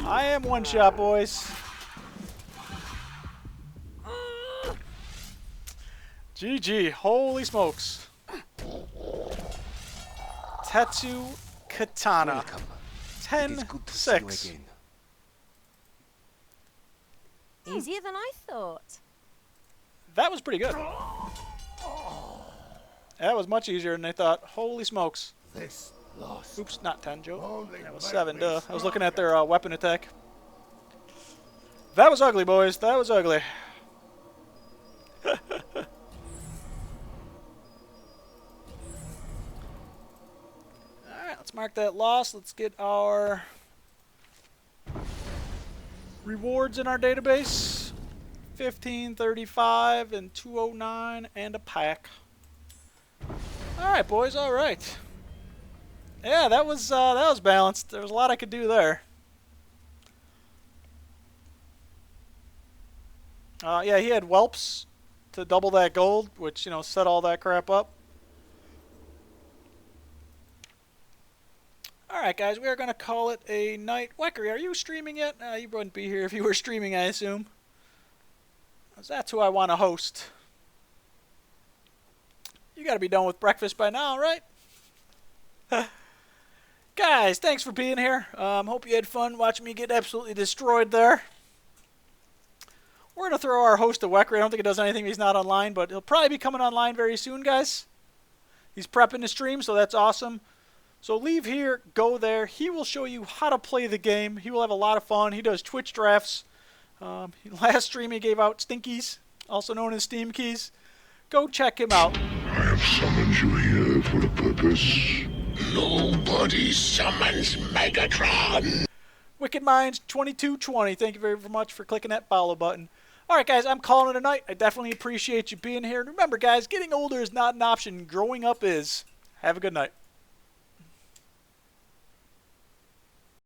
I am one shot, boys. GG. Holy smokes. Tattoo Katana. Welcome. It is good to see you 10-6. again. Easier than I thought. That was pretty good. That was much easier than I thought. Holy smokes. This loss. Oops, not 10, Joe. Only That was make 7, me duh. I was looking at stronger. their weapon attack. That was ugly, boys. That was ugly. Alright, let's mark that loss. Let's get our rewards in our database. 1535 and 209 and a pack. Alright, boys, alright. Yeah, that was balanced. There was a lot I could do there. Yeah, he had whelps to double that gold, which, you know, set all that crap up. Alright, guys, we are going to call it a night. Weckery, are you streaming yet? You wouldn't be here if you were streaming, I assume. 'Cause that's who I want to host. You got to be done with breakfast by now, right? Guys, thanks for being here. Hope you had fun watching me get absolutely destroyed there. We're going to throw our host a Weckery. I don't think it does anything if he's not online, but he'll probably be coming online very soon, guys. He's prepping the stream, so that's awesome. So leave here, go there. He will show you how to play the game. He will have a lot of fun. He does Twitch drafts. Last stream he gave out Stinkies, also known as Steam Keys. Go check him out. I have summoned you here for a purpose. Nobody summons Megatron. Wicked Minds 2220. Thank you very much for clicking that follow button. Alright, guys, I'm calling it a night. I definitely appreciate you being here. And remember, guys, getting older is not an option. Growing up is. Have a good night.